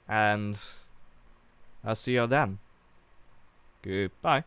and I'll see you all then. Goodbye.